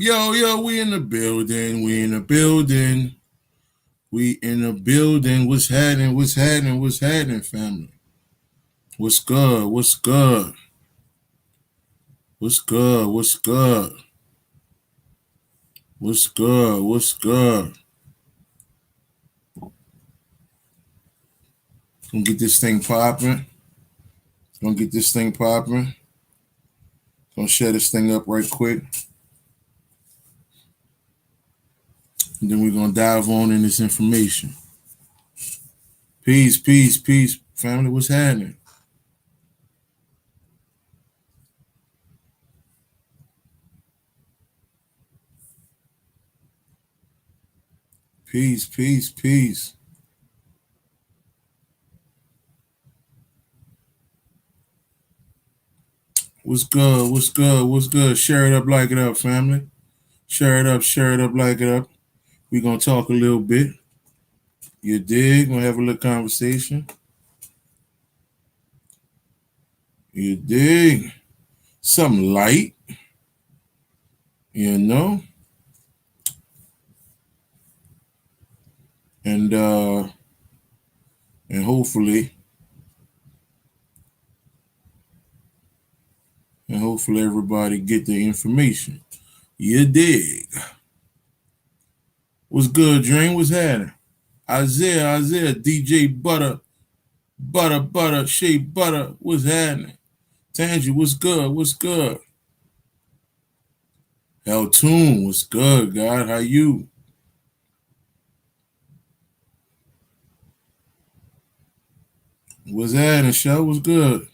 Yo, we in the building. We in the building. We in the building. What's happening? What's happening? What's happening, family? What's good? What's good? What's good? What's good? What's good? What's good? Gonna get this thing popping. Gonna get this thing popping. Gonna share this thing up right quick. And then we're gonna dive on in this information. Peace, peace, peace, family. What's happening? Peace, peace, peace. What's good? What's good? What's good? Share it up, like it up, family. Share it up, like it up. We're gonna talk a little bit. You dig? Gonna have a little conversation. You dig? Something light, you know? And and hopefully everybody get the information. You dig? What's good, Dream? What's happening? Isaiah, DJ Butter, Shea Butter, what's happening? Tangy, what's good? What's good? Hell Tune, what's good, God? How you? What's happening, show? What's good?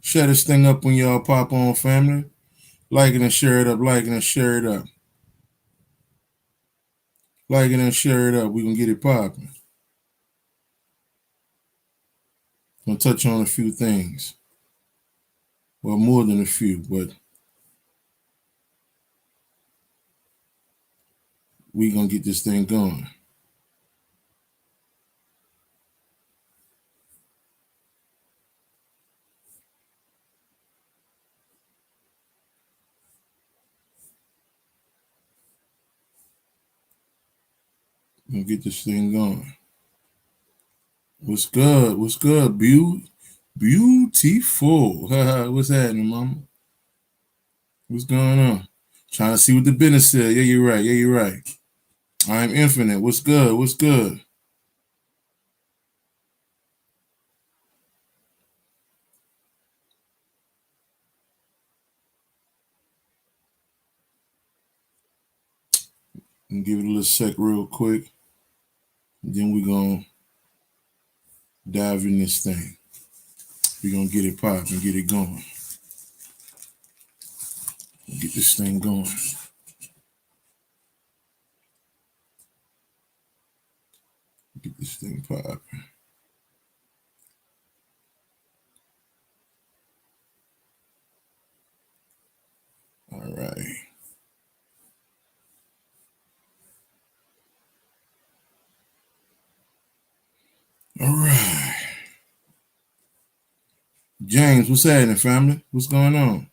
Share this thing up when y'all pop on, family. Like it and share it up, like it and share it up. Like it and share it up. We can get it popping. Gonna touch on a few things. Well, more than a few, but we gonna get this thing going. Gonna get this thing going. What's good? What's good? Beautiful. What's happening, mama? What's going on? Trying to see what the business is. Yeah, you're right. Yeah, you're right. I'm infinite. What's good? What's good? And give it a little sec real quick. And then we're gonna dive in this thing. We're gonna get it popping, get it going. Get this thing going. Get this thing popping. All right. All right. James, what's happening, family? What's going on?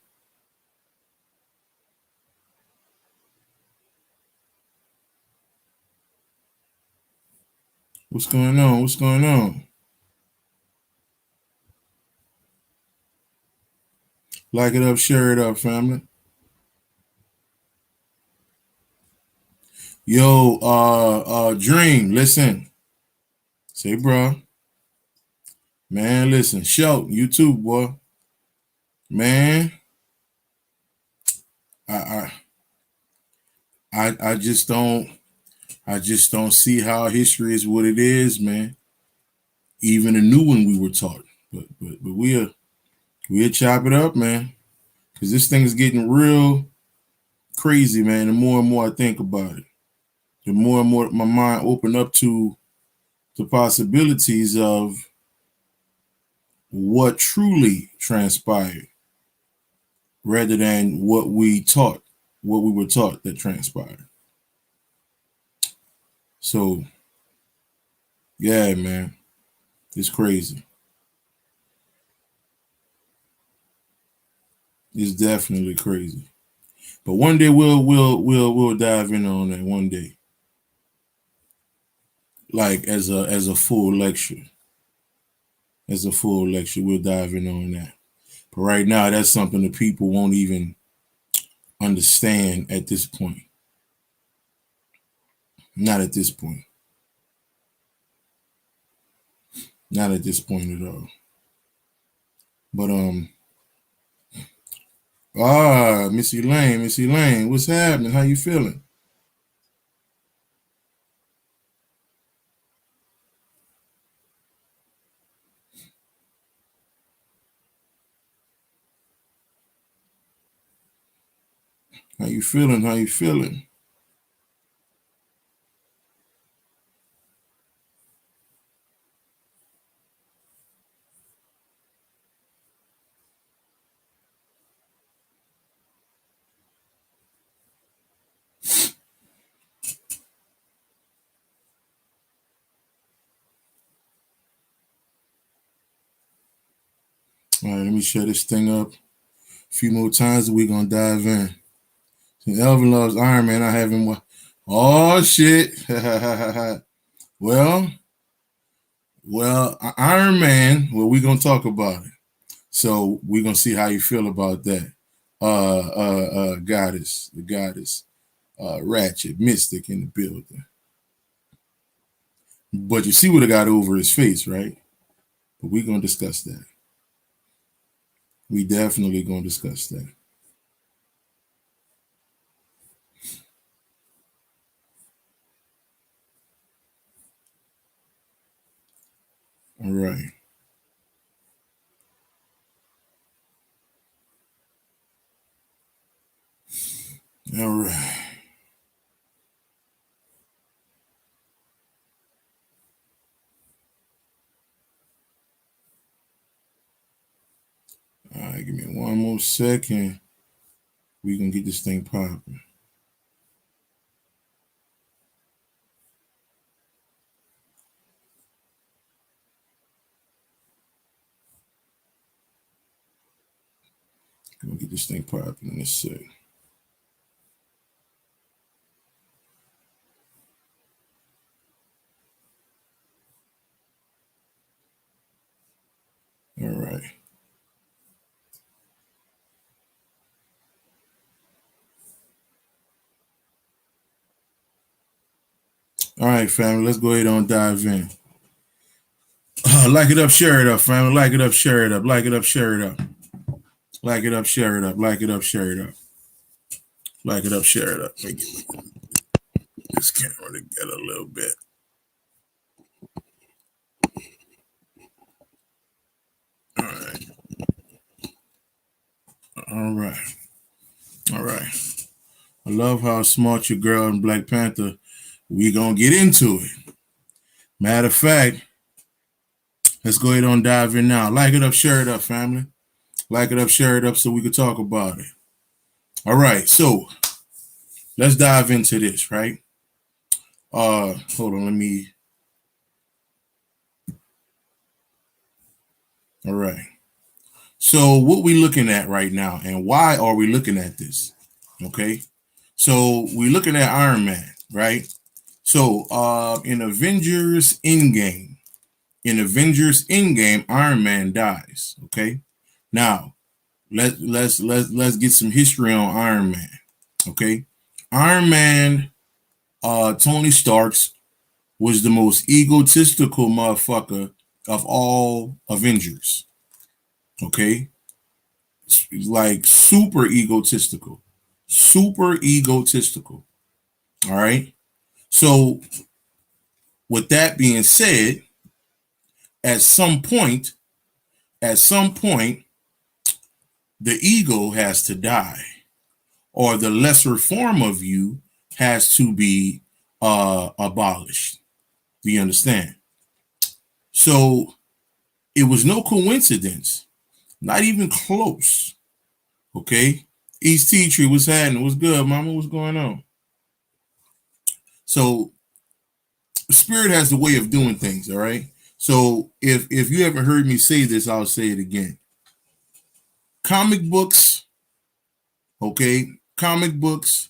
What's going on? What's going on? Like it up, share it up, family. Yo, Dream, listen. Say, bro. Man, listen. Shout, you too, boy. Man, I I just don't see how history is what it is, man. Even a new one we were taught. But we'll chop it up, man. Cause this thing is getting real crazy, man. The more and more I think about it, the more and more my mind open up to the possibilities of what truly transpired rather than what we were taught that transpired. So yeah, man, it's crazy. It's definitely crazy. But one day we'll dive in on that one day. Like as a full lecture. As a full lecture, we'll dive in on that. But right now, that's something that people won't even understand at this point. Not at this point. Not at this point at all. But Missy Lane, what's happening? How you feeling? How you feeling? How you feeling? All right, let me shut this thing up a few more times and we're gonna dive in. Elvin loves Iron Man. I haven't. Oh shit. well, Iron Man. Well, we're gonna talk about it. So we're gonna see how you feel about that. Goddess, the goddess, Ratchet, Mystic in the building. But you see what it got over his face, right? But we're gonna discuss that. We definitely gonna discuss that. All right. All right. All right, give me one more second. We can get this thing popping. Gonna get this thing popping in a sec. All right. All right, family. Let's go ahead and dive in. Like it up, share it up, family. Like it up, share it up. Like it up, share it up. Like it up, share it up. Like it up, share it up. Like it up, share it up. Let me get this camera together a little bit. All right. All right. All right. I love how smart your girl in Black Panther. We gonna get into it. Matter of fact, let's go ahead and dive in now. Like it up, share it up, family. Like it up, share it up so we can talk about it. All right, so let's dive into this, right? Hold on, let me. All right. So what we looking at right now, and why are we looking at this? Okay. So we're looking at Iron Man, right? So in Avengers Endgame, Iron Man dies. Okay. Now let's get some history on Iron Man. Okay. Iron Man, Tony Stark's was the most egotistical motherfucker of all Avengers. Okay. Like super egotistical. Super egotistical. All right. So, with that being said, at some point, the ego has to die, or the lesser form of you has to be abolished. Do you understand? So, it was no coincidence, not even close. Okay. East Tea Tree, what's happening? What's good, mama? What's going on? So, Spirit has the way of doing things, all right? So if you haven't heard me say this, I'll say it again. Comic books, okay? comic books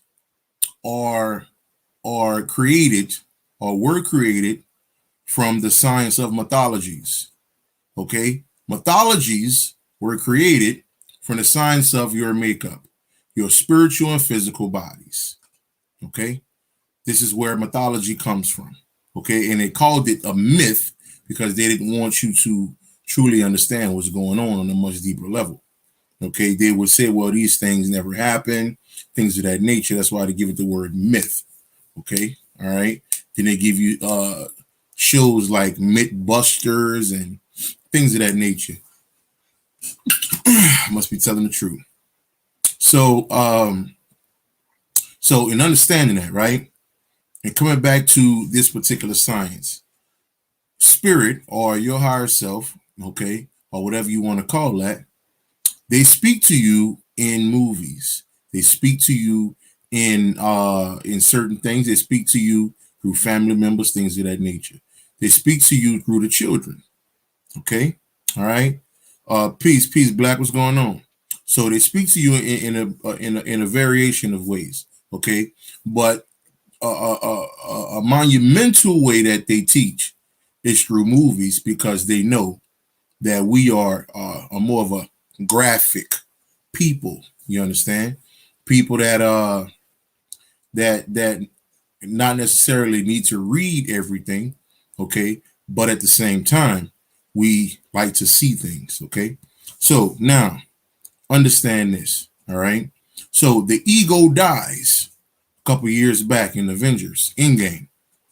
are created or were created from the science of mythologies. Okay, mythologies were created from the science of your makeup, your spiritual and physical bodies. Okay, this is where mythology comes from. Okay, and they called it a myth because they didn't want you to truly understand what's going on a much deeper level. Okay, they would say, well, these things never happen, things of that nature. That's why they give it the word myth. Okay, all right. Then they give you shows like Mythbusters and things of that nature. I must be telling the truth. So, so in understanding that, right, and coming back to this particular science, spirit or your higher self, okay, or whatever you want to call that, they speak to you in movies. They speak to you in certain things. They speak to you through family members, things of that nature. They speak to you through the children. Okay, all right. Peace, Black. What's going on? So they speak to you in a variation of ways. Okay, but a monumental way that they teach is through movies because they know that we are a more of a graphic people. You understand? People that not necessarily need to read everything, okay, but at the same time we like to see things. Okay, so now understand this. All right, so the ego dies a couple years back in Avengers Endgame.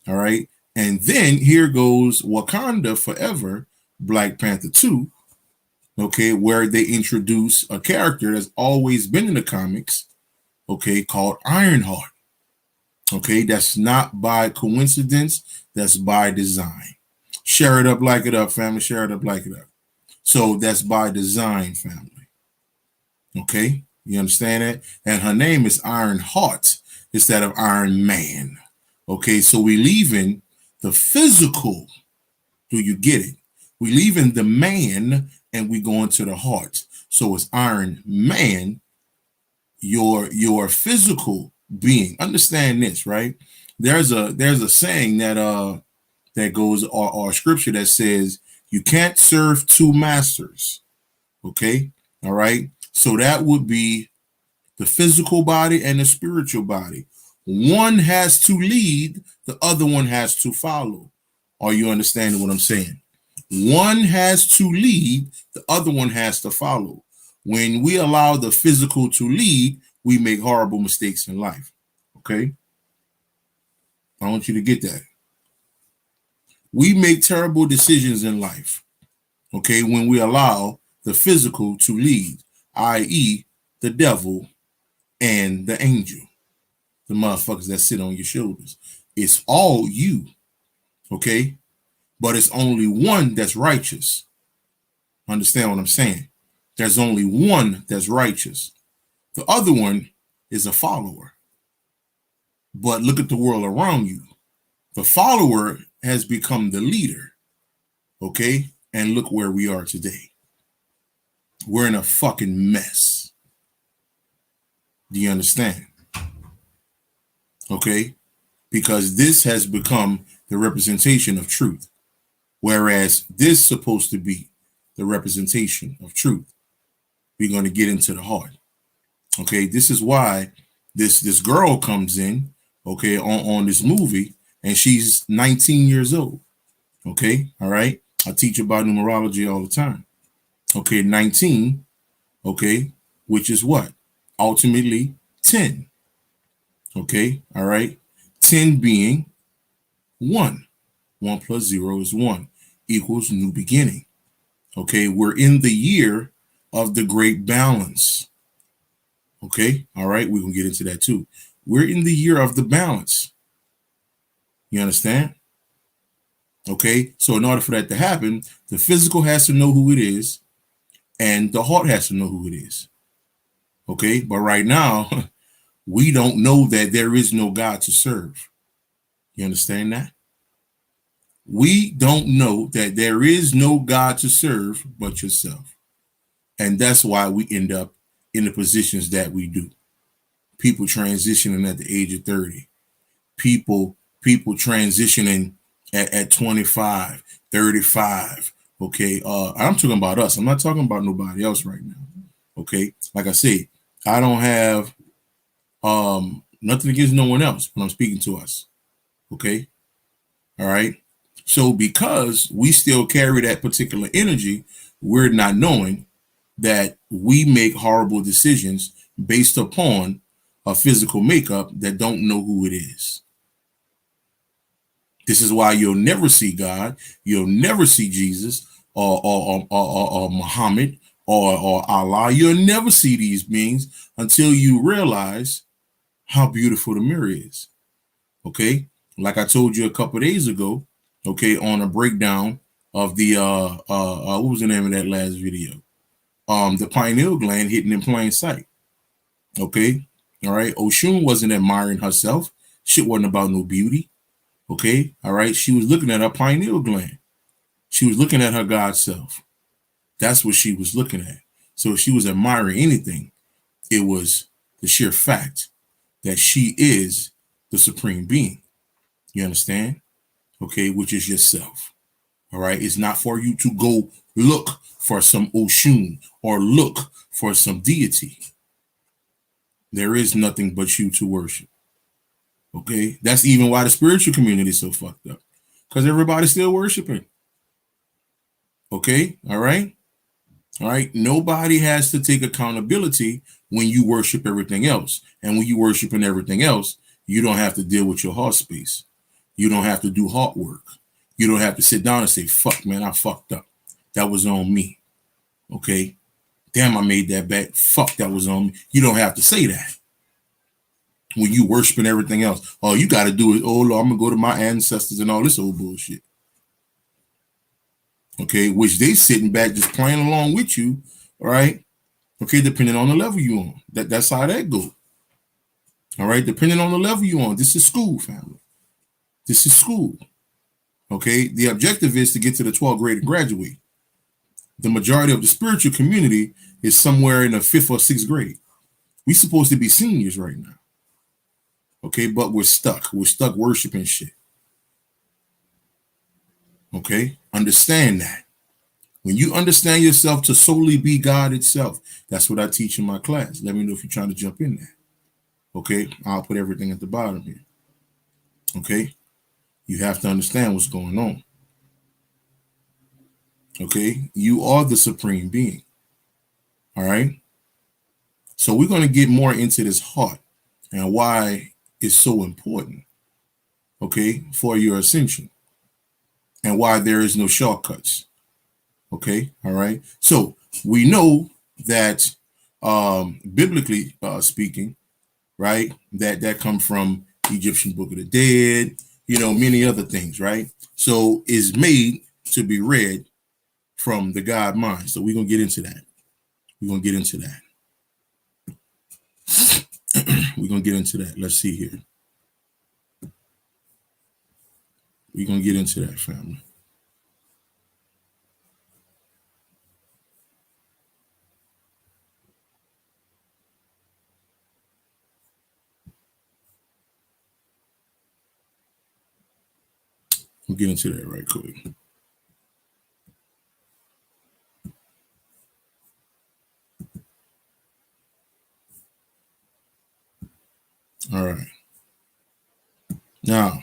All right, and then here goes Wakanda Forever, Black Panther 2. Okay, where they introduce a character that's always been in the comics, okay, called Ironheart. Okay, that's not by coincidence, that's by design. Share it up, like it up, family. Share it up, like it up. So that's by design, family. Okay, you understand that? And her name is Ironheart instead of Iron Man. Okay, so we leaving the physical. Do you get it? We leaving the man and we going to the heart. So it's Iron Man, your physical being. Understand this, right? There's a saying that goes or scripture that says you can't serve two masters. Okay, all right. So that would be the physical body and the spiritual body. One has to lead, the other one has to follow. Are you understanding what I'm saying? One has to lead, the other one has to follow. When we allow the physical to lead, we make horrible mistakes in life. Okay? I want you to get that. We make terrible decisions in life. Okay? When we allow the physical to lead, i.e., the devil and the angel, the motherfuckers that sit on your shoulders. It's all you. Okay? But it's only one that's righteous. Understand what I'm saying? There's only one that's righteous. The other one is a follower. But look at the world around you. The follower has become the leader. Okay? And look where we are today. We're in a fucking mess. Do you understand? Okay? Because this has become the representation of truth. Whereas this is supposed to be the representation of truth. We're going to get into the heart. Okay, this is why this girl comes in, okay, on this movie, and she's 19 years old. Okay, all right. I teach about numerology all the time. Okay, 19, okay, which is what? Ultimately 10. Okay, all right. 10 being 1. 1 plus 0 is 1 equals new beginning. Okay, we're in the year of the great balance. Okay, all right, we're going to get into that too. We're in the year of the balance. You understand? Okay, so in order for that to happen, the physical has to know who it is, and the heart has to know who it is. Okay, but right now, we don't know that there is no God to serve. You understand that? We don't know that there is no God to serve but yourself. And that's why we end up in the positions that we do. People transitioning at the age of 30. People transitioning at 25, 35. Okay. I'm talking about us. I'm not talking about nobody else right now. Okay. Like I said, I don't have nothing against no one else when I'm speaking to us. Okay. All right. So because we still carry that particular energy, we're not knowing that we make horrible decisions based upon a physical makeup that don't know who it is. This is why you'll never see God, you'll never see Jesus or Muhammad or Allah. You'll never see these beings until you realize how beautiful the mirror is. Okay, like I told you a couple of days ago. Okay, on a breakdown of the what was the name of that last video? The pineal gland hidden in plain sight. Okay, all right. Oshun wasn't admiring herself. Shit wasn't about no beauty. Okay, all right. She was looking at her pineal gland. She was looking at her God self. That's what she was looking at. So if she was admiring anything, it was the sheer fact that she is the supreme being. You understand? Okay, which is yourself. All right. It's not for you to go look for some Oshun or look for some deity. There is nothing but you to worship. Okay. That's even why the spiritual community is so fucked up. Because everybody's still worshiping. Okay. All right. All right. Nobody has to take accountability when you worship everything else. And when you worshiping everything else, you don't have to deal with your heart space. You don't have to do heart work. You don't have to sit down and say, fuck, man, I fucked up. That was on me. Okay. Damn, I made that bad. Fuck, that was on me. You don't have to say that. When you worshiping everything else, all you got to do is, oh, Lord, I'm going to go to my ancestors and all this old bullshit. Okay. Which they sitting back just playing along with you. All right. Okay. Depending on the level you on. That's how that goes. All right. Depending on the level you on. This is school, family. This is school. Okay. The objective is to get to the 12th grade and graduate. The majority of the spiritual community is somewhere in the 5th or 6th grade. We're supposed to be seniors right now. Okay, but we're stuck. We're stuck worshiping shit. Okay, understand that. When you understand yourself to solely be God itself, that's what I teach in my class. Let me know if you're trying to jump in there. Okay, I'll put everything at the bottom here. Okay, you have to understand what's going on. Okay, you are the supreme being. All right, so we're going to get more into this heart and why it's so important. Okay, for your ascension and why there is no shortcuts. Okay, all right. So we know that biblically speaking, right, that come from Egyptian Book of the Dead, many other things, right? So is made to be read from the God mind. So we're gonna get into that. We're gonna get into that. We're gonna get into that. Let's see here. We're gonna get into that, family. We'll get into that right quick. All right. Now,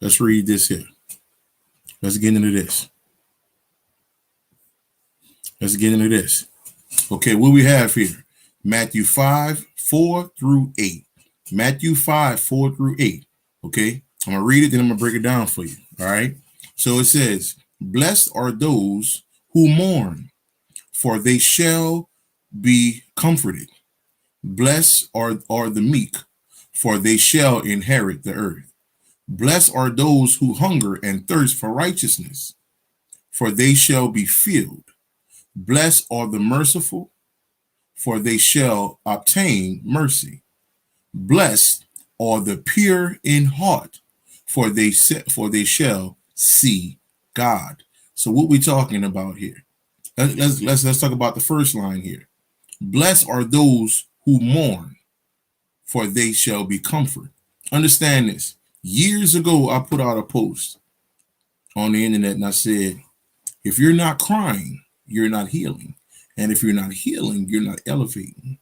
let's read this here. Let's get into this. Let's get into this. Okay, what we have here? Matthew 5, 4 through 8. Matthew 5, 4 through 8. Okay, I'm going to read it, then I'm going to break it down for you. All right. So it says, blessed are those who mourn, for they shall be comforted. Blessed are the meek, for they shall inherit the earth. Blessed are those who hunger and thirst for righteousness, for they shall be filled. Blessed are the merciful, for they shall obtain mercy. Blessed are the pure in heart, for they shall see God. So what we talking about here? Let's talk about the first line here. Blessed are those who mourn, for they shall be comforted. Understand this. Years ago, I put out a post on the internet and I said, if you're not crying, you're not healing. And if you're not healing, you're not elevating.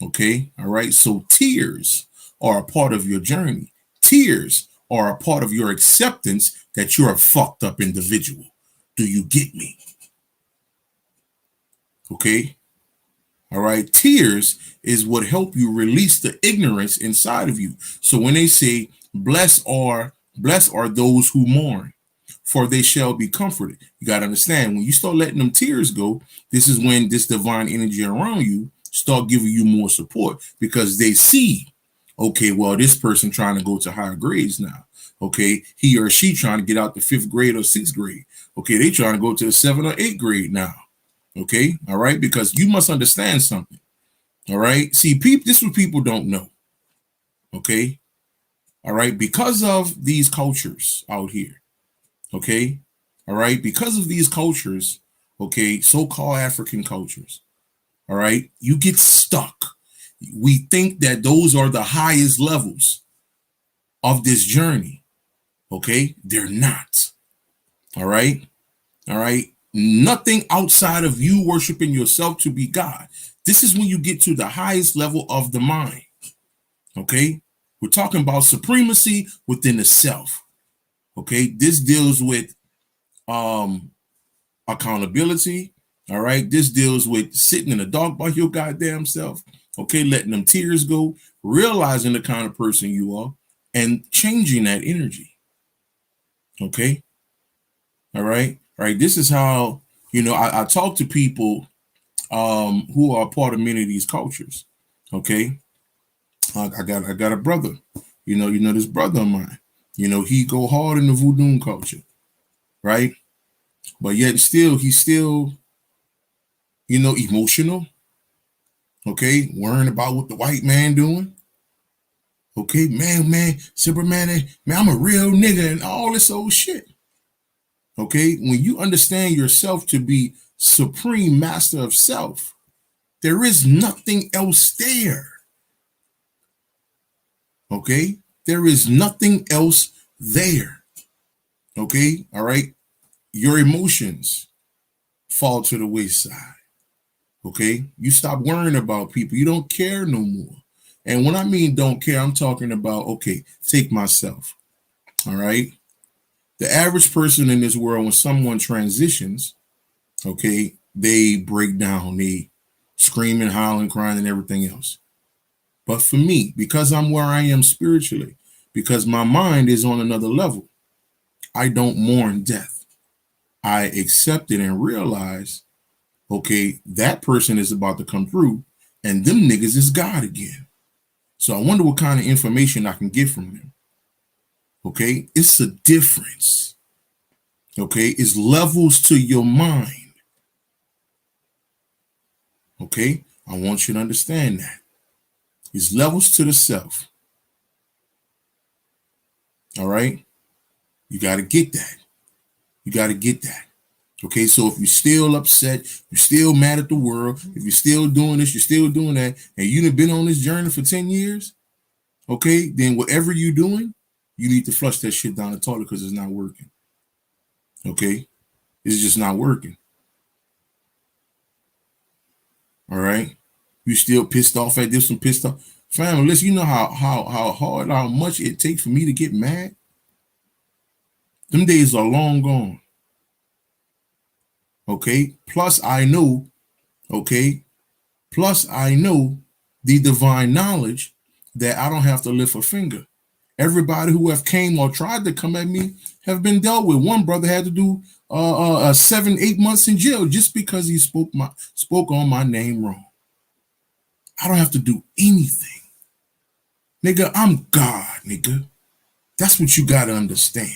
Okay. All right. So tears are a part of your journey. Tears are a part of your acceptance that you're a fucked up individual. Do you get me? Okay. All right. Tears is what help you release the ignorance inside of you. So when they say blessed are those who mourn, for they shall be comforted. You got to understand, when you start letting them tears go, this is when this divine energy around you start giving you more support, because they see, okay, well, this person trying to go to higher grades now. Okay, he or she trying to get out the 5th grade or 6th grade. Okay, they trying to go to the 7th or 8th grade now. Okay, all right, because you must understand something. All right, see, this is what people don't know. Okay, all right, because of these cultures out here. Okay, all right, because of these cultures, okay, so-called African cultures, all right, you get stuck. We think that those are the highest levels of this journey. Okay, they're not. All right, all right, nothing outside of you worshiping yourself to be God. This is when you get to the highest level of the mind. Okay, we're talking about supremacy within the self. Okay, this deals with accountability. All right, this deals with sitting in the dark by your goddamn self. Okay, letting them tears go, realizing the kind of person you are, and changing that energy. Okay, all right, all right. This is how, you know, I talk to people who are part of many of these cultures. Okay, I got a brother. You know this brother of mine. You know, he go hard in the voodoo culture, right? But yet still, he's still, you know, emotional. Okay, worrying about what the white man doing. Okay, man, Superman, man, I'm a real nigga and all this old shit. Okay, when you understand yourself to be supreme master of self, there is nothing else there. Okay, there is nothing else there. Okay, all right, your emotions fall to the wayside. Okay, you stop worrying about people. You don't care no more. And when I mean don't care, I'm talking about, okay, take myself. All right, the average person in this world, when someone transitions, okay, they break down, they screaming, howling, crying, and everything else. But for me, because I'm where I am spiritually, because my mind is on another level, I don't mourn death. I accept it and realize, okay, that person is about to come through, and them niggas is God again. So I wonder what kind of information I can get from them. Okay, it's a difference. Okay, it's levels to your mind. Okay, I want you to understand that. It's levels to the self. All right, you got to get that. You got to get that. Okay, so if you're still upset, you're still mad at the world, if you're still doing this, you're still doing that, and you've been on this journey for 10 years, okay, then whatever you're doing, you need to flush that shit down the toilet because it's not working. Okay, it's just not working. All right, you still pissed off at this one, pissed off. Family, listen, you know how hard, how much it takes for me to get mad? Them days are long gone. Okay, plus I know, okay, plus I know the divine knowledge that I don't have to lift a finger. Everybody who have came or tried to come at me have been dealt with. One brother had to do 7-8 months in jail just because he spoke on my name wrong. I don't have to do anything. Nigga, I'm God, nigga. That's what you got to understand.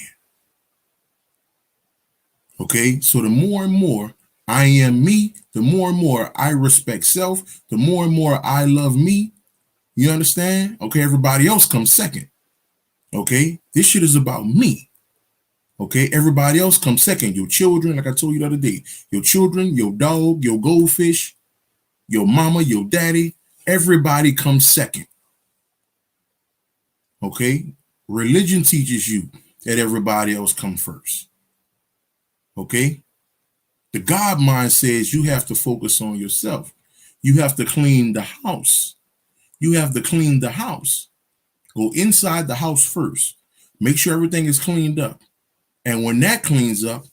Okay, so the more and more I am me, the more and more I respect self, the more and more I love me. You understand? Okay, everybody else comes second. Okay, this shit is about me. Okay, everybody else comes second. Your children, like I told you the other day, your children, your dog, your goldfish, your mama, your daddy, Everybody comes second. Okay? Religion teaches you that everybody else comes first. Okay? The God mind says you have to focus on yourself. You have to clean the house. You have to clean the house. Go inside the house first. Make sure everything is cleaned up. And when that cleans up,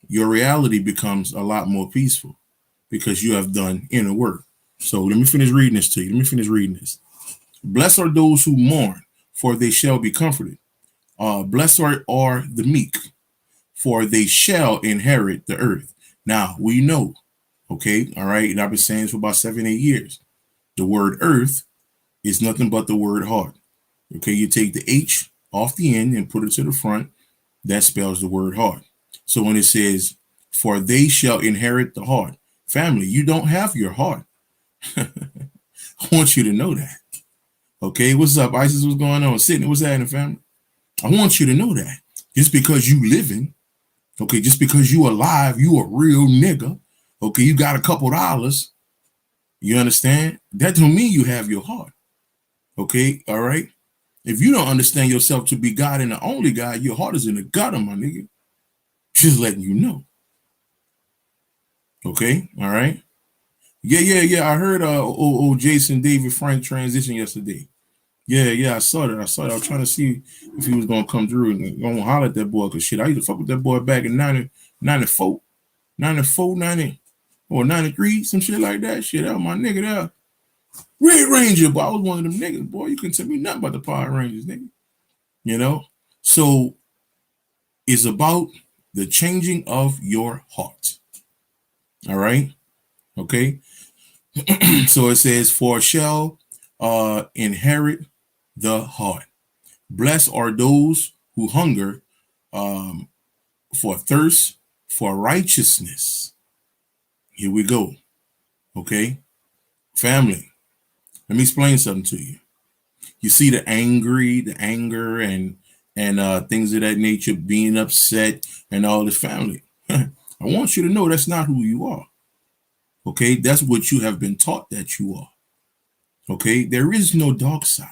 your reality becomes a lot more peaceful because you have done inner work. So let me finish reading this to you. Blessed are those who mourn, for they shall be comforted. Blessed are the meek, for they shall inherit the earth. Now, we know, okay, all right, and I've been saying this for about 7-8 years. The word earth is nothing but the word heart. Okay, you take the H off the end and put it to the front. That spells the word heart. So when it says, for they shall inherit the heart, family, you don't have your heart. I want you to know that. Okay, what's up, Isis? What's going on? Sydney, what's happening, family? I want you to know that. Just because you living, okay, just because you alive, you a real nigga. Okay, you got a couple dollars. You understand? That don't mean you have your heart. Okay, all right? If you don't understand yourself to be God and the only God, your heart is in the gutter, my nigga. Just letting you know. Okay, all right? Yeah. I heard Jason David Frank transition yesterday. Yeah, I saw that. I was trying to see if he was gonna come through and gonna holler at that boy, cause shit, I used to fuck with that boy back in 94, 90 or 93, some shit like that. Shit, that was my nigga there. Red Ranger, boy. I was one of them niggas, boy. You couldn't tell me nothing about the Power Rangers, nigga. You know? So it's about the changing of your heart. All right? Okay. So it says, for shall inherit the heart. Blessed are those who hunger for thirst for righteousness. Here we go. Okay. Family, let me explain something to you. You see the anger and things of that nature, being upset and all this, family. I want you to know that's not who you are. Okay, that's what you have been taught that you are. Okay, there is no dark side.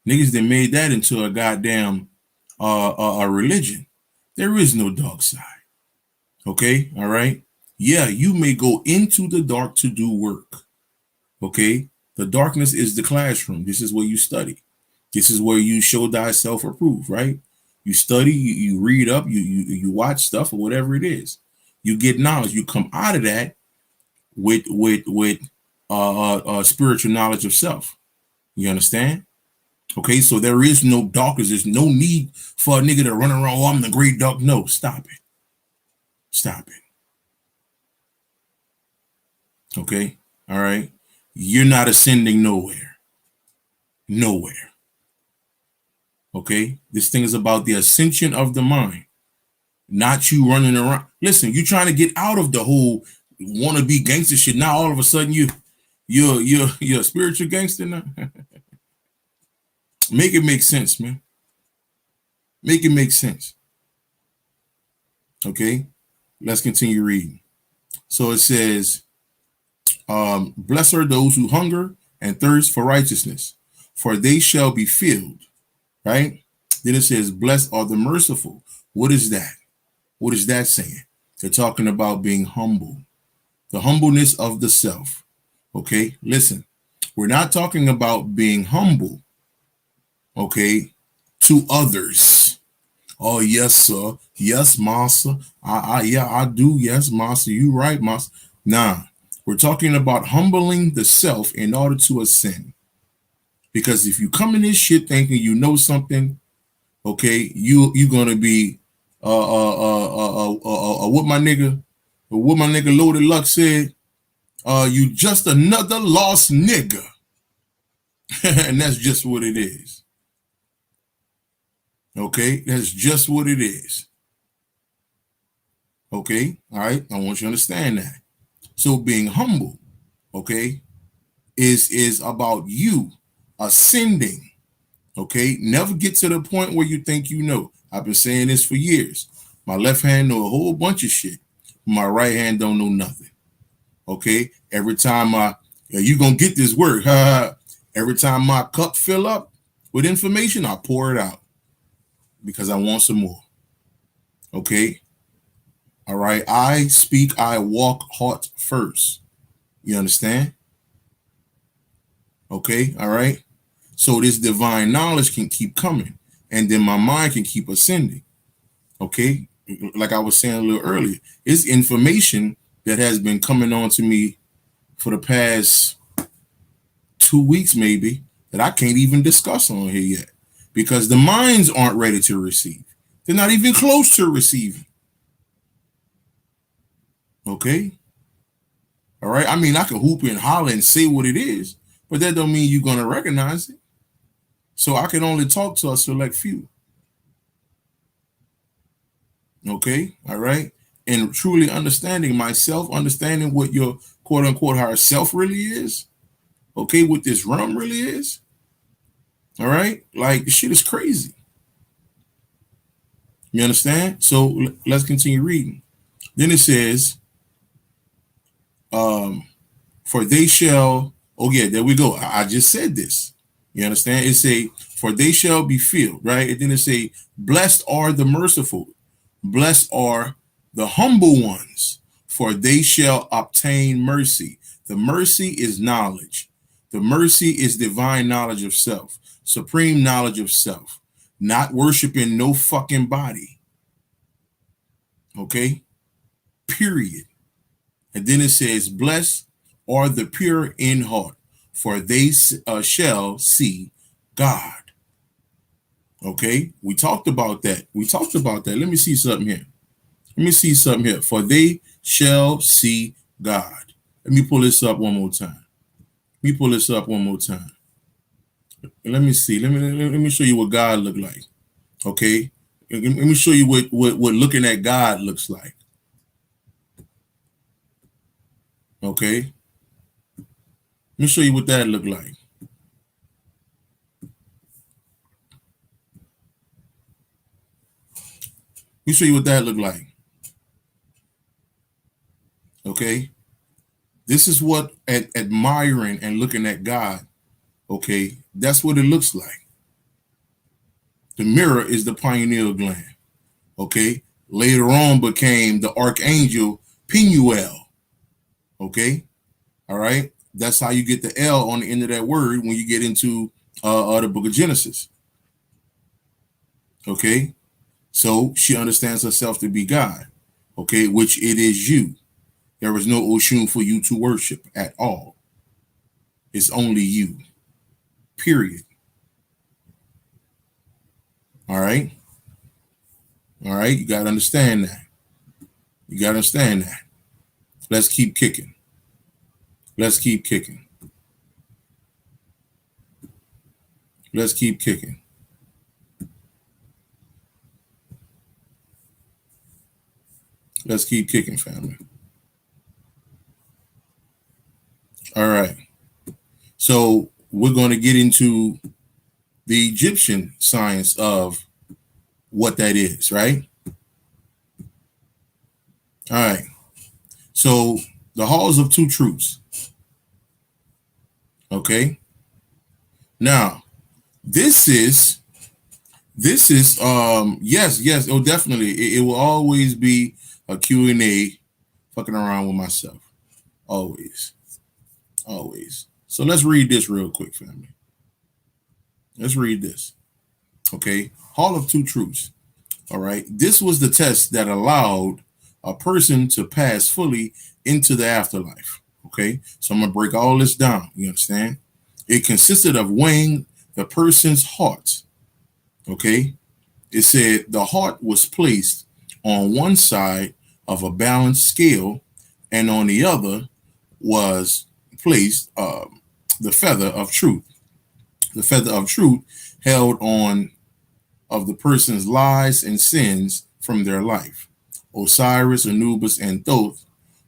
Niggas that made that into a goddamn a religion. There is no dark side. Okay, all right. Yeah, you may go into the dark to do work. Okay, the darkness is the classroom. This is where you study. This is where you show thyself approved, right? You study, you read up, you watch stuff or whatever it is. You get knowledge. You come out of that with spiritual knowledge of self. You understand? Okay, so there is no darkness. There's no need for a nigga to run around. Oh, I'm the great dark. No, stop it. Stop it. Okay, all right. You're not ascending nowhere. Nowhere. Okay, this thing is about the ascension of the mind, not you running around. Listen, you're trying to get out of the whole wannabe gangster shit. Now all of a sudden you're a spiritual gangster now. Make it make sense, man. Make it make sense. Okay, let's continue reading. So it says, blessed are those who hunger and thirst for righteousness, for they shall be filled. Right? Then it says, blessed are the merciful. What is that? What is that saying? They're talking about being humble, the humbleness of the self. Okay, listen, we're not talking about being humble, okay, to others. Oh, yes, sir. Yes, master. I do. Yes, master. You right, master. Nah, we're talking about humbling the self in order to ascend. Because if you come in this shit thinking you know something, okay, you're gonna be what my nigga Loaded Luck said, you just another lost nigga. And that's just what it is. Okay, that's just what it is. Okay, all right, I want you to understand that. So being humble, okay, is about you ascending. Okay, never get to the point where you think you know. I've been saying this for years. My left hand know a whole bunch of shit. My right hand don't know nothing. Okay, every time You're going to get this work. Every time my cup fill up with information, I pour it out because I want some more. Okay. All right. I speak, I walk heart first. You understand? Okay. All right. So this divine knowledge can keep coming, and then my mind can keep ascending. Okay. Like I was saying a little earlier, it's information that has been coming on to me for the past 2 weeks, maybe, that I can't even discuss on here yet because the minds aren't ready to receive. They're not even close to receiving. Okay. All right. I mean, I can hoop and holler and say what it is, but that don't mean you're going to recognize it. So I can only talk to a select few. Okay. All right. And truly understanding myself, understanding what your quote unquote higher self really is. Okay. What this realm really is. All right. Like, the shit is crazy. You understand? So let's continue reading. Then it says, for they shall, oh yeah, there we go. I just said this. You understand? It say, for they shall be filled, right? And then it say, blessed are the merciful, blessed are the humble ones, for they shall obtain mercy. The mercy is knowledge. The mercy is divine knowledge of self, supreme knowledge of self, not worshiping no fucking body. Okay? Period. And then it says, blessed are the pure in heart, for they shall see God. Okay, we talked about that. Let me see something here. For they shall see God. Let me pull this up one more time. Let me see. Let me show you what God look like. Okay, let me show you what looking at God looks like. Okay, let me show you what that look like. Let me show you what that look like. Okay, this is what admiring and looking at God. Okay, that's what it looks like. The mirror is the pineal gland. Okay, later on became the archangel Pinuel. Okay, all right. That's how you get the L on the end of that word when you get into the book of Genesis. Okay, so she understands herself to be God. Okay, which it is you. There is no Oshun for you to worship at all. It's only you. Period. All right. All right. You got to understand that. Let's keep kicking. Let's keep kicking. Let's keep kicking. Let's keep kicking, family. All right. So we're going to get into the Egyptian science of what that is, right? All right. So the halls of two truths. Okay. Now, this is yes, oh definitely. It will always be a Q&A fucking around with myself. Always. So let's read this real quick, family. Let's read this. Okay. Hall of two truths. All right. This was the test that allowed a person to pass fully into the afterlife. Okay. So I'm going to break all this down. You understand? It consisted of weighing the person's heart. Okay. It said the heart was placed on one side of a balanced scale, and on the other was placed the feather of truth. The feather of truth held on of the person's lies and sins from their life. Osiris, Anubis, and Thoth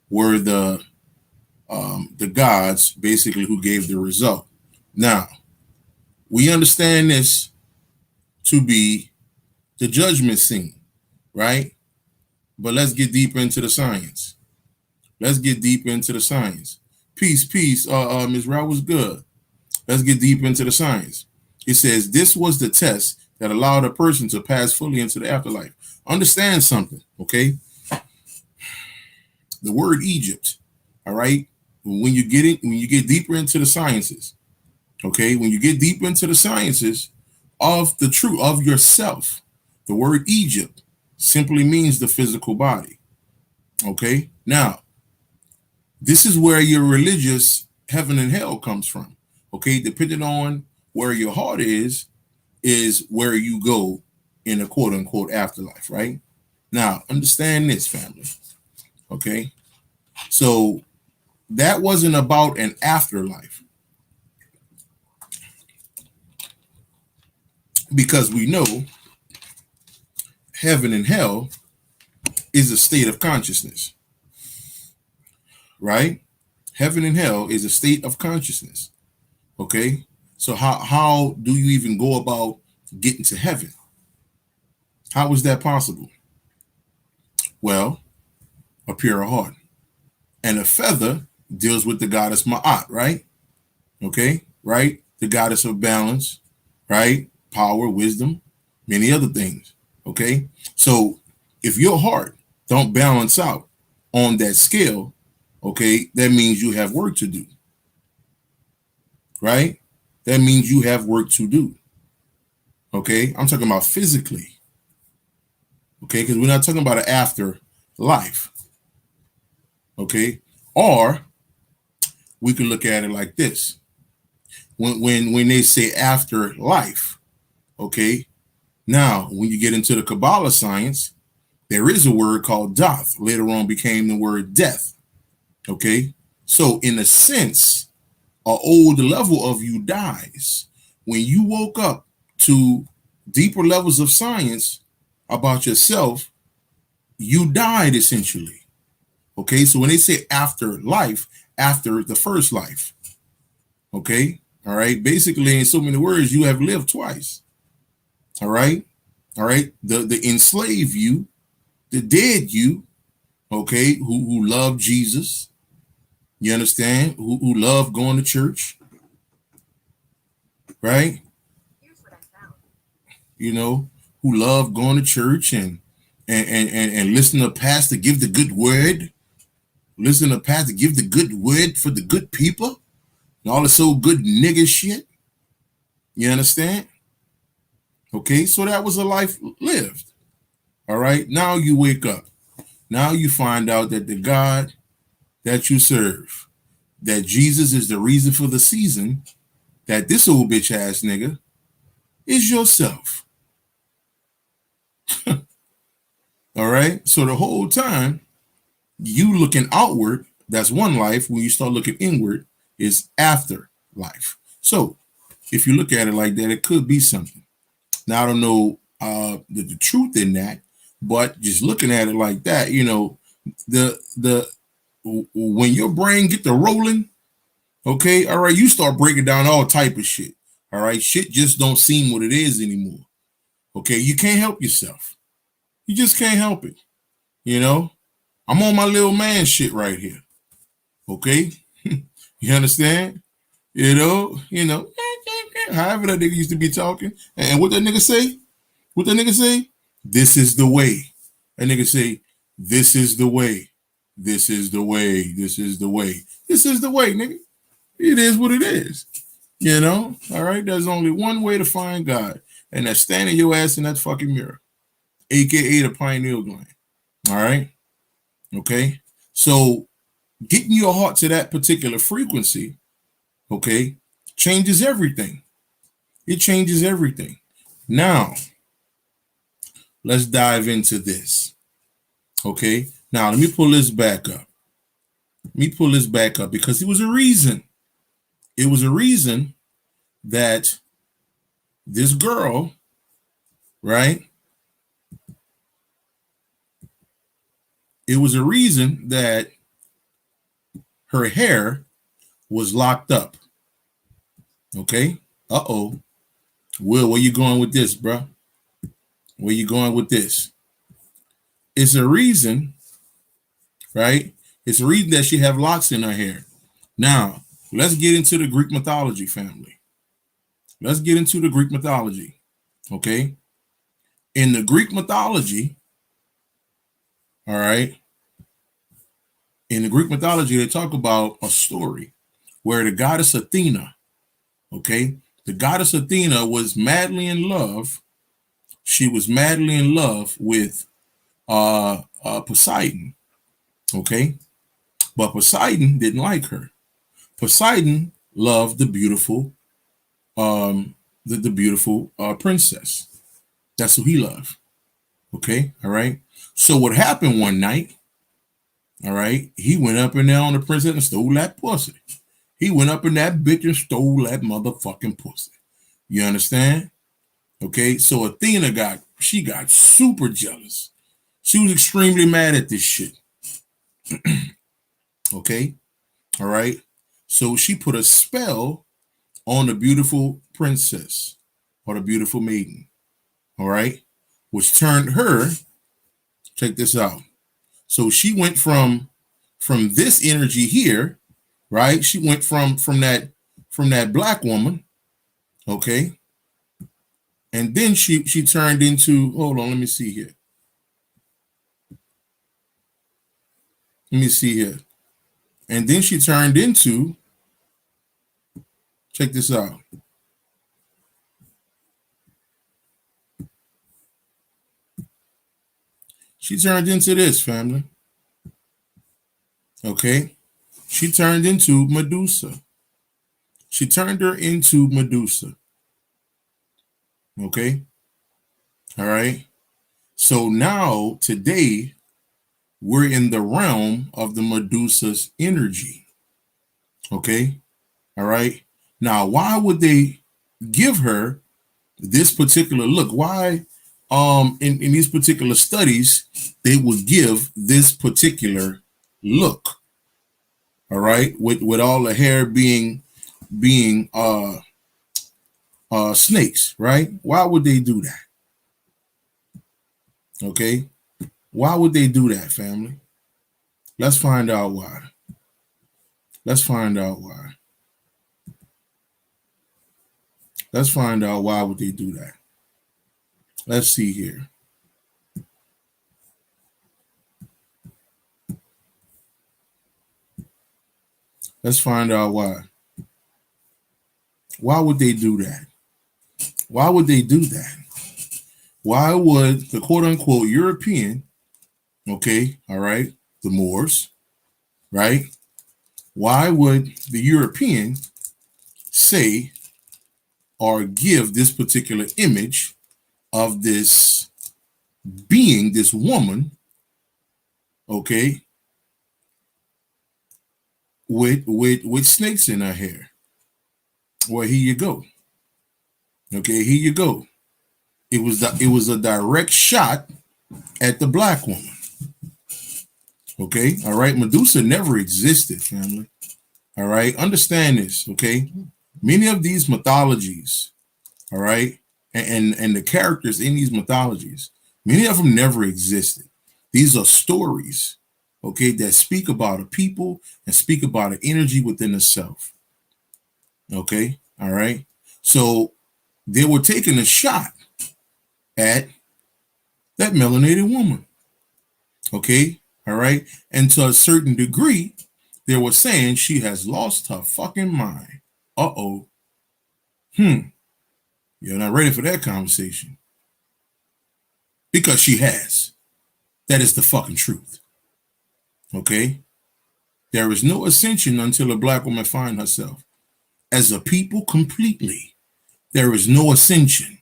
were the gods basically who gave the result. Now, we understand this to be the judgment scene, right? But let's get deeper into the science. Peace. Ms. Rao was good. Let's get deep into the science. It says this was the test that allowed a person to pass fully into the afterlife. Understand something, okay? The word Egypt, all right? When you get deeper into the sciences, okay? When you get deeper into the sciences of the truth of yourself, the word Egypt simply means the physical body, okay? Now, this is where your religious heaven and hell comes from, okay? Depending on where your heart is where you go in a quote unquote afterlife, right? Now, understand this, family, okay? So that wasn't about an afterlife because we know heaven and hell is a state of consciousness, right? Heaven and hell is a state of consciousness, okay? So how do you even go about getting to heaven? How is that possible? Well, a pure heart. And a feather deals with the goddess Ma'at, right? Okay, right? The goddess of balance, right? Power, wisdom, many other things. Okay, so if your heart don't balance out on that scale, okay, that means you have work to do, right? That means you have work to do. Okay, I'm talking about physically. Okay, because we're not talking about an afterlife. Okay, or we can look at it like this: when they say afterlife, okay. Now, when you get into the Kabbalah science, there is a word called Doth. Later on became the word death. Okay. So in a sense, an old level of you dies. When you woke up to deeper levels of science about yourself, you died essentially. Okay. So when they say after life, after the first life, okay. All right. Basically, in so many words, you have lived twice. All right. All right. The enslaved you, the dead you, okay, who love Jesus, you understand, who love going to church, right? Here's what I found. You know, who love going to church and listen to pastor give the good word, listen to pastor give the good word for the good people, and all the so good nigga shit. You understand? Okay, so that was a life lived. All right, now you wake up. Now you find out that the God that you serve, that Jesus is the reason for the season, that this old bitch ass nigga is yourself. All right. So the whole time you looking outward, that's one life. When you start looking inward, is after life. So if you look at it like that, it could be something. Now I don't know the truth in that, but just looking at it like that, you know, the when your brain get to rolling, okay, all right, you start breaking down all type of shit. All right, shit just don't seem what it is anymore. Okay, you can't help yourself. You just can't help it. You know, I'm on my little man shit right here. Okay, you understand? You know, however that nigga used to be talking, and what that nigga say? What that nigga say? This is the way. That nigga say, this is the way. This is the way. This is the way. This is the way, nigga. It is what it is. You know, all right. There's only one way to find God, and that's standing your ass in that fucking mirror, aka the pineal gland. All right. Okay. So getting your heart to that particular frequency, okay, changes everything. It changes everything. Now, let's dive into this. Okay. Now, let me pull this back up. Let me pull this back up because it was a reason. It was a reason that this girl, right? It was a reason that her hair was locked up. Okay. Uh-oh. Will, where you going with this, bro? Where you going with this? It's a reason, right? It's a reason that she have locks in her hair Now, let's get into the Greek mythology, family. Let's get into the Greek mythology. Okay? In the Greek mythology, all right, in the Greek mythology, they talk about a story where the goddess Athena, okay, the goddess Athena was madly in love. She was madly in love with Poseidon, okay, but Poseidon didn't like her. Poseidon loved the beautiful, the beautiful princess. That's who he loved. Okay, all right. So what happened one night? All right, he went up in there on the princess and stole that pussy. He went up in that bitch and stole that motherfucking pussy. You understand? Okay, so Athena got super jealous. She was extremely mad at this shit. Okay, all right. So she put a spell on the beautiful princess or the beautiful maiden. All right, which turned her. Check this out. So she went from this energy here, right? She went from that black woman, okay, and then she turned into. Hold on, let me see here. Let me see here. And then she turned into. Check this out. She turned into this, family. Okay, she turned into Medusa. She turned her into Medusa. Okay, all right. So now today we're in the realm of the Medusa's energy. Okay. All right. Now, why would they give her this particular look? Why in these particular studies they would give this particular look? All right, with all the hair being snakes, right? Why would they do that? Okay. Why would they do that, family? Let's find out why. Let's find out why. Let's find out why would they do that. Let's see here. Let's find out why. Why would they do that? Why would they do that? Why would the quote unquote European, okay, all right, the Moors, right? Why would the European say or give this particular image of this being, this woman, okay, with snakes in her hair? Well, here you go. Okay, here you go. It was a direct shot at the black woman. Okay, all right. Medusa never existed, family. All right, understand this. Okay, many of these mythologies, all right, and the characters in these mythologies, many of them never existed. These are stories, okay, that speak about a people and speak about an energy within the self. Okay, all right. So they were taking a shot at that melanated woman. Okay, all right. And to a certain degree, they were saying she has lost her fucking mind. Uh-oh. You're not ready for that conversation. Because she has. That is the fucking truth. Okay? There is no ascension until a black woman finds herself. As a people, completely. There is no ascension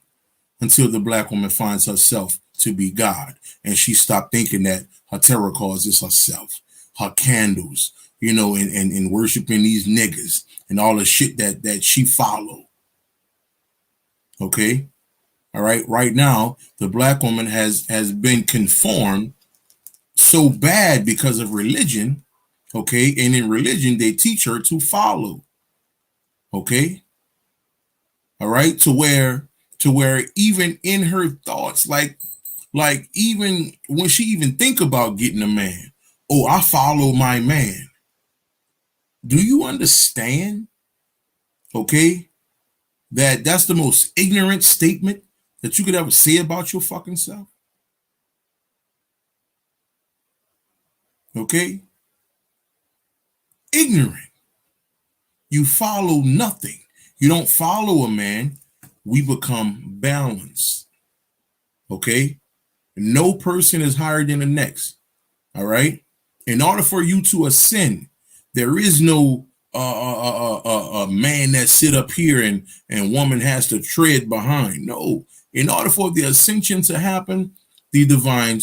until the black woman finds herself to be God. And she stopped thinking that her tarot cards is herself, her candles, and worshiping these niggas and all the shit that she follow. Okay. All right. Right now, the black woman has been conformed so bad because of religion. Okay. And in religion, they teach her to follow. Okay. All right. To where even in her thoughts, like even when she even think about getting a man, oh, I follow my man. Do you understand, okay, that that's the most ignorant statement that you could ever say about your fucking self? Okay? Ignorant. You follow nothing. You don't follow a man. We become balanced. Okay? No person is higher than the next. All right? In order for you to ascend, there is no man that sit up here and woman has to tread behind. No. In order for the ascension to happen, the divine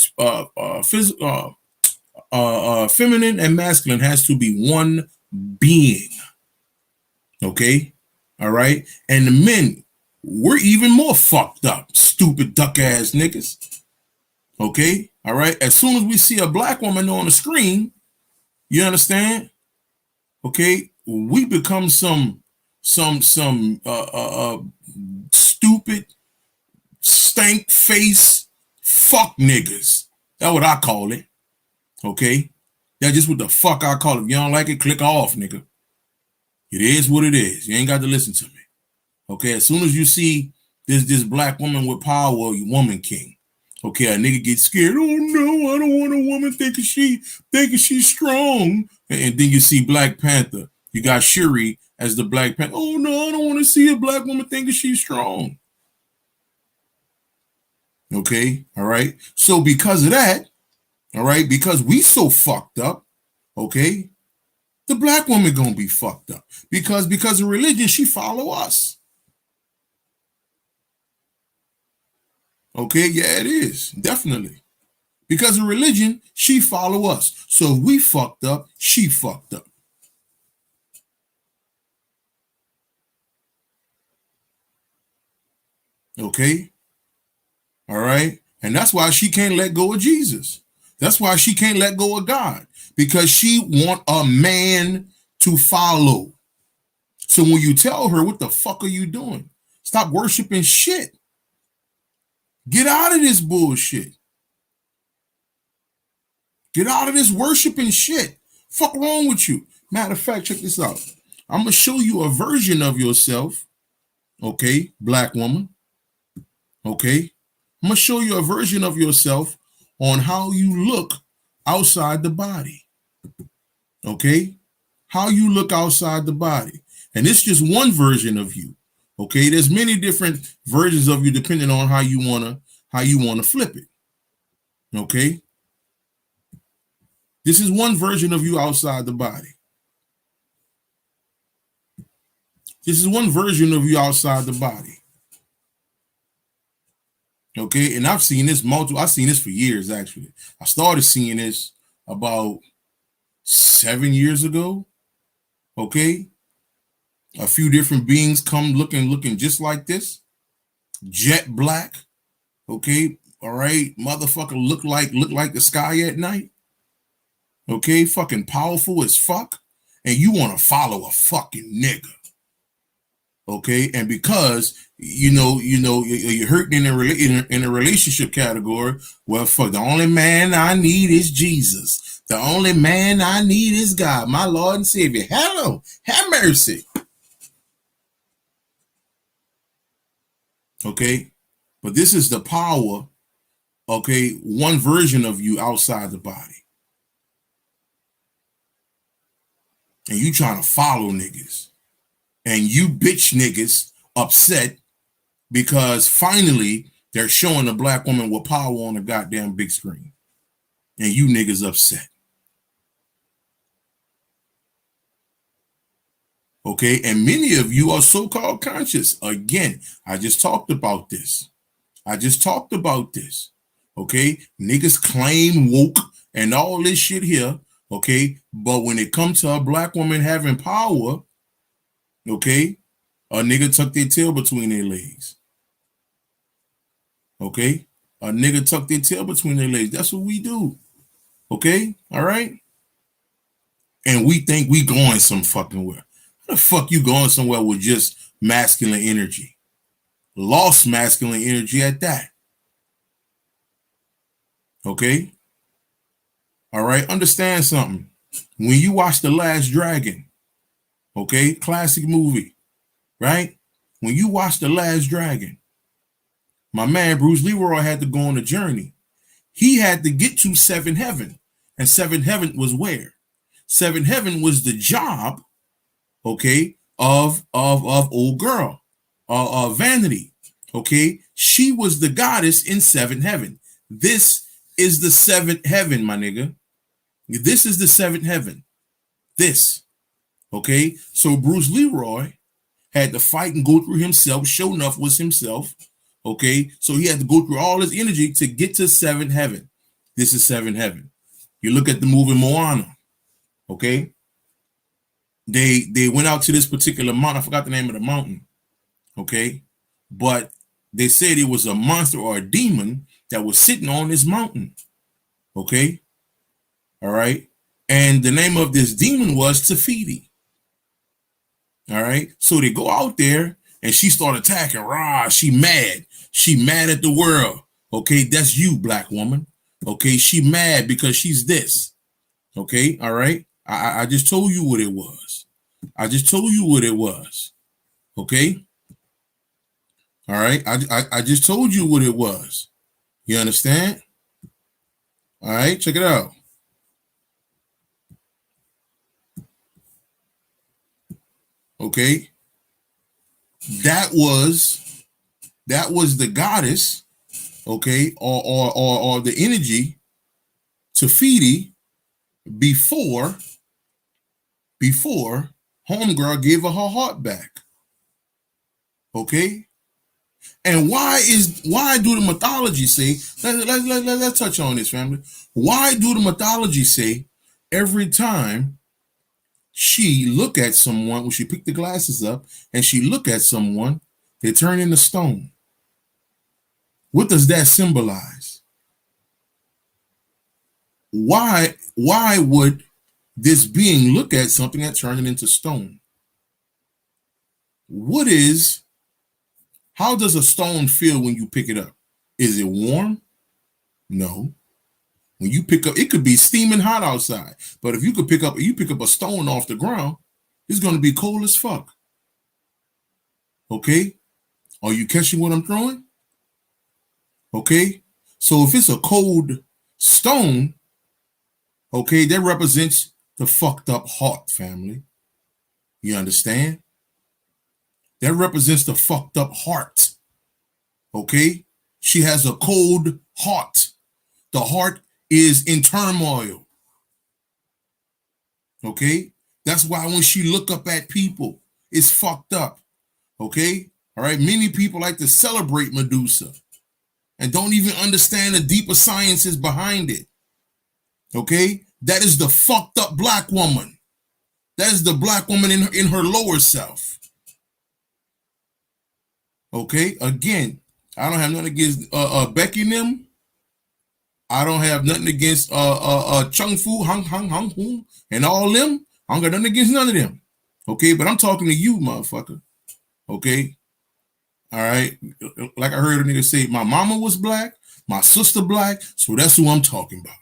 feminine and masculine has to be one being. Okay? All right? And the men, we're even more fucked up, stupid duck ass niggas. Okay? All right? As soon as we see a black woman on the screen, you understand? Okay? We become some stupid, stank face fuck niggas. That's what I call it. Okay? That's just what the fuck I call it. If you don't like it, click off, nigga. It is what it is. You ain't got to listen to me. Okay, as soon as you see this black woman with power, you woman king. Okay, a nigga gets scared. Oh no, I don't want a woman thinking she's strong. And then you see Black Panther. You got Shuri as the Black Panther. Oh no, I don't want to see a black woman thinking she's strong. Okay, all right. So because of that, all right, because we so fucked up, okay, the black woman gonna be fucked up because of religion. She follow us. Okay, yeah, it is definitely because of religion. She follow us. So if we fucked up, she fucked up. Okay, all right, and that's why she can't let go of Jesus. That's why she can't let go of God because she want a man to follow. So when you tell her, what the fuck are you doing? Stop worshiping shit. Get out of this bullshit. Get out of this worshiping shit. Fuck wrong with you? Matter of fact, check this out. I'm going to show you a version of yourself. Okay, black woman. Okay. I'm going to show you a version of yourself on how you look outside the body. Okay. How you look outside the body. And it's just one version of you. Okay. There's many different versions of you depending on how you want to flip it. Okay. This is one version of you outside the body. This is one version of you outside the body. Okay, and I've seen this for years, actually. I started seeing this about 7 years ago. Okay. A few different beings come looking just like this. Jet black. Okay. All right. Motherfucker look like the sky at night. Okay, fucking powerful as fuck. And you want to follow a fucking nigga. Okay, and because you're hurting in a relationship category. Well, fuck, the only man I need is Jesus. The only man I need is God, my Lord and Savior. Hello, have mercy. Okay, but this is the power. Okay, one version of you outside the body, and you trying to follow niggas, and you bitch niggas upset because finally they're showing a black woman with power on the goddamn big screen. And you niggas upset. Okay, and many of you are so-called conscious. Again, I just talked about this. Okay, niggas claim woke and all this shit here. Okay, but when it comes to a black woman having power, okay, a nigga tuck their tail between their legs. Okay, a nigga tuck their tail between their legs. That's what we do. Okay, all right. And we think we going some fucking where. How the fuck you going somewhere with just masculine energy? Lost masculine energy at that. Okay? All right, understand something. When you watch The Last Dragon, Okay, classic movie, right? When you watch The Last Dragon, my man Bruce Leroy had to go on a journey. He had to get to Seven Heaven. And Seven Heaven was where? Seven Heaven was the job, okay, of old girl, Vanity. Okay, she was the goddess in Seven Heaven. This is the seventh heaven, my nigga. This is the seventh heaven. This, okay. So Bruce Leroy had to fight and go through himself. Show enough was himself. Okay, so he had to go through all his energy to get to seventh heaven. This is seventh heaven. You look at the movie Moana. Okay, they went out to this particular mountain. I forgot the name of the mountain. Okay, but they said it was a monster or a demon that was sitting on this mountain. Okay, all right, and the name of this demon was Tafiti. All right, so they go out there and she started attacking. Rah, she mad. She mad at the world. Okay, that's you, black woman. Okay, she mad because she's this. Okay, all right. I just told you what it was. I just told you what it was. Okay. All right. I just told you what it was. You understand? All right. Check it out. Okay. That was the goddess. Okay, or the energy Tafiti before homegirl gave her heart back. Okay, and why do the mythology say? Let's touch on this, family. Why do the mythology say every time she look at someone, when she pick the glasses up and she look at someone, they turn into stone? What does that symbolize? Why would this being look at something that turned it into stone? How does a stone feel when you pick it up? Is it warm? No. When you pick up, it could be steaming hot outside. But if you pick up a stone off the ground, it's going to be cold as fuck. Okay? Are you catching what I'm throwing? Okay? So if it's a cold stone, okay, that represents the fucked up heart, family. You understand? That represents the fucked up heart. Okay? She has a cold heart. The heart is in turmoil. Okay? That's why when she look up at people, it's fucked up. Okay? All right? Many people like to celebrate Medusa and don't even understand the deeper sciences behind it. Okay? That is the fucked up black woman. That is the black woman in her lower self. Okay? Again, I don't have nothing against Becky and them. I don't have nothing against Chung Fu, Hung, Hu, and all them. I don't got nothing against none of them. Okay? But I'm talking to you, motherfucker. Okay? All right? Like I heard a nigga say, my mama was black, my sister black, so that's who I'm talking about.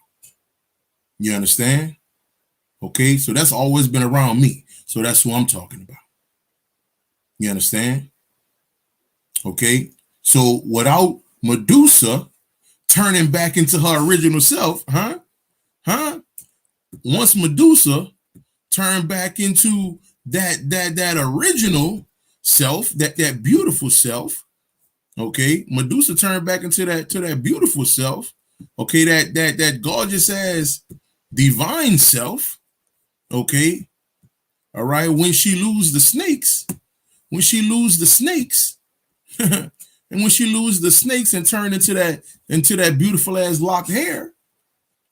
You understand? Okay, so that's always been around me. So that's who I'm talking about. You understand? Okay, so without Medusa turning back into her original self, once Medusa turned back into that original self, that beautiful self, okay, Medusa turned back into that beautiful self, okay, that gorgeous ass divine self. Okay. All right. When she lose the snakes, and when she lose the snakes and turn into that beautiful ass locked hair,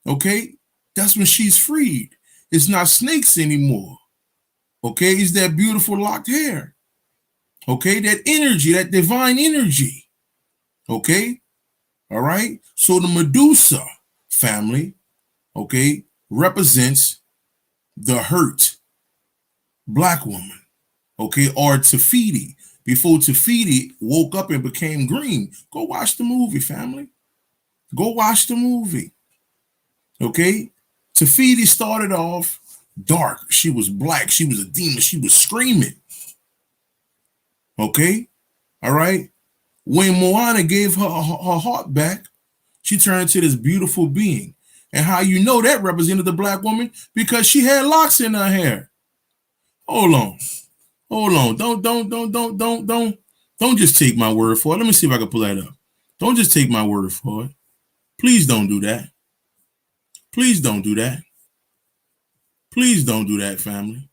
okay, that's when she's freed. It's not snakes anymore. Okay, it's that beautiful locked hair. Okay, that energy, that divine energy. Okay. All right. So the Medusa family, okay, represents the hurt black woman, okay, or Tafiti. Before Tafiti woke up and became green. Go watch the movie, family. Go watch the movie. Okay? Tafiti started off dark. She was black. She was a demon. She was screaming. Okay? All right? When Moana gave her heart back, she turned into this beautiful being. And how you know that represented the black woman? Because she had locks in her hair. Hold on. Hold on. Don't just take my word for it. Let me see if I can pull that up. Don't just take my word for it. Please don't do that. Please don't do that. Please don't do that, family.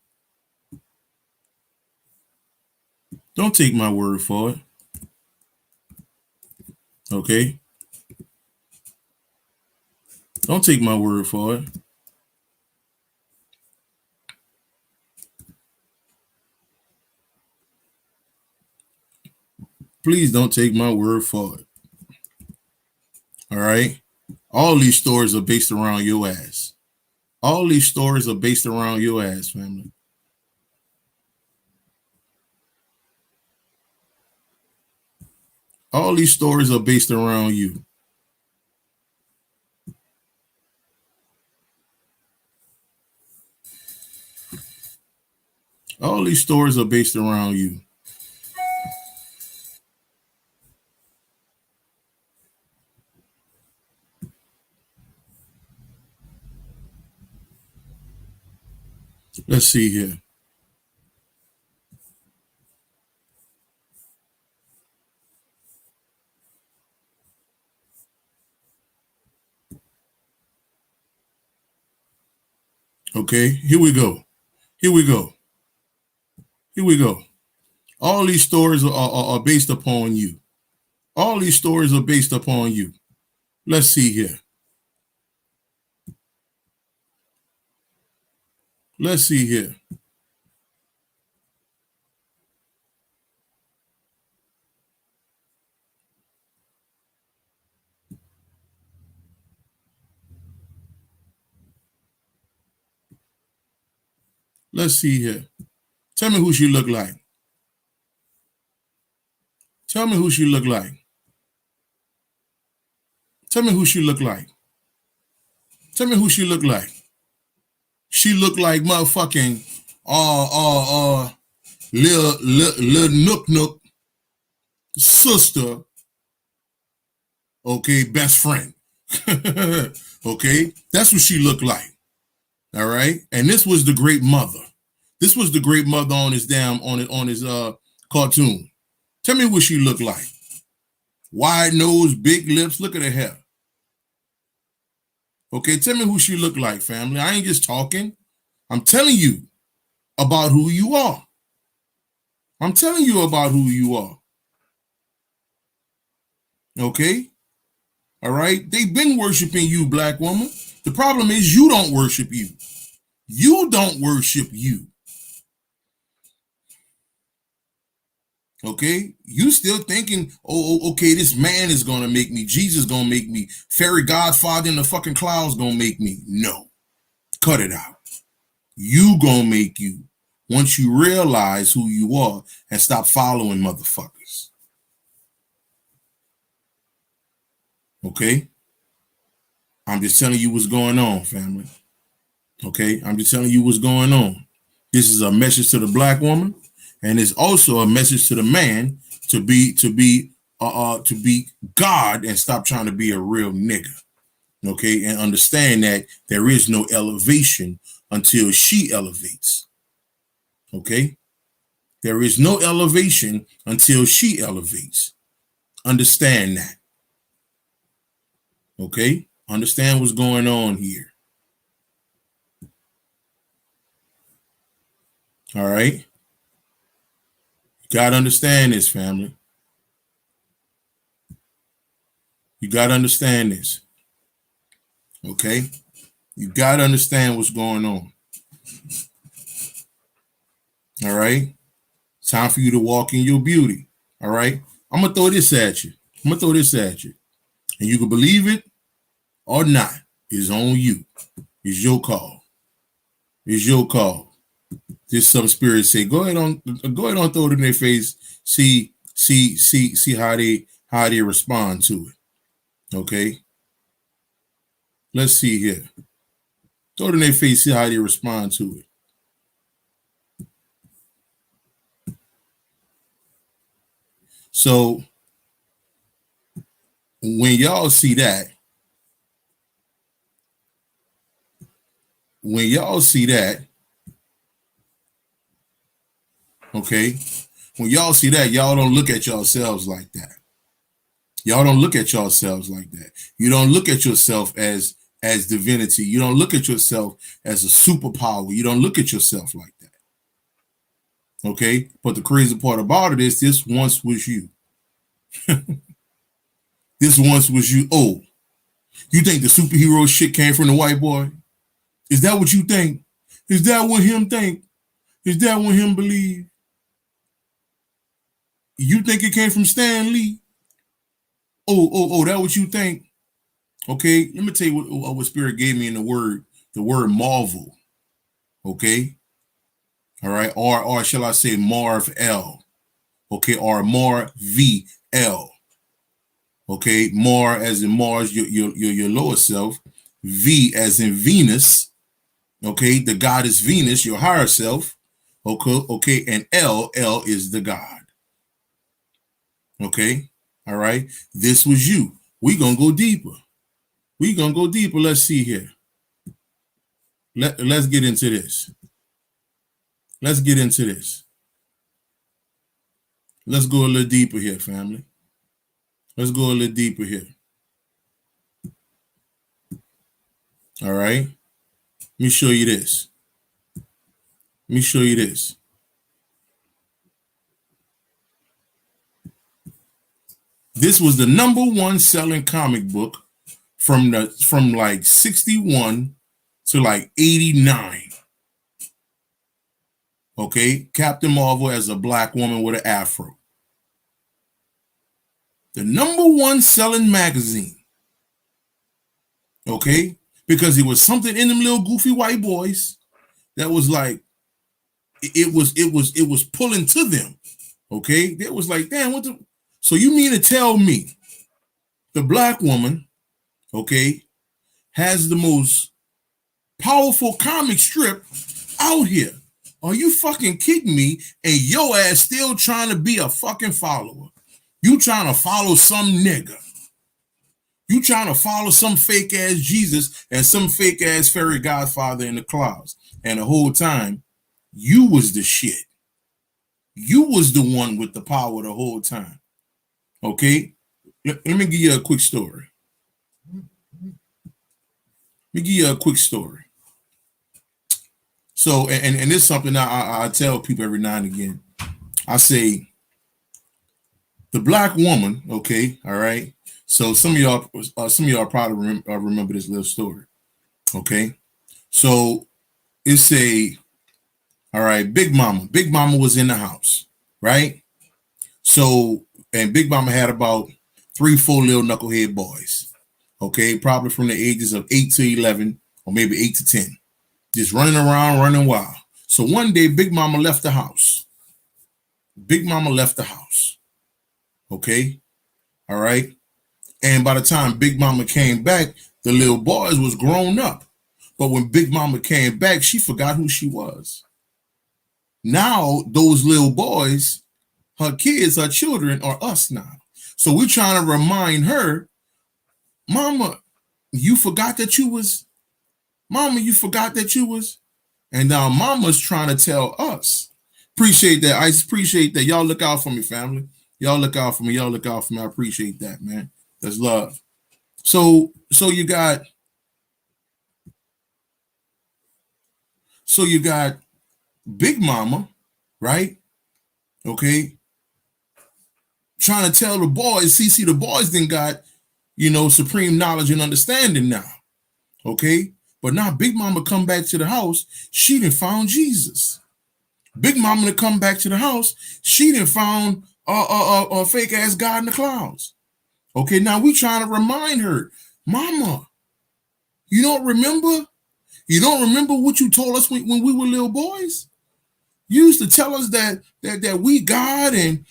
Don't take my word for it. Okay? Don't take my word for it. Please don't take my word for it. All right? All these stories are based around your ass. All these stories are based around your ass, family. All these stories are based around you. All these stories are based around you. Let's see here. Okay, here we go. Here we go. Here we go. All these stories are based upon you. All these stories are based upon you. Let's see here. Let's see here. Let's see here. Tell me who she looked like. Tell me who she looked like. Tell me who she looked like. Tell me who she looked like. She looked like motherfucking Lil Nook sister, okay, best friend. Okay, that's what she looked like. All right, and this was the great mother. This was the great mother on his cartoon. Tell me what she looked like. Wide nose, big lips. Look at her hair. Okay, tell me who she looked like, family. I ain't just talking. I'm telling you about who you are. I'm telling you about who you are. Okay? All right? They've been worshiping you, black woman. The problem is you don't worship you. You don't worship you. Okay? You still thinking, oh, okay, this man is going to make me. Jesus going to make me. Fairy godfather in the fucking clouds going to make me. No. Cut it out. You going to make you. Once you realize who you are and stop following motherfuckers. Okay? I'm just telling you what's going on, family. Okay? I'm just telling you what's going on. This is a message to the black woman, and it's also a message to the man to be God and stop trying to be a real nigga. Okay? And understand that there is no elevation until she elevates. Okay? There is no elevation until she elevates. Understand that. Okay? Understand what's going on here. All right? You got to understand this, family. You got to understand this. Okay? You got to understand what's going on. All right? Time for you to walk in your beauty. All right? I'm going to throw this at you. And you can believe it or not. It's on you. It's your call. It's your call. This some spirit say, go ahead on throw it in their face. See how they respond to it. Okay. Let's see here. Throw it in their face, see how they respond to it. So when y'all see that, okay, when y'all see that, y'all don't look at yourselves like that. Y'all don't look at yourselves like that. You don't look at yourself as divinity. You don't look at yourself as a superpower. You don't look at yourself like that. Okay? But the crazy part about it is this once was you. This once was you. Oh, you think the superhero shit came from the white boy? Is that what you think? Is that what him think? Is that what him believe? You think it came from Stan Lee? Oh, that what you think? Okay, let me tell you what Spirit gave me in the word marvel. Okay, all right, or shall I say Marv L? Okay, or Mar V L. Okay, Mar as in Mars, your lower self. V as in Venus. Okay, the goddess Venus, your higher self. Okay, and L is the God. Okay, all right. This was you. We gonna go deeper. Let's see here. Let's get into this. Let's get into this. Let's go a little deeper here, family. Let's go a little deeper here. All right. Let me show you this. This was the #1 selling comic book from like 61 to like 89. Okay, Captain Marvel as a black woman with an afro. The #1 selling magazine. Okay, because it was something in them little goofy white boys that was like, it was pulling to them. Okay, it was like, damn, what the? So you mean to tell me the black woman, okay, has the most powerful comic strip out here? Are you fucking kidding me? And your ass still trying to be a fucking follower. You trying to follow some nigga. You trying to follow some fake ass Jesus and some fake ass fairy godfather in the clouds. And the whole time, you was the shit. You was the one with the power the whole time. Okay? Let me give you a quick story. So, and it's something I tell people every now and again. I say, the black woman, okay, all right. So some of y'all probably remember this little story, okay. So it's all right, Big Mama. Big Mama was in the house, right? So, and Big Mama had about 3-4 little knucklehead boys, okay, probably from the ages of 8 to 11 or maybe 8 to 10. Just running around, running wild. So one day, Big Mama left the house. Okay. All right. And by the time Big Mama came back, the little boys was grown up. But when Big Mama came back, she forgot who she was. Now, those little boys, her kids, her children, are us now. So we're trying to remind her, Mama, you forgot that you was. And now Mama's trying to tell us. Appreciate that. I appreciate that. Y'all look out for me, family. Y'all look out for me. I appreciate that, man. That's love. So you got Big Mama, right? Okay. Trying to tell the boys, see, the boys then got, supreme knowledge and understanding now. Okay. But now Big Mama come back to the house, she done found Jesus. Big Mama to come back to the house, she done found a fake ass God in the clouds. Okay, now we trying to remind her, Mama, you don't remember? You don't remember what you told us when we were little boys? used to tell us that we God and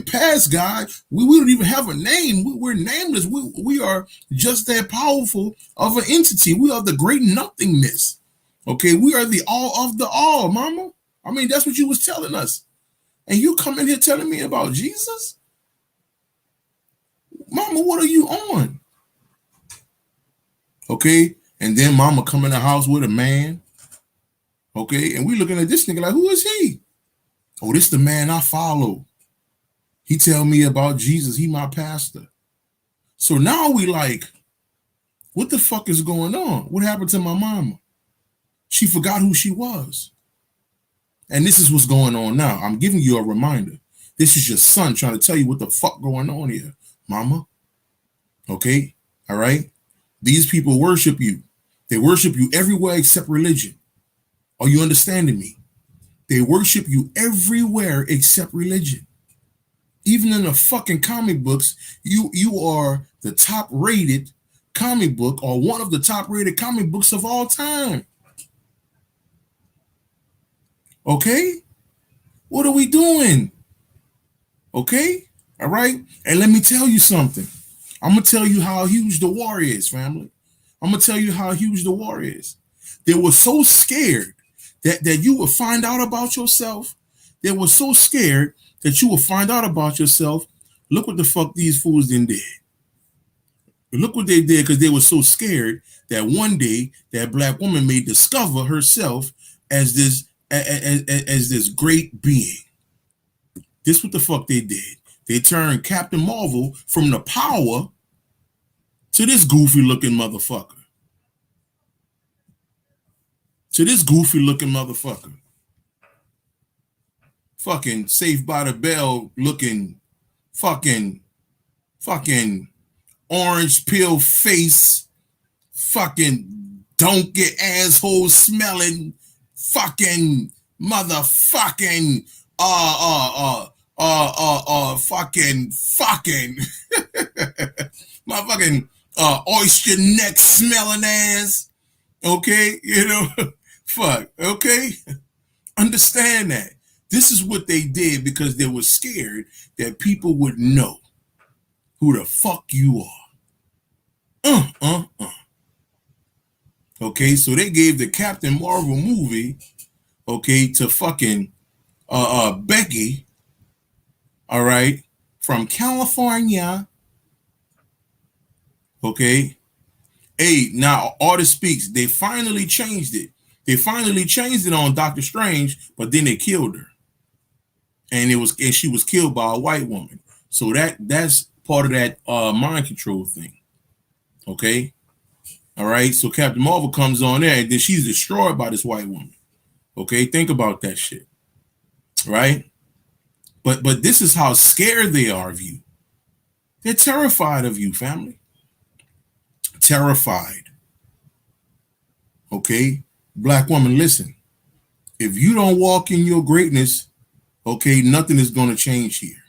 past God. We don't even have a name. We're nameless. We are just that powerful of an entity. We are the great nothingness. Okay, we are the all of the all, mama. I mean, that's what you was telling us. And you come in here telling me about Jesus? Mama, what are you on? Okay, and then mama come in the house with a man. Okay, and we looking at this nigga like, who is he? Oh, this the man I follow. He tell me about Jesus. He my pastor. So now we like, what the fuck is going on? What happened to my mama? She forgot who she was. And this is what's going on now. I'm giving you a reminder. This is your son trying to tell you what the fuck going on here, mama. Okay, all right? These people worship you. They worship you everywhere except religion. Are you understanding me? They worship you everywhere except religion. Even in the fucking comic books, you are the top rated comic book or one of the top rated comic books of all time. Okay? What are we doing? Okay? All right? And let me tell you something. I'm going to tell you how huge the war is, family. I'm going to tell you how huge the war is. They were so scared that you would find out about yourself. They were so scared that you will find out about yourself. Look what the fuck these fools then did. Look what they did, because they were so scared that one day that black woman may discover herself as this great being. This what the fuck they did. They turned Captain Marvel from the power to this goofy looking motherfucker. To this goofy looking motherfucker. Fucking Saved by the Bell looking fucking orange peel face, fucking donkey asshole smelling, fucking motherfucking fucking motherfucking oyster neck smelling ass. Okay, you know, fuck. Okay, understand that. This is what they did because they were scared that people would know who the fuck you are. Okay, so they gave the Captain Marvel movie, okay, to fucking Becky, all right, from California. Okay. Hey, now Artist Speaks, they finally changed it. They finally changed it on Doctor Strange, but then they killed her. And she was killed by a white woman. So that's part of that mind control thing. Okay. All right. So Captain Marvel comes on there and then she's destroyed by this white woman. Okay. Think about that shit. Right. But this is how scared they are of you. They're terrified of you, family. Terrified. Okay. Black woman, listen. If you don't walk in your greatness, okay, nothing is going to change here.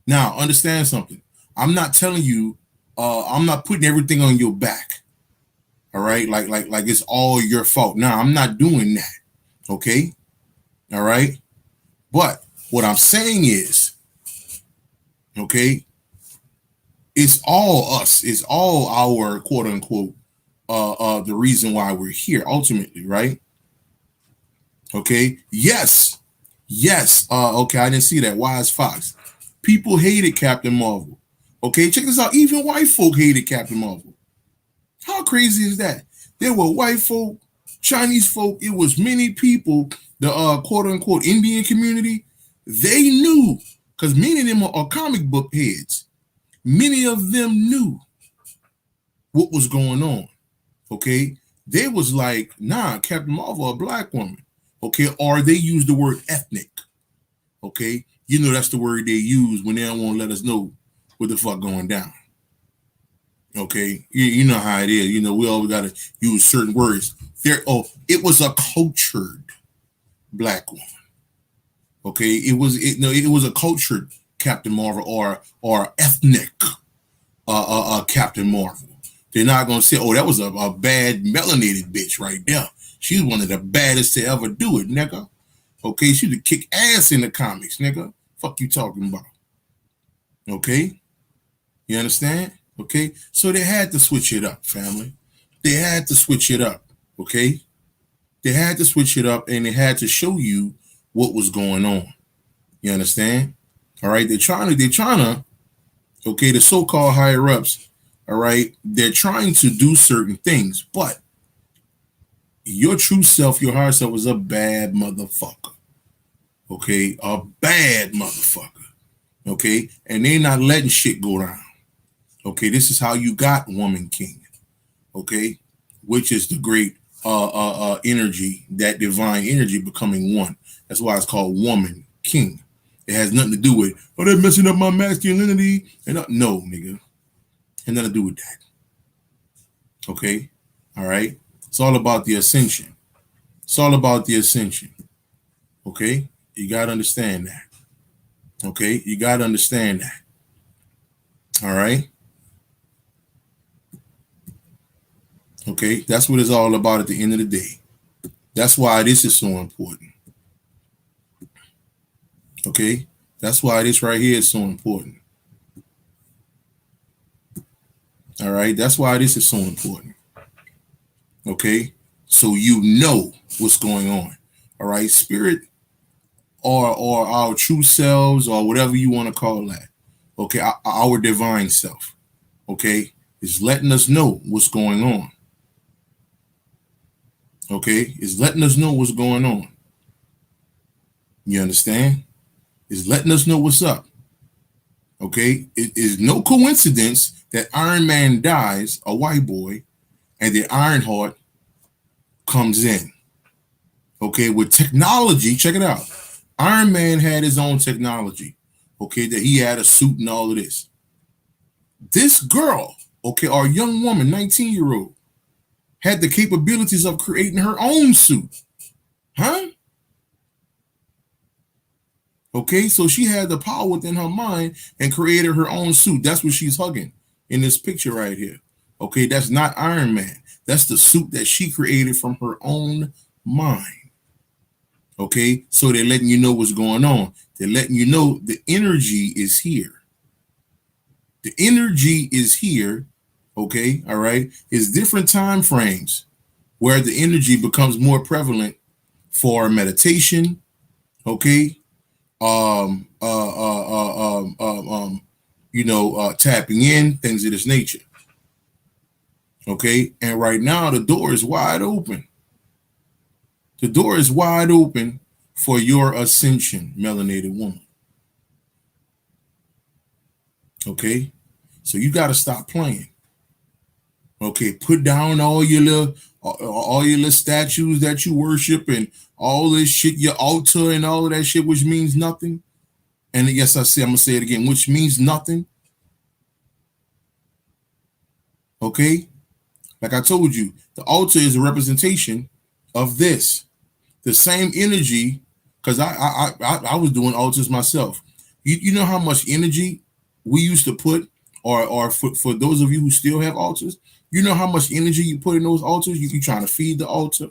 Now, understand something. I'm not telling you, I'm not putting everything on your back. All right, like it's all your fault. Now, I'm not doing that. Okay, all right. But what I'm saying is, okay, it's all us. It's all our quote unquote the reason why we're here ultimately, right? Okay. Yes. Okay, I didn't see that. Wise Fox. People hated Captain Marvel. Okay, check this out. Even white folk hated Captain Marvel. How crazy is that? There were white folk, Chinese folk. It was many people, the quote unquote Indian community. They knew, because many of them are comic book heads. Many of them knew what was going on. Okay, they was like, nah, Captain Marvel, a black woman. Okay, or they use the word ethnic. Okay, you know that's the word they use when they don't want to let us know what the fuck going down. Okay, you know how it is. You know, we always got to use certain words. It was a cultured black woman. Okay, it was a cultured Captain Marvel or ethnic Captain Marvel. They're not gonna say, oh, that was a bad melanated bitch right there. She's one of the baddest to ever do it, nigga. Okay, she would kick ass in the comics, nigga. Fuck you talking about? Okay, you understand? Okay, so they had to switch it up, family. They had to switch it up. Okay, they had to switch it up, and they had to show you what was going on. You understand? All right, they're trying to. Okay, the so-called higher ups. All right, they're trying to do certain things, but your true self, your higher self, is a bad motherfucker. Okay, a bad motherfucker. Okay, and they're not letting shit go down. Okay, this is how you got woman king. Okay, which is the great energy, that divine energy becoming one. That's why it's called woman king. It has nothing to do with, oh, they're messing up my masculinity. And no, nigga, it has nothing to do with that. Okay, all right. It's all about the ascension. It's all about the ascension. Okay, you gotta understand that. Okay, you gotta understand that. All right. Okay, that's what it's all about at the end of the day. That's why this is so important. Okay, that's why this right here is so important. All right, that's why this is so important. Okay, so you know what's going on. All right, spirit or our true selves or whatever you want to call that. Okay, our divine self. Okay, is letting us know what's going on. Okay, is letting us know what's going on. You understand? Is letting us know what's up. Okay, it is no coincidence that Iron Man dies, a white boy, and the Ironheart comes in. Okay, with technology, check it out. Iron Man had his own technology. Okay, that he had a suit and all of this. This girl, okay, our young woman, 19-year-old, had the capabilities of creating her own suit. Huh? Okay, so she had the power within her mind and created her own suit. That's what she's hugging in this picture right here. Okay, that's not Iron Man. That's the suit that she created from her own mind. Okay, so they're letting you know what's going on. They're letting you know the energy is here. The energy is here. Okay, all right. It's different time frames where the energy becomes more prevalent for meditation. Okay, tapping in, things of this nature. Okay, and right now the door is wide open. The door is wide open for your ascension, melanated woman. Okay, so you got to stop playing. Okay, put down all your little statues that you worship and all this shit, your altar and all of that shit, which means nothing. And yes, I'm gonna say it again, which means nothing. Okay, like I told you, the altar is a representation of this. The same energy, because I was doing altars myself. You know how much energy we used to put, or for those of you who still have altars, you know how much energy you put in those altars. You trying to feed the altar.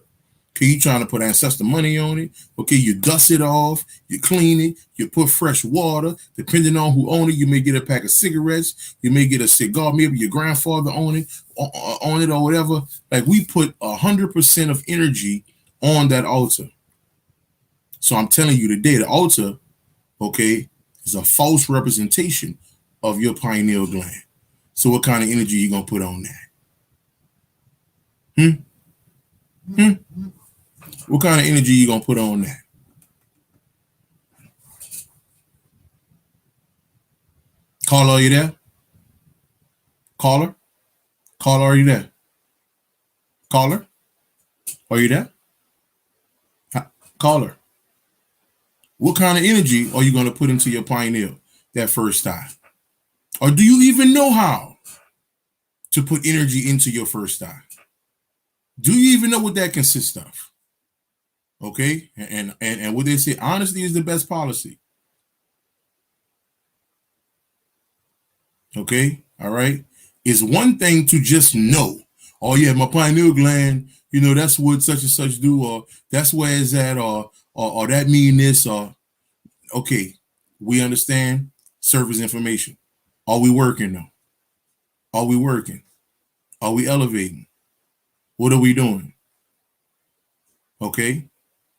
Okay, you trying to put ancestor money on it. Okay, you dust it off, you clean it, you put fresh water. Depending on who own it, you may get a pack of cigarettes, you may get a cigar, maybe your grandfather own it or whatever. Like we put 100% of energy on that altar. So I'm telling you today, the altar, okay, is a false representation of your pineal gland. So what kind of energy you gonna put on that? What kind of energy you gonna put on that? Caller, are you there? Caller? Caller, are you there? Caller? Are you there? Caller? What kind of energy are you gonna put into your pineal that first time? Or do you even know how to put energy into your first eye? Do you even know what that consists of? Okay, and what they say, honesty is the best policy. Okay, all right. It's one thing to just know. Oh yeah, my pineal gland, that's what such and such do, or that's where it's at, or that mean this, or okay, we understand surface information. Are we working though? Are we working? Are we elevating? What are we doing? Okay,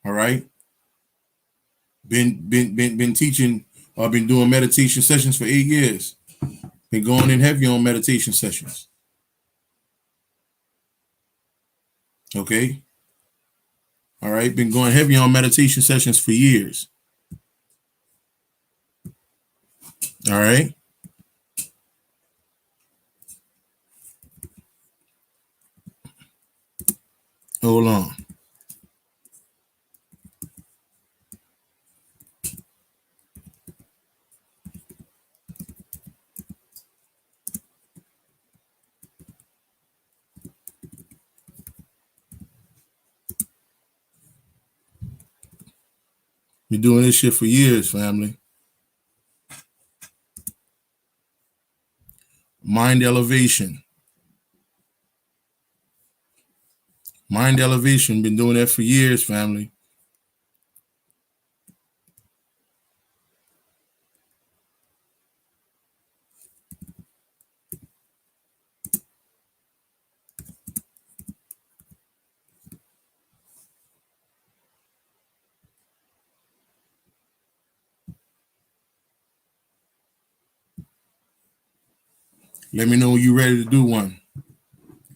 all right. Been teaching. I've been doing meditation sessions for 8 years. Been going in heavy on meditation sessions. Okay. All right. Been going heavy on meditation sessions for years. All right. Hold on. Been doing this shit for years, family. Mind elevation. Mind elevation. Been doing that for years, family. Let me know when you're ready to do one.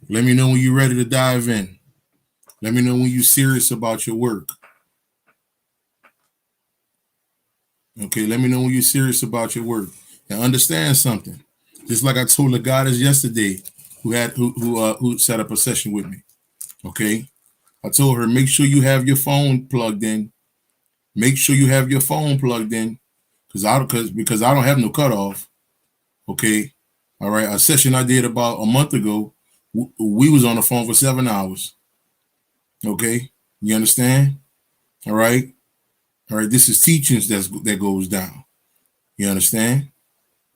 Let me know when you're ready to dive in. Let me know when you're serious about your work. Okay, let me know when you're serious about your work. And understand something. Just like I told the goddess yesterday, who set up a session with me. Okay, I told her, make sure you have your phone plugged in. Make sure you have your phone plugged in, because I don't have no cutoff. Okay, all right. A session I did about a month ago, we was on the phone for 7 hours. Okay, you understand? All right, all right. This is teachings that goes down. You understand?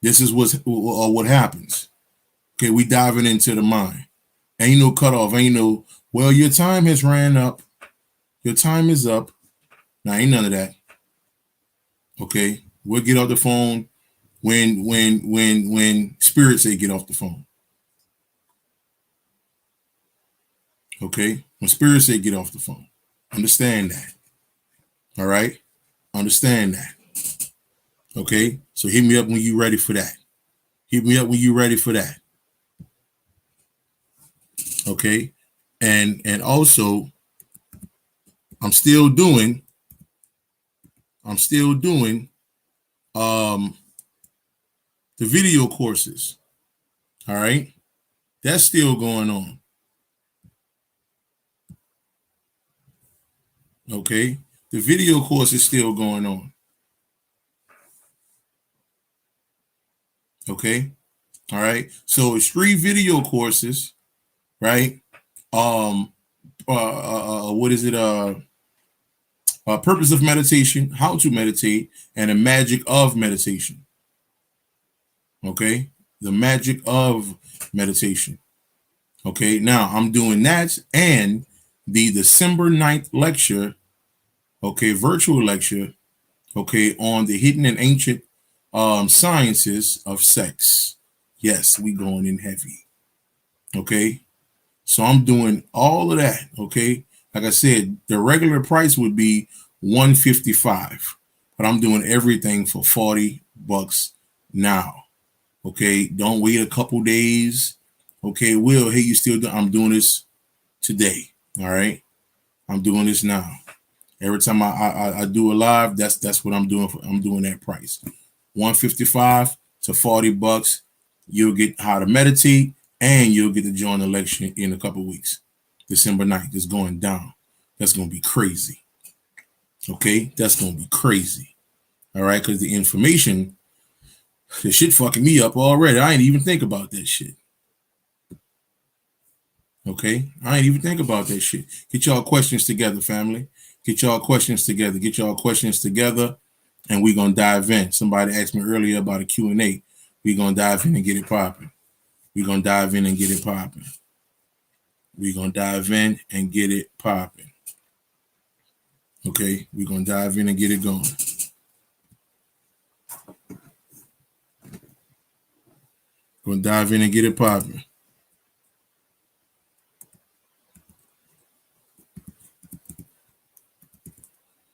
This is what happens. Okay, we diving into the mind. Ain't no cutoff. Ain't no, well, your time has ran up. Your time is up. Now, ain't none of that. Okay, we'll get off the phone when spirit say get off the phone. Okay, when spirit say get off the phone. Understand that. All right, understand that. Okay, so hit me up when you ready for that. Hit me up when you ready for that. Okay, and also I'm still doing the video courses. All right, that's still going on. Okay, the video course is still going on. Okay, all right. So it's 3 video courses, right? What is it? Purpose of meditation, how to meditate, and the magic of meditation. Okay, the magic of meditation. Okay, now I'm doing that and the December 9th lecture. Okay, virtual lecture. Okay, on the hidden and ancient sciences of sex. Yes, we going in heavy. Okay, so I'm doing all of that. Okay, like I said, the regular price would be $155, but I'm doing everything for $40 now. Okay, don't wait a couple days. Okay, Will, hey, you still do? I'm doing this today. All right, I'm doing this now. Every time I do a live, that's what I'm doing. I'm doing that price, $155 to $40. You'll get how to meditate, and you'll get to join the lecture in a couple weeks. December 9th is going down. That's gonna be crazy. Okay, that's gonna be crazy. All right, because the information, the shit fucking me up already. I ain't even think about that shit. Okay, I ain't even think about that shit. Get y'all questions together, family. Get y'all questions together. Get y'all questions together, and we're gonna dive in. Somebody asked me earlier about a Q&A. We're gonna dive in and get it popping. We're gonna dive in and get it popping. We're gonna dive in and get it popping. Okay, we're gonna dive in and get it going. Gonna dive in and get it popping.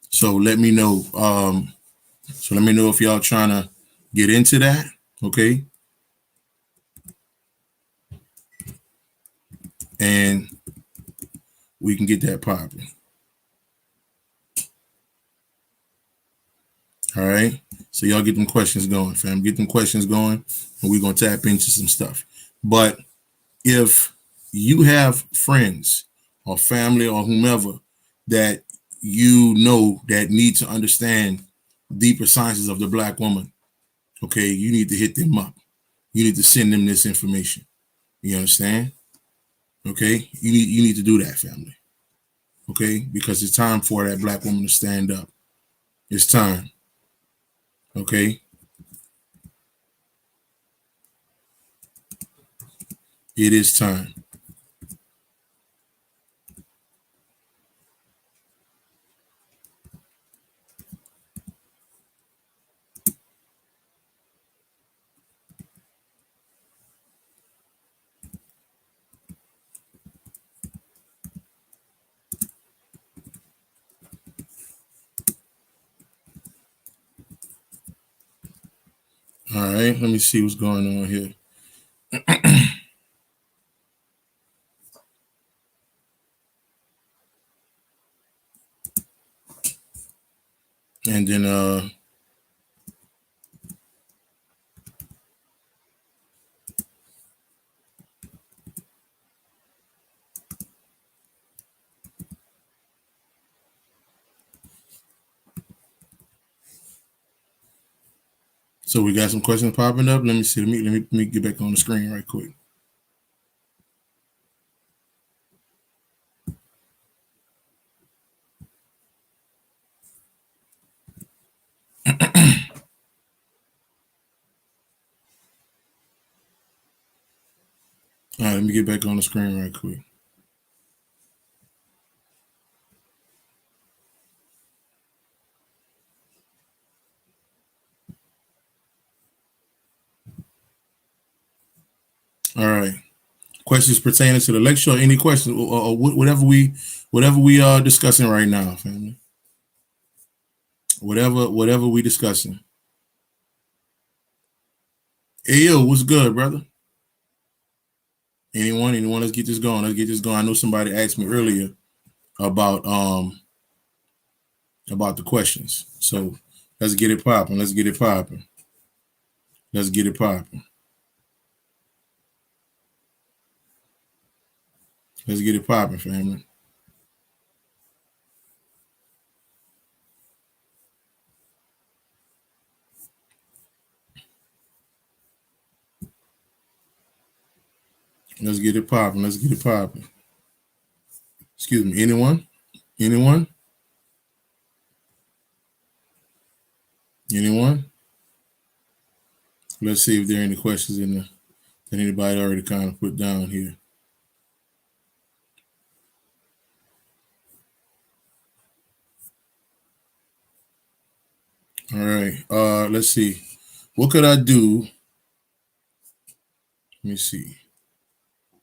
So let me know. So let me know if y'all trying to get into that. Okay. And we can get that popping. All right. So y'all get them questions going, fam. Get them questions going, and we're gonna tap into some stuff. But if you have friends or family or whomever that you know that need to understand deeper sciences of the Black woman, okay, you need to hit them up. You need to send them this information. You understand? Okay, you need to do that, family. Okay, because it's time for that Black woman to stand up. It's time. Okay, it is time. All right, let me see what's going on here. And then so we got some questions popping up. Let me see. Let me get back on the screen right quick. All right, let me get back on the screen right quick. All right. Questions pertaining to the lecture or any questions or whatever we are discussing right now, family. Whatever we discussing. Hey yo, what's good, brother? Anyone? Let's get this going. Let's get this going. I know somebody asked me earlier about the questions. So let's get it popping. Let's get it popping. Let's get it popping. Let's get it popping, family. Let's get it popping. Let's get it popping. Excuse me. Anyone? Anyone? Anyone? Let's see if there are any questions in there that anybody already kind of put down here. All right. Let's see. What could I do? Let me see.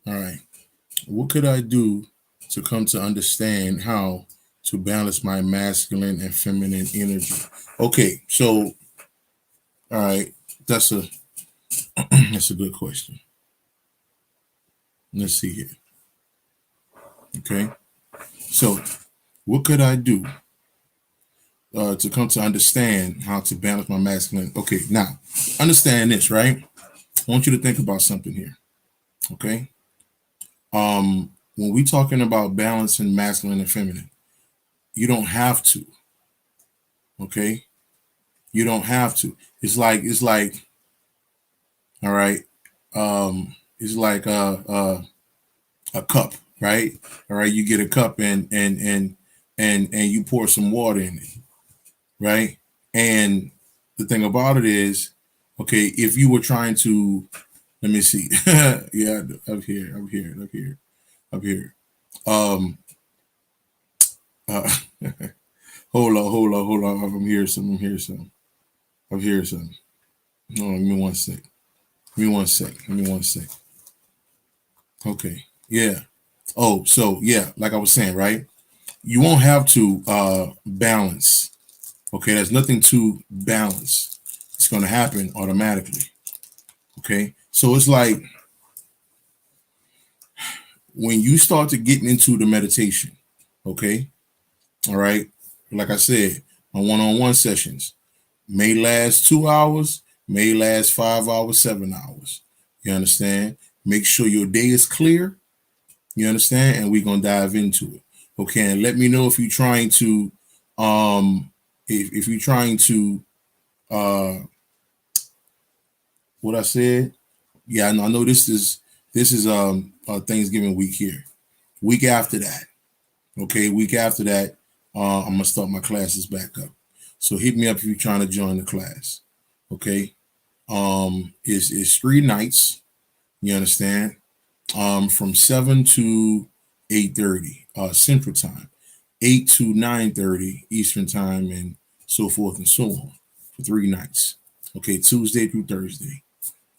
All right. What could I do to come to understand how to balance my masculine and feminine energy? Okay, so all right, that's a that's a good question. Let's see here. Okay, so what could I do to come to understand how to balance my masculine? Okay, now understand this, right? I want you to think about something here. Okay, when we talking about balancing masculine and feminine, you don't have to. Okay, you don't have to. It's like all right. It's like a cup, right? All right, you get a cup and you pour some water in it, right? And the thing about it is, okay, if you were trying to, let me see, yeah, up here. up here. Um, uh, hold on. I'm here some. I'm here some. I'm here some. Hold on, give me one sec. Give me one sec. Give me one sec. Okay. Yeah. Oh, so yeah, like I was saying, right? You won't have to balance. Okay, there's nothing to balance. It's going to happen automatically. Okay, so it's like when you start to getting into the meditation. Okay, all right. Like I said, my one-on-one sessions may last 2 hours, may last 5 hours, 7 hours. You understand? Make sure your day is clear. You understand? And we're gonna dive into it. Okay, and let me know if you're trying to if you're trying to uh what I said. Yeah, I know this is Thanksgiving week here. Week after that. Okay, week after that, I'm gonna start my classes back up. So hit me up if you're trying to join the class. Okay. It's 3 nights, you understand? From 7 to 8:30 Central Time, 8 to 9:30 Eastern Time, and so forth and so on for 3 nights. Okay, Tuesday through Thursday.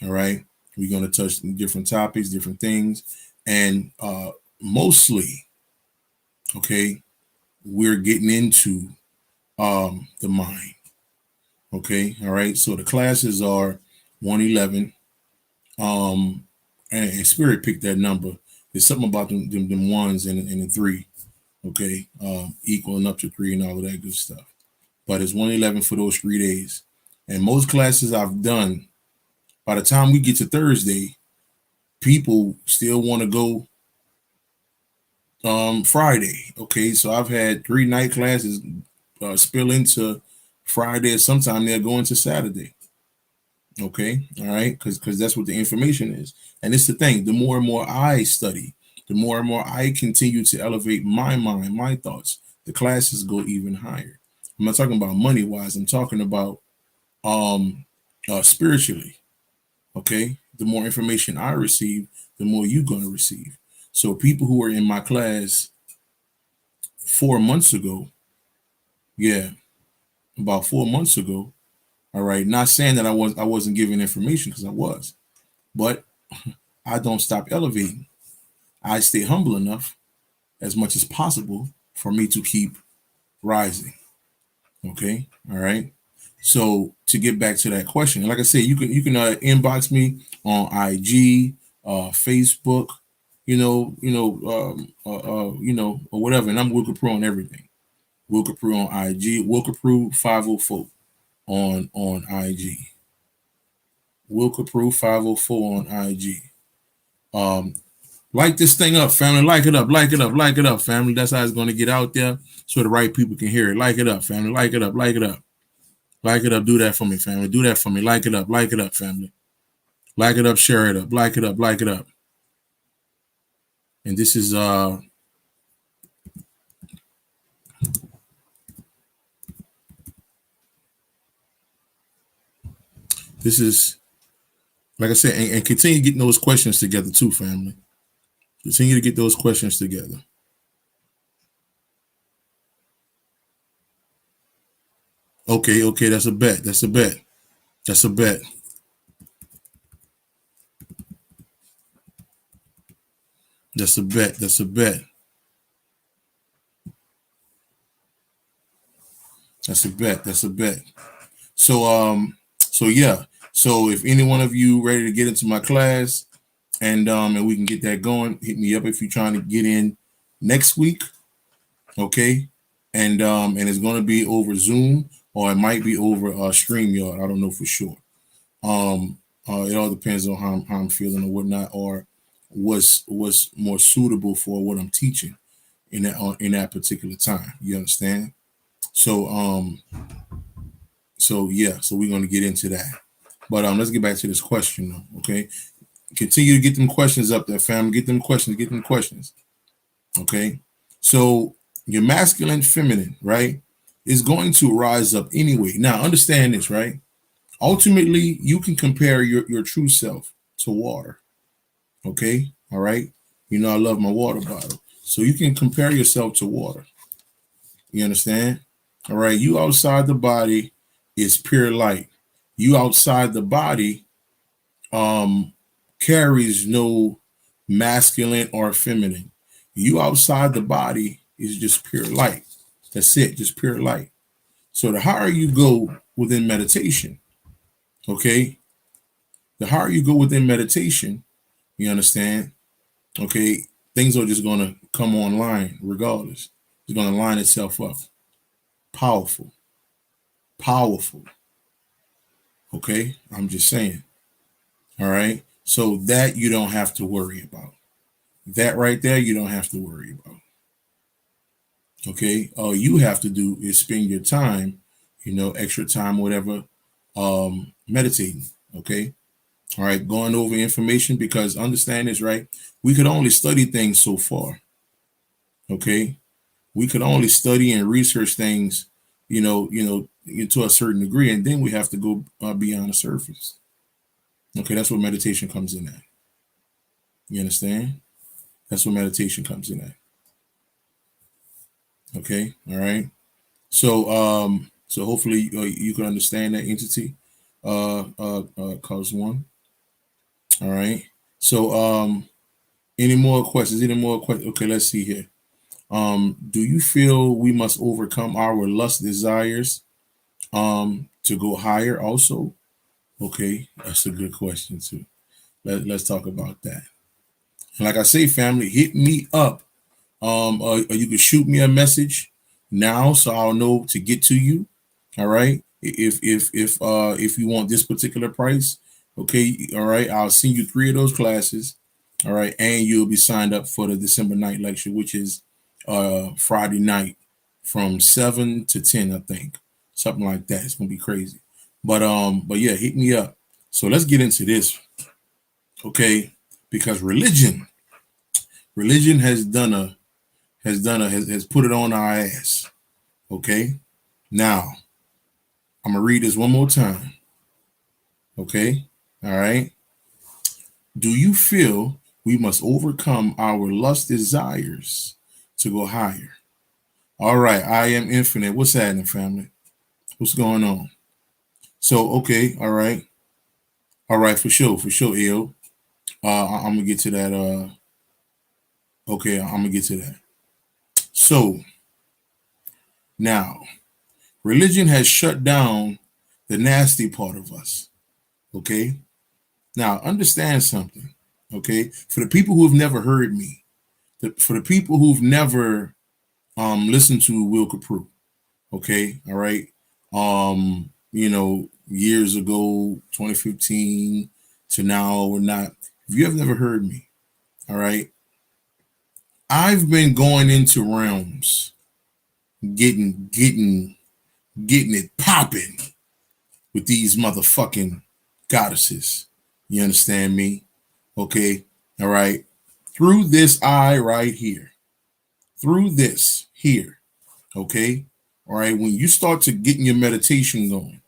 All right. We're gonna touch different topics, different things, and mostly, okay, we're getting into the mind. Okay, all right. So the classes are 111. And Spirit picked that number. There's something about them ones and the three. Okay, equaling up to three and all of that good stuff. But it's 111 for those 3 days. And most classes I've done, by the time we get to Thursday, people still want to go Friday. Okay, so I've had 3 night classes spill into Friday, or sometime they'll go into Saturday. Okay, all right, because that's what the information is, and it's the thing. The more and more I study, the more and more I continue to elevate my mind, my thoughts. The classes go even higher. I'm not talking about money wise. I'm talking about spiritually. Okay, the more information I receive, the more you're gonna receive. So people who were in my class 4 months ago, yeah, about 4 months ago. All right, not saying that I wasn't giving information, because I was, but I don't stop elevating. I stay humble enough as much as possible for me to keep rising. Okay, all right. So to get back to that question, like I said, you can inbox me on IG, Facebook, or whatever, and I'm Will Copprue on everything. Will Copprue on IG, Will Copprue 504 on IG, Will Copprue 504 on IG. Um, Like this thing up, family. Like it up, like it up, like it up, family. That's how it's going to get out there so the right people can hear it. Like it up, family. Like it up, like it up. Like it up. Do that for me, family. Do that for me. Like it up, family. Like it up, share it up. Like it up, like it up. And this is like I said, and continue getting those questions together too, family. Continue to get those questions together. Okay, okay, that's a bet. That's a bet. That's a bet. That's a bet. That's a bet. That's a bet. That's a bet. So so yeah. So if any one of you ready to get into my class, and we can get that going, hit me up if you're trying to get in next week. Okay. And it's gonna be over Zoom, or it might be over StreamYard. I don't know for sure. It all depends on how I'm feeling or whatnot, or what's more suitable for what I'm teaching in that particular time. You understand? So so yeah, so we're gonna get into that. But let's get back to this question though. Okay. Continue to get them questions up there, fam. Get them questions, get them questions. Okay. So your masculine feminine, right, is going to rise up anyway. Now understand this, right? Ultimately, you can compare your true self to water. Okay. All right. I love my water bottle. So you can compare yourself to water. You understand? All right. You outside the body is pure light. You outside the body carries no masculine or feminine. You outside the body is just pure light. That's it, just pure light. So the higher you go within meditation, okay, the higher you go within meditation, you understand, okay, things are just going to come online regardless. It's going to line itself up. Powerful. Powerful. Okay, I'm just saying. All right. So that you don't have to worry about. That right there, you don't have to worry about. Okay. All you have to do is spend your time, extra time, whatever, meditating. Okay. All right. Going over information, because understand this, right? We could only study things so far. Okay. We could only study and research things, to a certain degree, and then we have to go beyond the surface. Okay. That's what meditation comes in at. You understand? That's what meditation comes in at. Okay. All right. So hopefully you can understand that entity, cause one. All right. So any more questions? Okay, let's see here. Do you feel we must overcome our lust desires to go higher also? Okay, that's a good question too. Let's talk about that. Like I say, family, hit me up. Or you can shoot me a message now so I'll know to get to you. All right. If you want this particular price, okay, all right, I'll send you 3 of those classes. All right, and you'll be signed up for the December night lecture, which is Friday night from 7 to 10, I think. Something like that. It's gonna be crazy. But yeah, hit me up. So let's get into this. Okay, because religion has put it on our ass. Okay. Now, I'm gonna read this one more time. Okay. All right. Do you feel we must overcome our lust desires to go higher? All right. I am infinite. What's happening, family? What's going on? So, okay. All right. All right. For sure. For sure, Ill. I'm gonna get to that. Okay. I'm gonna get to that. So now, religion has shut down the nasty part of us. Okay. Now, understand something. Okay. For the people who have never heard me, for the people who've never listened to Will Copprue. Okay. All right. Years ago, 2015 to now or not. If you have never heard me, all right, I've been going into realms, getting it popping with these motherfucking goddesses. You understand me? Okay. All right. Through this eye right here. Through this here. Okay. All right. When you start to getting your meditation going,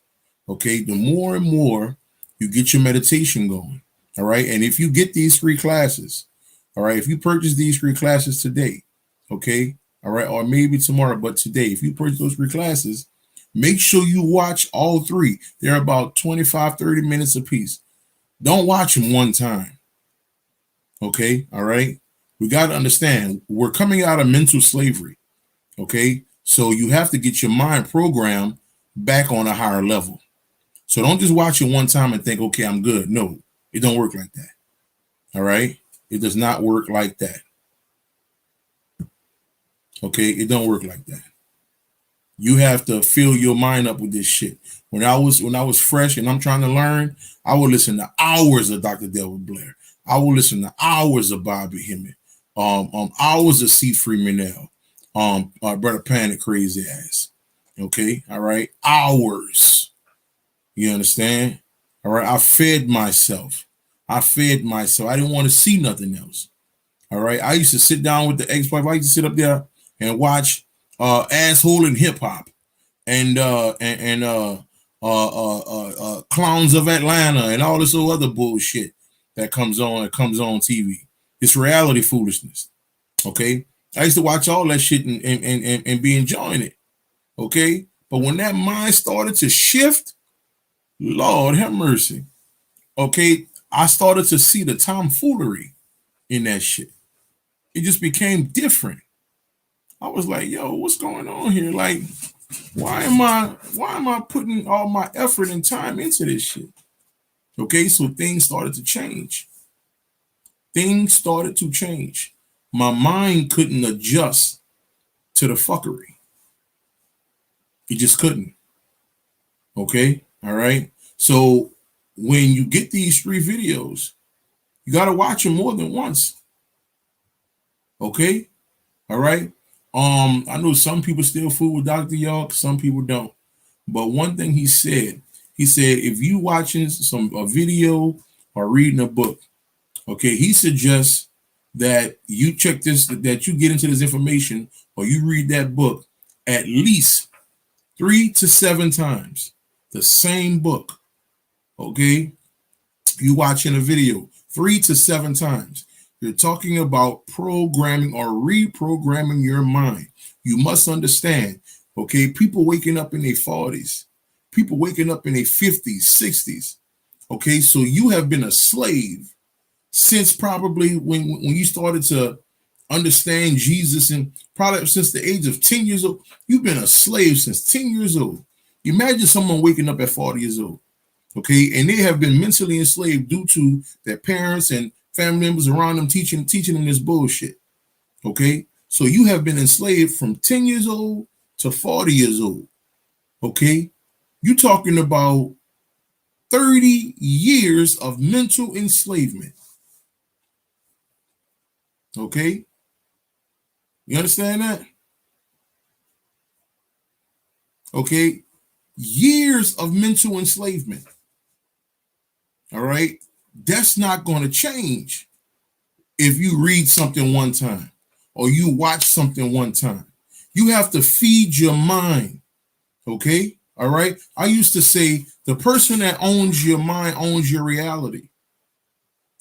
okay, the more and more you get your meditation going. All right. And if you get these 3 classes, all right, if you purchase these 3 classes today, okay, all right, or maybe tomorrow, but today, if you purchase those 3 classes, make sure you watch all 3. They're about 25, 30 minutes apiece. Don't watch them one time. Okay. All right. We got to understand we're coming out of mental slavery. Okay. So you have to get your mind programmed back on a higher level. So don't just watch it one time and think, okay, I'm good. No, it don't work like that. All right. It does not work like that. Okay. It don't work like that. You have to fill your mind up with this shit. When I was fresh and I'm trying to learn, I would listen to hours of Dr. Delbert Blair. I would listen to hours of Bobby Hemmett, hours of C. Freeman Brother Panic crazy ass. Okay, all right, hours. You understand? All right, I fed myself. I didn't want to see nothing else. All right, I used to sit down with the ex-wife. I used to sit up there and watch asshole and hip hop and Clowns of Atlanta and all this other bullshit that comes on TV. It's reality foolishness. Okay. I used to watch all that shit and be enjoying it. Okay. But when that mind started to shift, Lord have mercy. Okay. I started to see the tomfoolery in that shit. It just became different. I was like, yo, what's going on here? Like, why am I putting all my effort and time into this shit? Okay, so things started to change. Things started to change. My mind couldn't adjust to the fuckery. It just couldn't. Okay, all right. So when you get these 3 videos, you got to watch them more than once. Okay, all right. I know some people still fool with Dr. York, some people don't. But one thing he said if you watching a video or reading a book, okay, he suggests that you check this, that you get into this information or you read that book at least 3 to 7 times. The same book. Okay, you watching a video 3 to 7 times. You're talking about programming or reprogramming your mind. You must understand, okay, people waking up in their 40s, people waking up in their 50s, 60s. Okay, so you have been a slave since probably when you started to understand Jesus, and probably since the age of 10 years old. You've been a slave since 10 years old. Imagine someone waking up at 40 years old. Okay, and they have been mentally enslaved due to their parents and family members around them teaching them this bullshit. Okay, so you have been enslaved from 10 years old to 40 years old. Okay, you're talking about 30 years of mental enslavement. Okay, you understand that? Okay, years of mental enslavement. All right, that's not going to change if you read something one time or you watch something one time. You have to feed your mind. Okay, all right. I used to say the person that owns your mind owns your reality.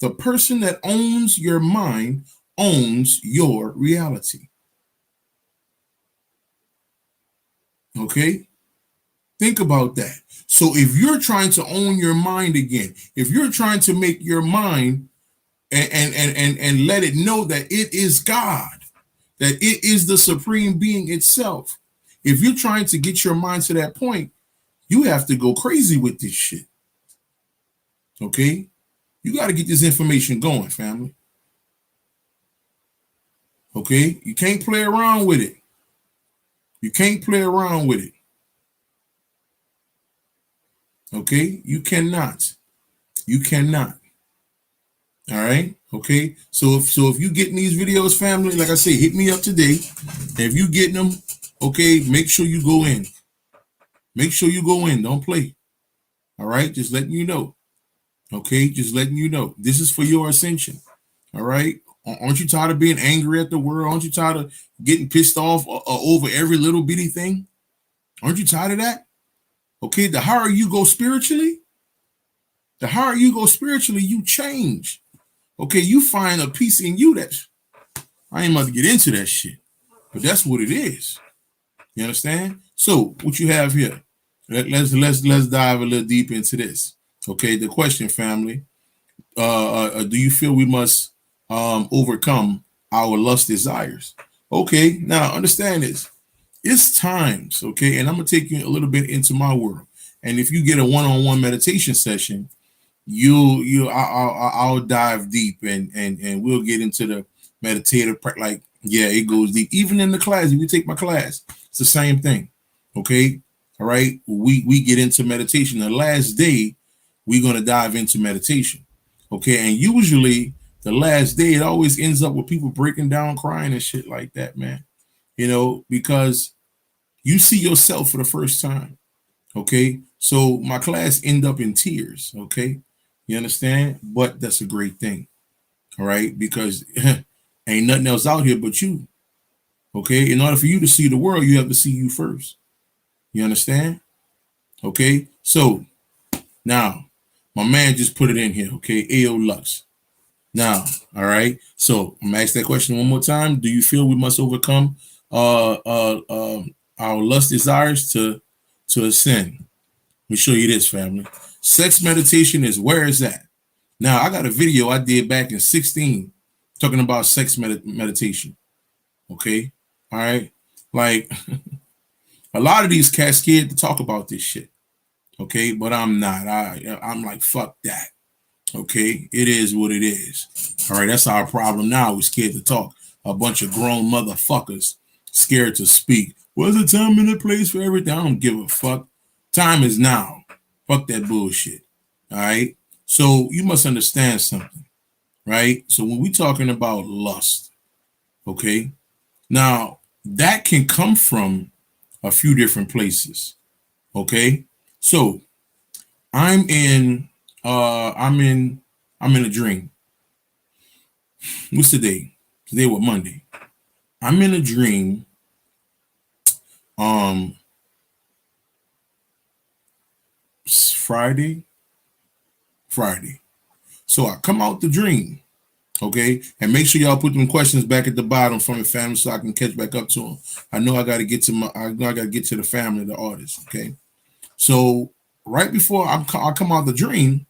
The person that owns your mind owns your reality. Okay, think about that. So if you're trying to own your mind again, if you're trying to make your mind and let it know that it is God, that it is the supreme being itself, if you're trying to get your mind to that point, you have to go crazy with this shit. Okay, you got to get this information going, family. Okay, you can't play around with it. You can't play around with it. Okay, you cannot. You cannot. All right. Okay. So if you getting these videos, family, like I say, hit me up today. And if you getting them, okay, make sure you go in. Make sure you go in. Don't play. All right. Just letting you know. Okay. Just letting you know. This is for your ascension. All right. Aren't you tired of being angry at the world? Aren't you tired of getting pissed off over every little bitty thing? Aren't you tired of that? Okay. The higher you go spiritually, you change. Okay. You find a piece in you that I ain't about to get into that shit, but that's what it is. You understand? So what you have here, let's dive a little deep into this. Okay. The question, family, do you feel we must overcome our lust desires? Okay, now understand this. It's times, okay, and I'm gonna take you a little bit into my world. And if you get a one-on-one meditation session, I'll dive deep and we'll get into the meditative like, yeah, it goes deep. Even in the class, if you take my class, it's the same thing. Okay, all right. We get into meditation. The last day, we're gonna dive into meditation. Okay, and usually the last day it always ends up with people breaking down, crying and shit like that, man. You know, because you see yourself for the first time. Okay, so my class end up in tears. Okay, you understand? But that's a great thing. All right, because ain't nothing else out here but you. Okay, in order for you to see the world, you have to see you first. You understand? Okay, so now my man just put it in here. Okay, AO Lux. Now, all right. So I'm gonna ask that question one more time. Do you feel we must overcome our lust desires to ascend? Let me show you this, family. Sex meditation is where is that? Now, I got a video I did back in 16 talking about sex meditation. Okay. All right. Like a lot of these cats scared to talk about this shit. Okay. But I'm not. I'm like, fuck that. Okay. It is what it is. All right. That's our problem now. We're scared to talk. A bunch of grown motherfuckers scared to speak. What's the time and the place for everything? I don't give a fuck. Time is now. Fuck that bullshit. All right. So you must understand something, right? So when we talking about lust, okay, now that can come from a few different places. Okay. So I'm in uh I'm in I'm in a dream. What's today? Today what, Monday? I'm in a dream. Um Friday. Friday. So I come out the dream. Okay, and make sure y'all put them questions back at the bottom from the family so I can catch back up to them. I know I got to get to the family, the artist. Okay, so right before I come out the dream,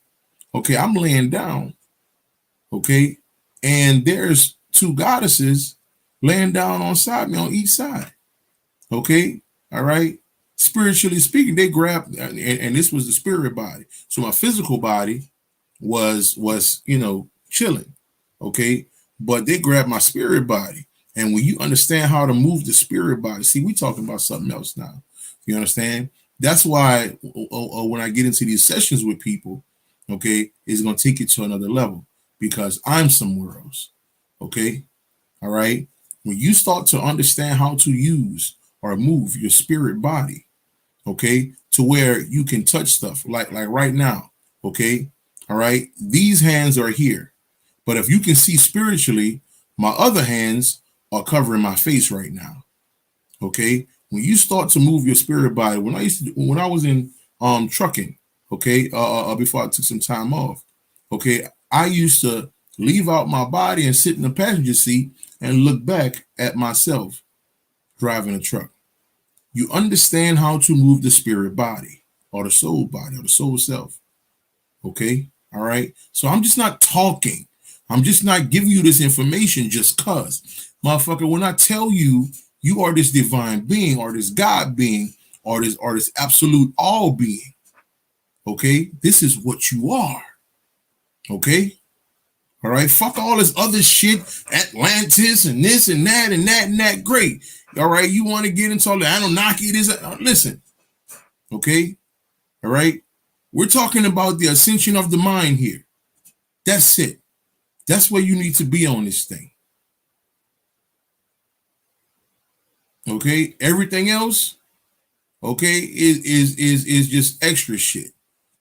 okay, I'm laying down. Okay, and there's two goddesses laying down on side me on each side. Okay, all right. Spiritually speaking, they grabbed, and this was the spirit body. So my physical body was chilling, okay, but they grabbed my spirit body. And when you understand how to move the spirit body, see, we talking about something else now. You understand? That's why when I get into these sessions with people, okay, it's going to take it to another level because I'm somewhere else. Okay, all right. When you start to understand how to use or move your spirit body, okay, to where you can touch stuff like right now, okay, all right, these hands are here, but if you can see spiritually, my other hands are covering my face right now. Okay, when you start to move your spirit body, when I was in trucking, okay, before I took some time off, okay, I used to leave out my body and sit in the passenger seat and look back at myself driving a truck. You understand how to move the spirit body or the soul self. Okay. All right. So I'm just not talking. I'm just not giving you this information just cause. Motherfucker, when I tell you you are this divine being or this God being or this absolute all being, okay, this is what you are. Okay. All right. Fuck all this other shit, Atlantis and this and that and that and that. Great. All right. You want to get into all the Anunnaki? Listen. Okay. All right. We're talking about the ascension of the mind here. That's it. That's where you need to be on this thing. Okay. Everything else, okay, is just extra shit.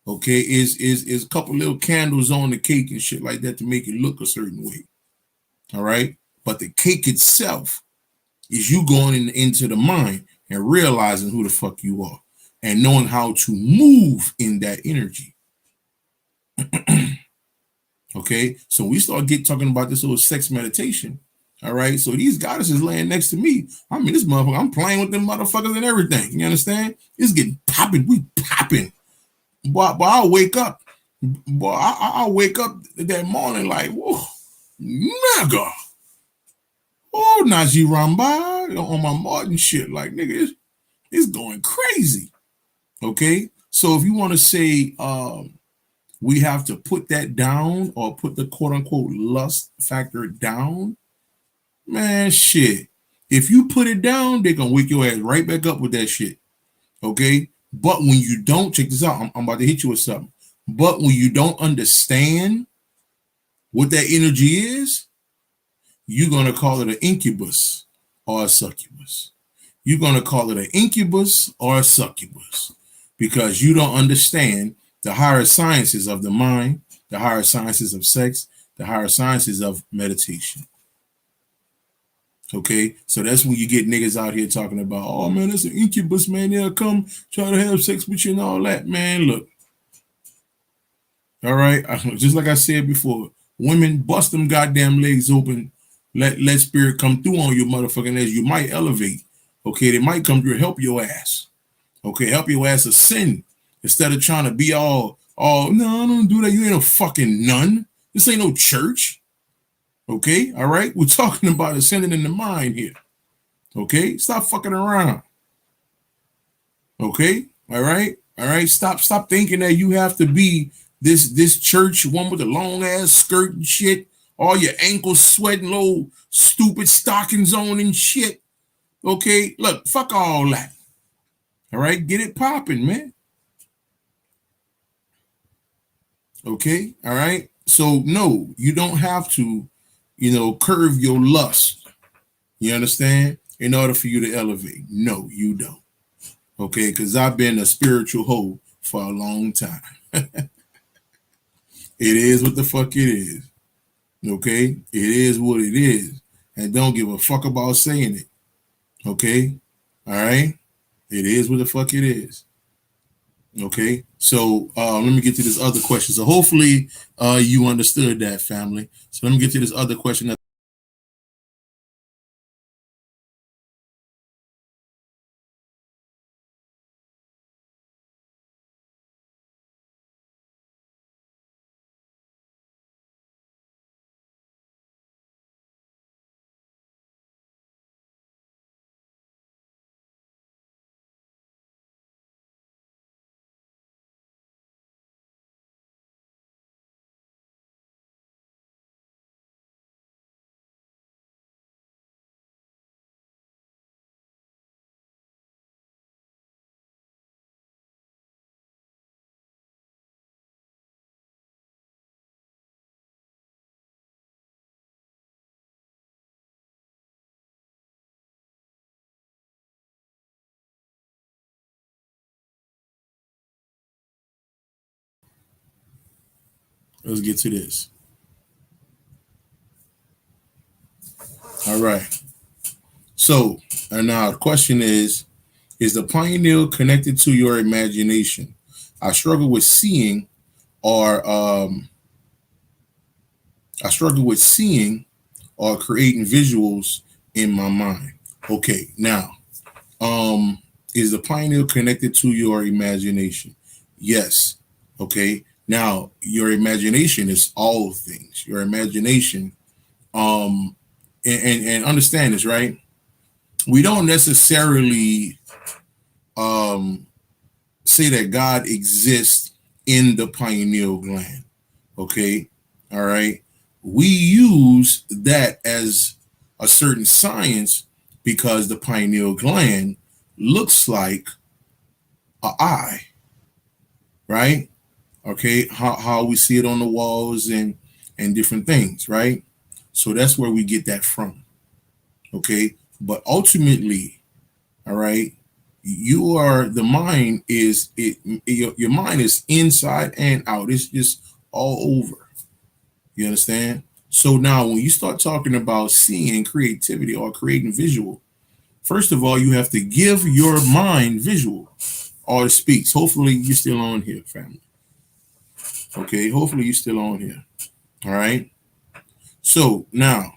Okay. Is a couple little candles on the cake and shit like that to make it look a certain way. All right. But the cake itself is you going into the mind and realizing who the fuck you are and knowing how to move in that energy. Okay, so we start talking about this little sex meditation. All right, so these goddesses laying next to me. I mean, this motherfucker, I'm playing with them motherfuckers and everything. You understand? It's getting popping. We popping. But I'll wake up. Boy, I'll wake up that morning like, whoa, nigga. Oh, Najee Ramba on my Martin shit. Like, nigga, it's going crazy. Okay, so if you want to say, we have to put that down or put the quote unquote lust factor down, man, shit. If you put it down, they're gonna wake your ass right back up with that shit. Okay. But when you don't, check this out. I'm about to hit you with something. But when you don't understand what that energy is, you're gonna call it an incubus or a succubus. You're gonna call it an incubus or a succubus because you don't understand the higher sciences of the mind, the higher sciences of sex, the higher sciences of meditation. Okay, so that's when you get niggas out here talking about, oh man, that's an incubus, man. They'll come try to have sex with you and all that, man. Look, all right, just like I said before, Women, bust them goddamn legs open. Let spirit come through on your motherfucking ass. You might elevate. Okay, they might come through and help your ass. Okay, help your ass ascend instead of trying to be all no, I don't do that. You ain't no fucking nun. This ain't no church. Okay, all right. We're talking about ascending in the mind here. Okay, stop fucking around. Okay, all right. Stop thinking that you have to be this church one with a long ass skirt and shit, all your ankles sweating, low stupid stockings on and shit. Okay, look, fuck all that. All right, get it popping, man. Okay, all right. So no, you don't have to, curve your lust. You understand? In order for you to elevate. No, you don't. Okay, because I've been a spiritual hoe for a long time. It is what the fuck it is. Okay, it is what it is, and don't give a fuck about saying it. Okay, all right. It is what the fuck it is. Okay, so let me get to this other question. So hopefully you understood that, family. So let me get to this other question. Let's get to this. All right. So, and now the question is the pineal connected to your imagination? I struggle with seeing or I struggle with seeing or creating visuals in my mind. Okay, now, is the pineal connected to your imagination? Yes. Okay. Now, your imagination is all things. Your imagination, and understand this, right? We don't necessarily um say that God exists in the pineal gland. Okay. All right. We use that as a certain science because the pineal gland looks like an eye, right? Okay. How we see it on the walls and different things, right? So that's where we get that from. Okay. But ultimately, all right, you are the mind is it your mind is inside and out. It's just all over. You understand? So now when you start talking about seeing creativity or creating visual, first of all, you have to give your mind visual or it speaks. Hopefully you're still on here, family. Okay, hopefully you're still on here. All right. So now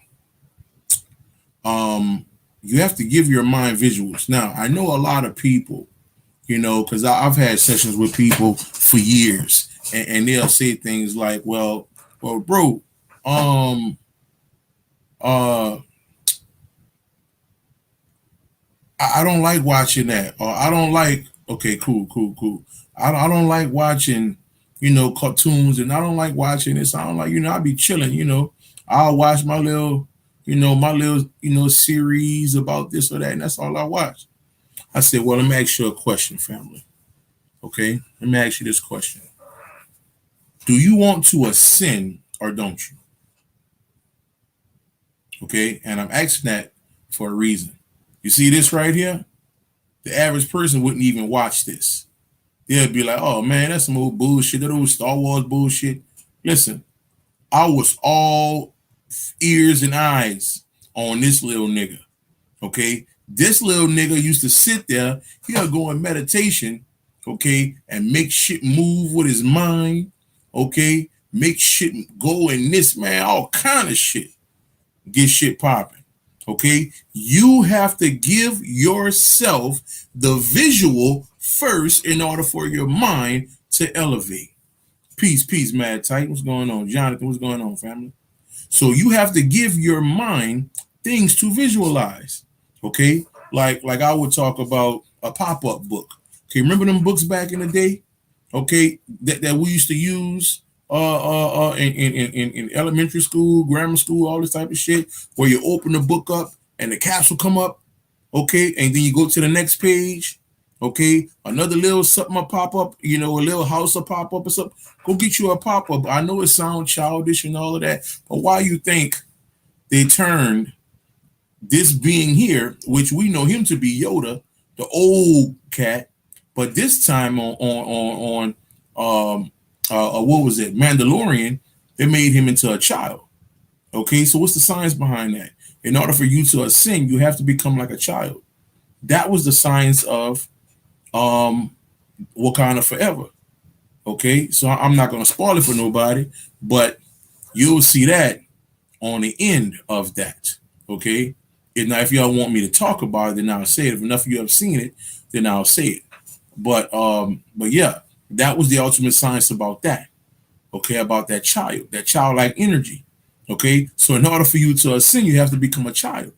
you have to give your mind visuals. Now, I know a lot of people, because I've had sessions with people for years, and they'll say things like, well, bro, um, uh, I don't like watching that, or I don't like. Okay, cool. I don't like watching, cartoons, and I don't like watching this. I don't like, I'll be chilling, I'll watch my little series about this or that, and that's all I watch. I said, well, let me ask you a question, family. Okay, let me ask you this question: do you want to ascend or don't you? Okay, and I'm asking that for a reason. You see this right here? The average person wouldn't even watch this. They'll be like, oh man, that's some old bullshit, that old Star Wars bullshit. Listen, I was all ears and eyes on this little nigga. Okay, this little nigga used to sit there, he'll go in meditation, okay, and make shit move with his mind, okay, make shit go in this, man, all kind of shit. Get shit popping. Okay? You have to give yourself the visual first in order for your mind to elevate. Peace, Mad Titan. What's going on? Jonathan, what's going on, family? So you have to give your mind things to visualize. Okay? Like I would talk about a pop-up book. Okay, remember them books back in the day? Okay, that we used to use in elementary school, grammar school, all this type of shit, where you open the book up and the caps will come up, okay, and then you go to the next page, okay, another little something will pop up, a little house will pop up or something. Go get you a pop-up. I know it sounds childish and all of that, but why you think they turned this being here, which we know him to be Yoda, the old cat, but this time on what was it, Mandalorian, they made him into a child. Okay, so what's the science behind that? In order for you to ascend, you have to become like a child. That was the science of Wakanda Forever. Okay, so I'm not going to spoil it for nobody, but you'll see that on the end of that. Okay, and now if y'all want me to talk about it, then I'll say it. If enough of you have seen it, then I'll say it. But yeah, that was the ultimate science about that. Okay, about that childlike energy. Okay, so in order for you to ascend, you have to become a child.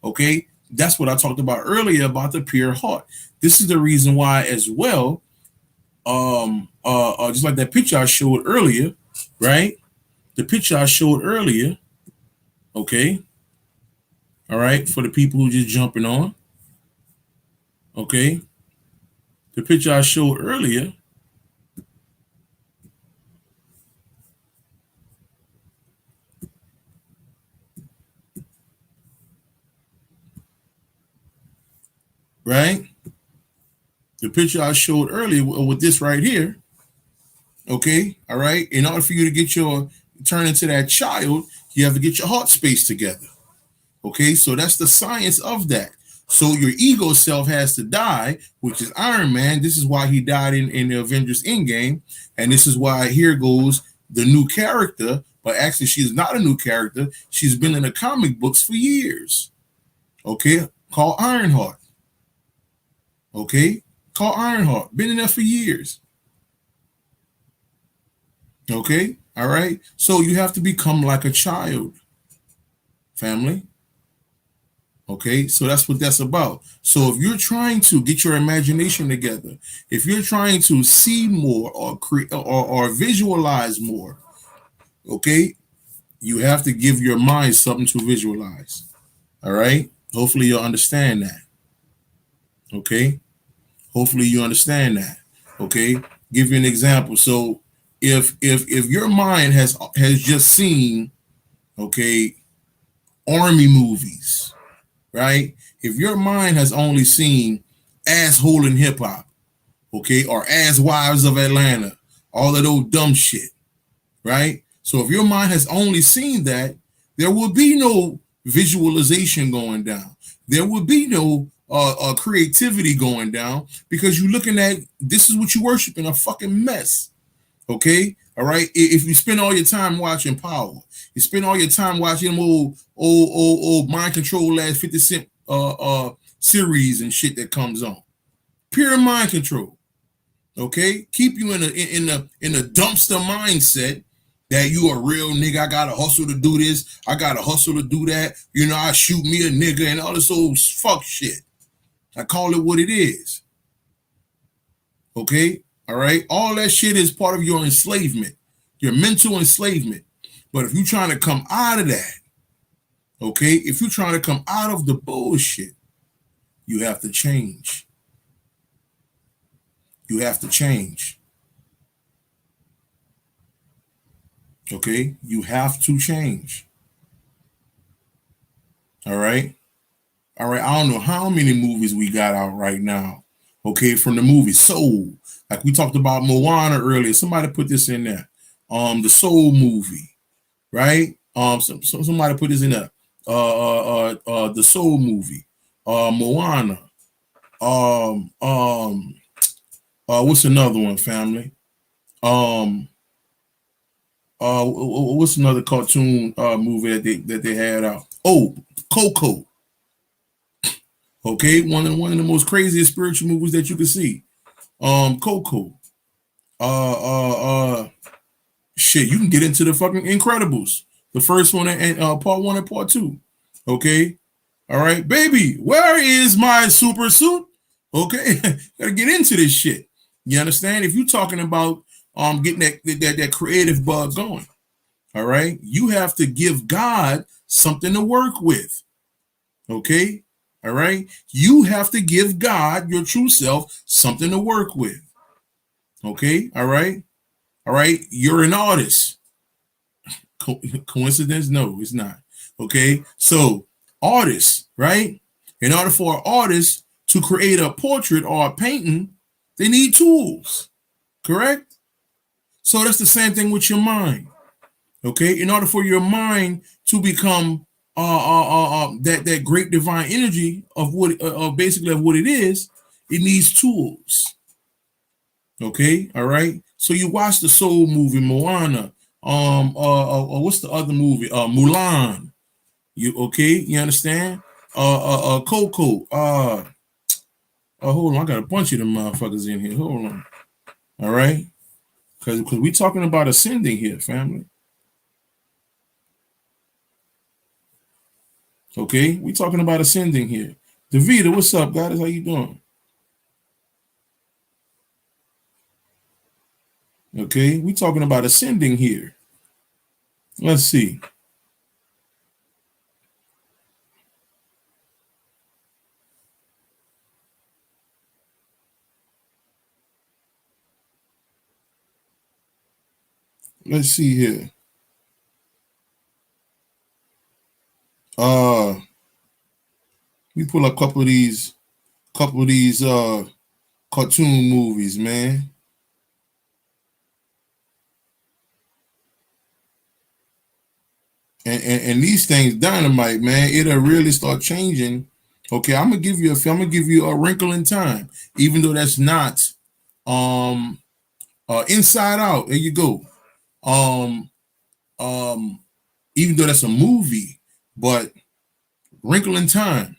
Okay, that's what I talked about earlier about the pure heart. This is the reason why, as well. Just like that picture I showed earlier, right? The picture I showed earlier. Okay, all right, for the people who just jumping on. Okay, the picture I showed earlier. Right? The picture I showed earlier with this right here. Okay, all right. In order for you to turn into that child, you have to get your heart space together. Okay, so that's the science of that. So your ego self has to die, which is Iron Man. This is why he died in the Avengers Endgame. And this is why here goes the new character. But actually, she's not a new character. She's been in the comic books for years. Okay, called Ironheart. Okay, called Ironheart. Been in there for years. Okay, all right. So you have to become like a child, family. Okay, so that's what that's about. So if you're trying to get your imagination together, if you're trying to see more or create or visualize more, okay, you have to give your mind something to visualize. All right. Hopefully you'll understand that. Okay. Hopefully you understand that. Okay. Give you an example. So if your mind has just seen, okay, army movies, right? If your mind has only seen asshole in hip hop, okay, or ass wives of Atlanta, all of those dumb shit, right? So if your mind has only seen that, there will be no visualization going down. There will be no creativity going down because you're looking at this is what you worship in a fucking mess. Okay, all right. If you spend all your time watching Power, you spend all your time watching them old mind control last 50 Cent series and shit that comes on. Pure mind control. Okay, keep you in a dumpster mindset that you a real nigga. I gotta hustle to do this. I gotta hustle to do that. I shoot me a nigga and all this old fuck shit. I call it what it is. Okay, all right. All that shit is part of your enslavement, your mental enslavement. But if you're trying to come out of that, okay, if you're trying to come out of the bullshit, you have to change. You have to change. Okay, you have to change. All right. All right. I don't know how many movies we got out right now. Okay, from the movie Soul. Like we talked about Moana earlier. Somebody put this in there. The Soul movie, right? Somebody put this in there. The Soul movie. Moana. What's another one, family? What's another cartoon movie that they had out? Oh, Coco. Okay, one of the most craziest spiritual movies that you could see. Coco. Uh, uh, Shit, you can get into the fucking Incredibles, the first one and part one and part two. Okay, all right, baby, where is my super suit? Okay, gotta get into this shit. You understand? If you're talking about getting that creative bug going, all right, you have to give God something to work with. Okay, all right, you have to give God, your true self, something to work with. Okay, all right, you're an artist. Coincidence? No, it's not. Okay, so artists, right? In order for an artist to create a portrait or a painting, they need tools, correct? So that's the same thing with your mind. Okay, in order for your mind to become that great divine energy of what basically of what it is, it needs tools. Okay, all right. So you watch the Soul movie, Moana. What's the other movie? Mulan. You okay? You understand? Coco. Hold on, I got a bunch of them motherfuckers in here. Hold on. All right, because we talking about ascending here, family. Okay, we talking about ascending here. Davida, what's up, guys? How you doing? Okay, we talking about ascending here. Let's see. Let's see here. Uh, we pull a couple of these cartoon movies, man. And these things dynamite, man. It'll really start changing. Okay, I'm gonna give you a wrinkle in time, even though that's not um Inside Out. There you go. Um um Even though that's a movie, but Wrinkle in Time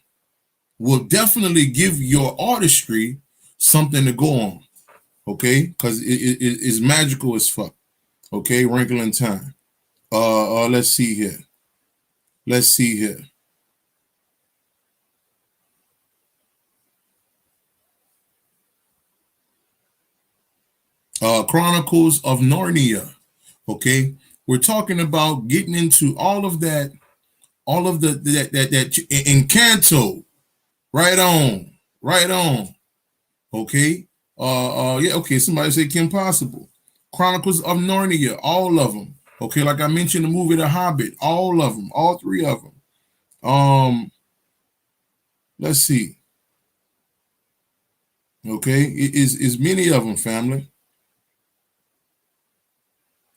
will definitely give your artistry something to go on. Okay, because it's magical as fuck. Okay, Wrinkle in Time. Let's see here. Let's see here. Chronicles of Narnia. Okay, we're talking about getting into all of that, all of that Encanto. Right on, right on. Okay, yeah. Okay, somebody say Kim Possible. Chronicles of Narnia, all of them. Okay, like I mentioned, the movie The Hobbit, all of them, all three of them. Let's see. Okay, it is many of them, family,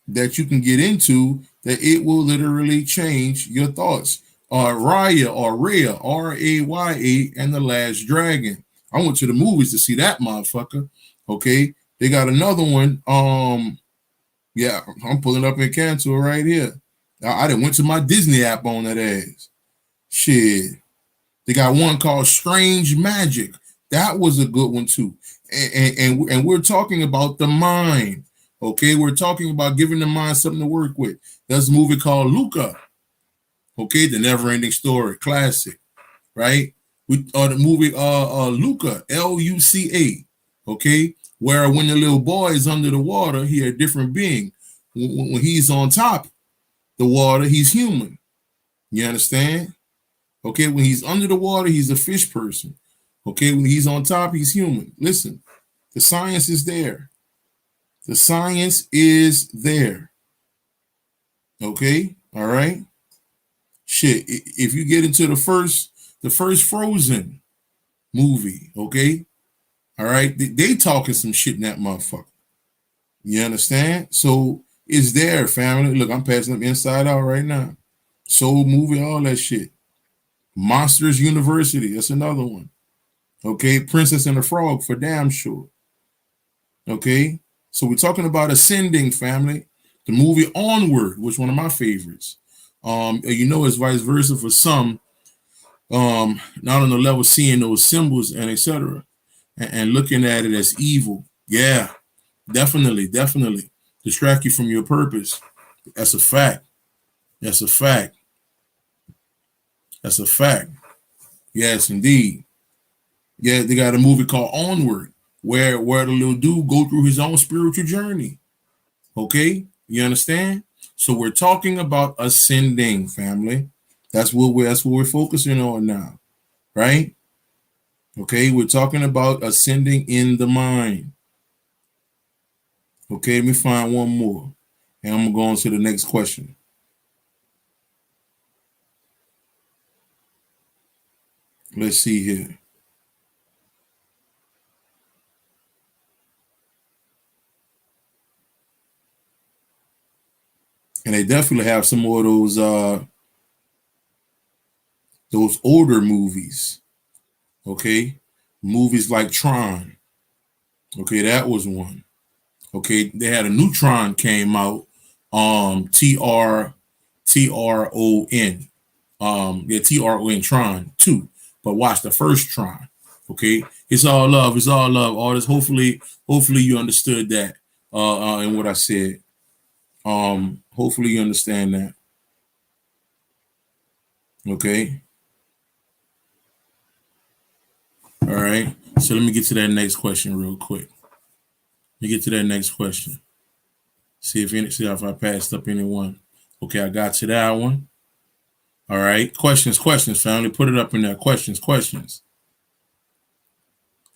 that you can get into that it will literally change your thoughts. Raya or Rhea, Raya, and the Last Dragon. I went to the movies to see that motherfucker. Okay, they got another one. Yeah, I'm pulling up in Cancel right here. I done went to my Disney app on that ass. Shit, they got one called Strange Magic. That was a good one too. And we're talking about the mind. Okay, we're talking about giving the mind something to work with. There's a movie called Luca. Okay, the never ending story, classic, right? We the movie Luca, Luca. Okay, where when the little boy is under the water, he a different being. When he's on top the water, he's human. You understand? Okay, when he's under the water, he's a fish person. Okay, when he's on top, he's human. Listen, the science is there. The science is there. Okay, all right. Shit, if you get into the first Frozen movie, okay, all right, they talking some shit in that motherfucker. You understand? So it's there, family. Look, I'm passing up Inside Out right now. Soul movie, all that shit. Monsters University, that's another one. Okay, Princess and the Frog for damn sure. Okay, so we're talking about ascending, family. The movie Onward, which one of my favorites. It's vice versa for some. Not on the level seeing those symbols and etc. And looking at it as evil. Yeah, definitely distract you from your purpose. That's a fact. That's a fact. That's a fact. Yes, indeed. Yeah, they got a movie called Onward, where the little dude go through his own spiritual journey. Okay, you understand? So we're talking about ascending, family. That's what we're focusing on now, right? Okay, we're talking about ascending in the mind. Okay, let me find one more, and I'm gonna go on to the next question. Let's see here. And they definitely have some more of those older movies. Okay, movies like Tron. Okay, that was one. Okay, they had a new Tron came out. Tron. Yeah, Tron Tron 2. But watch the first Tron. Okay, it's all love. It's all love. All this. Hopefully you understood that. And what I said. Hopefully you understand that. Okay. All right. So let me get to that next question real quick. Let me get to that next question. See if I passed up anyone. Okay, I got to that one. All right. Questions, family. Put it up in there. Questions.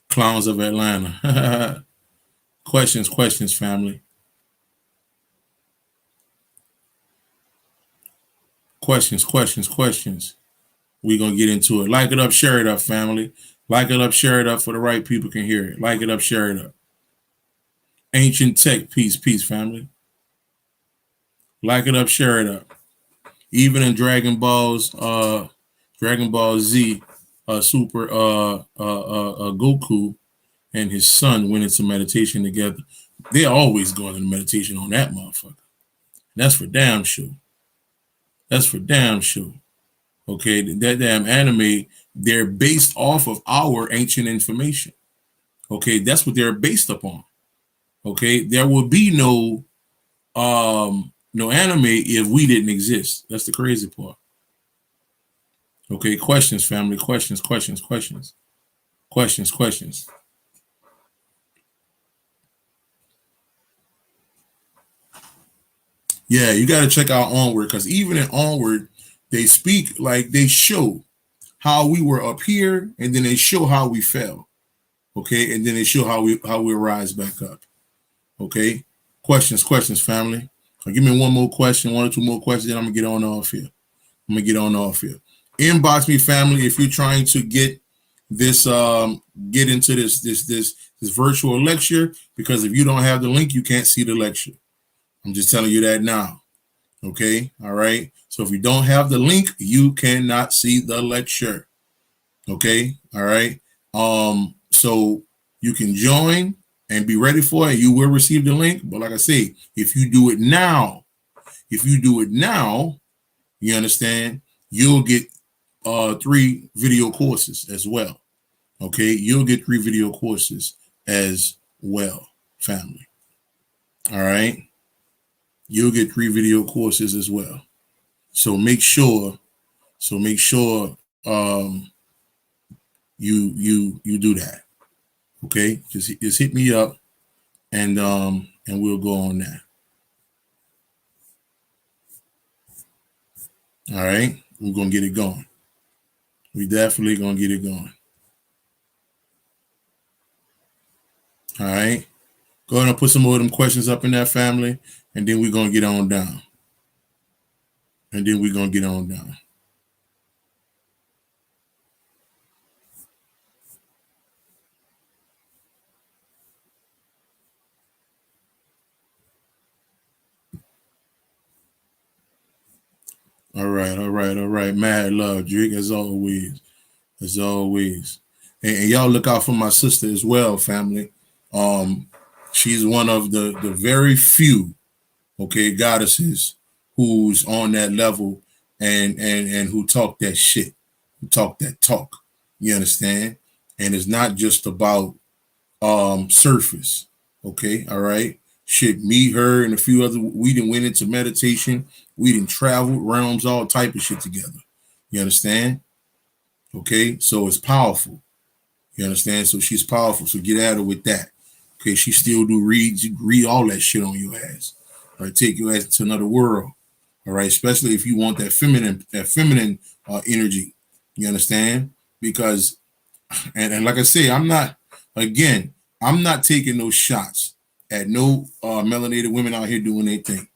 Clowns of Atlanta. questions, family. Questions. We're gonna get into it. Like it up, share it up, family. Like it up, share it up for the right people can hear it. Like it up, share it up. Ancient tech, peace, family. Like it up, share it up. Even in Dragon Ball Z, Super Goku and his son went into meditation together. They're always going into meditation on that motherfucker. That's for damn sure. That's for damn sure. Okay, that damn anime, they're based off of our ancient information. Okay, that's what they're based upon. Okay, there will be no anime if we didn't exist. That's the crazy part. Okay, questions, family. Questions. Yeah, you got to check out Onward because even in Onward, they speak like they show how we were up here, and then they show how we fell. Okay, and then they show how we rise back up. Okay, questions, family. Give me one more question, one or two more questions, then I'm gonna get on off here. Inbox me, family, if you're trying to get this get into this virtual lecture, because if you don't have the link, you can't see the lecture. I'm just telling you that now. Okay, all right. So if you don't have the link, you cannot see the lecture. Okay, all right. So you can join and be ready for it. You will receive the link. But like I say, if you do it now, you understand, you'll get 3 video courses as well. Okay, you'll get 3 video courses as well, family. All right, you'll get 3 video courses as well. So make sure you do that. Okay, just hit me up and we'll go on that. All right, we're gonna get it going. We definitely gonna get it going. All right, go ahead and put some more of them questions up in that, family, and then we're gonna get on down. All right. Mad love, Drake, as always. And y'all look out for my sister as well, family. She's one of the very few okay, goddesses who's on that level and who talk that shit, who talk that talk. You understand? And it's not just about surface. Okay, all right. Shit, me, her, and a few other, we done went into meditation. We done traveled realms, all type of shit together. You understand? Okay, so it's powerful. You understand? So she's powerful. So get at her with that. Okay, she still do read all that shit on your ass. All right, take your ass to another world. All right, especially if you want that feminine energy. You understand? Because and like I say, I'm not taking no shots at no melanated women out here doing their thing.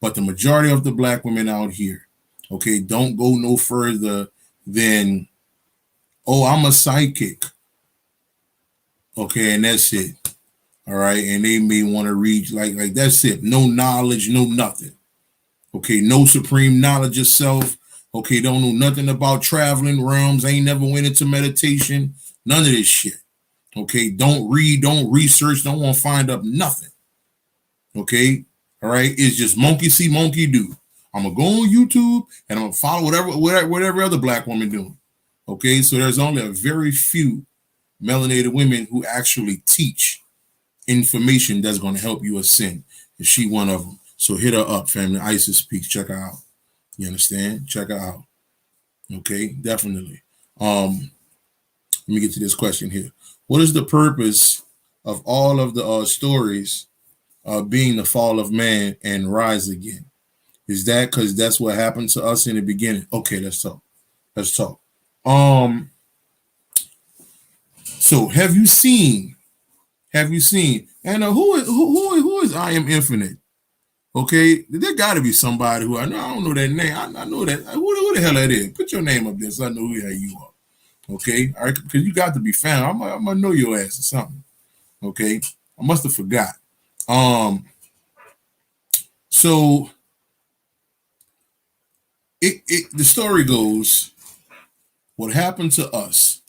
But the majority of the black women out here, okay, don't go no further than, oh, I'm a psychic. Okay, and that's it. All right. And they may want to read like that's it. No knowledge, no nothing. Okay, no supreme knowledge of self. Okay, don't know nothing about traveling realms. Ain't never went into meditation. None of this shit. Okay, don't read, don't research, don't want to find up nothing. Okay, all right, it's just monkey see, monkey do. I'm gonna go on YouTube and I'm gonna follow whatever other black woman doing. Okay, so there's only a very few melanated women who actually teach information that's gonna help you ascend. And she one of them. So hit her up, family. Isis Speaks. Check her out. You understand? Check her out. Okay, definitely. Let me get to this question here. What is the purpose of all of the stories being the fall of man and rise again? Is that because that's what happened to us in the beginning? Okay, let's talk. Let's talk. So have you seen? And who is I Am Infinite? Okay, there got to be somebody who I know. I don't know that name. I know that. Who the hell that is? Put your name up there so I know who the hell you are. Okay, all right, because you got to be found. I'm gonna know your ass or something. Okay, I must have forgot. So the story goes, what happened to us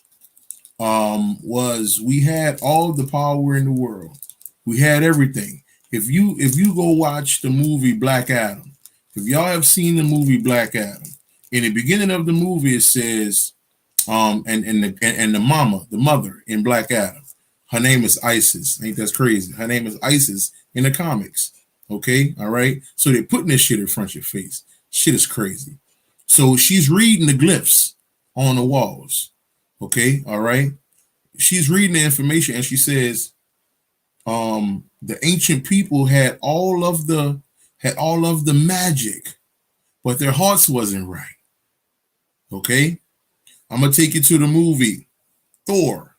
was we had all the power in the world. We had everything. If you go watch the movie Black Adam, if y'all have seen the movie Black Adam, in the beginning of the movie it says, and the mother in Black Adam, her name is Isis. Ain't that crazy? Her name is Isis in the comics. Okay, all right. So they're putting this shit in front of your face. Shit is crazy. So she's reading the glyphs on the walls. Okay, all right. She's reading the information and she says, the ancient people had all of the magic, but their hearts wasn't right. Okay, I'm gonna take you to the movie Thor.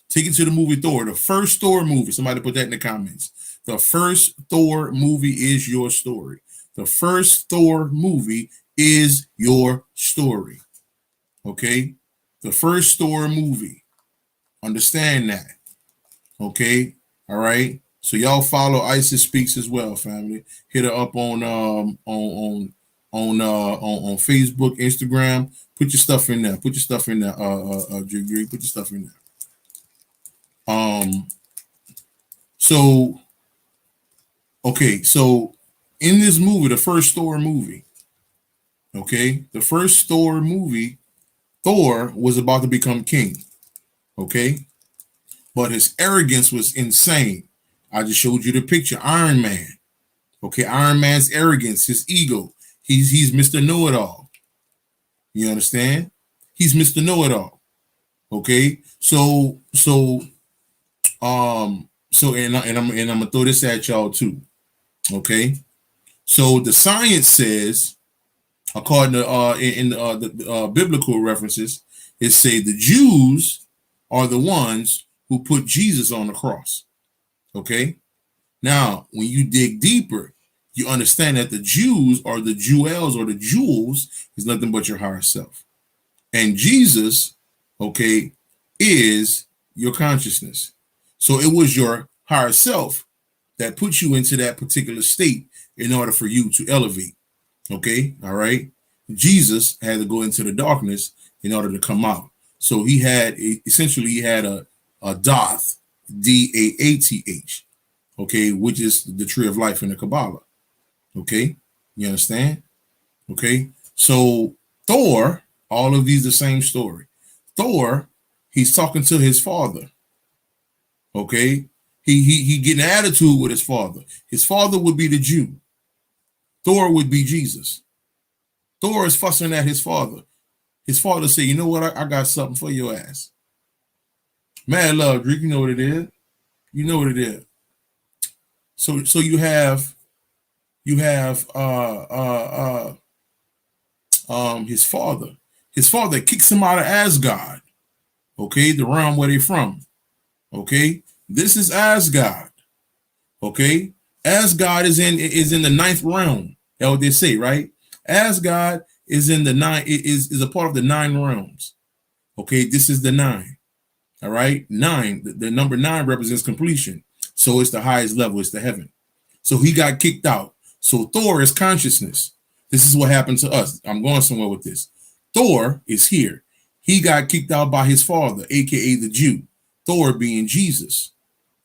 Take you to the movie Thor, the first Thor movie. Somebody put that in the comments. The first Thor movie is your story. The first Thor movie is your story. Okay, the first Thor movie. Understand that. Okay, all right. So y'all follow Isis Speaks as well, family. Hit her up on Facebook, Instagram. Put your stuff in there. Put your stuff in there. Put your stuff in there. So okay, so in this movie, the first Thor movie, okay, the first Thor movie, Thor was about to become king. Okay, but his arrogance was insane. I just showed you the picture. Iron Man. Okay, Iron Man's arrogance, his ego. He's Mr. Know-It-All. You understand? He's Mr. Know-It-All. Okay, so I'm gonna throw this at y'all too. Okay, so the science says, according to in the biblical references, it say the Jews are the ones who put Jesus on the cross. Okay, now when you dig deeper, you understand that the Jews or the jewels or the jewels is nothing but your higher self, and Jesus, okay, is your consciousness. So it was your higher self that puts you into that particular state in order for you to elevate. Okay, all right. Jesus had to go into the darkness in order to come out. So he had a Doth, Daath, okay, which is the tree of life in the Kabbalah. Okay, you understand? Okay, so Thor, all of these the same story. Thor, he's talking to his father. Okay, he getting an attitude with his father. His father would be the Jew. Thor would be Jesus. Thor is fussing at his father. His father said, "You know what? I got something for your ass." Mad love, Greek. You know what it is. You know what it is. So you have his father. His father kicks him out of Asgard. Okay, the realm where they from. Okay, this is Asgard. Okay, Asgard is in the ninth realm. That's what they say, right? Asgard is in the nine is a part of the nine realms. Okay, this is the nine. All right, nine. The number nine represents completion, so it's the highest level. It's the heaven. So he got kicked out. So Thor is consciousness. This is what happened to us. I'm going somewhere with this. Thor is here. He got kicked out by his father, aka the Jew. Thor being Jesus.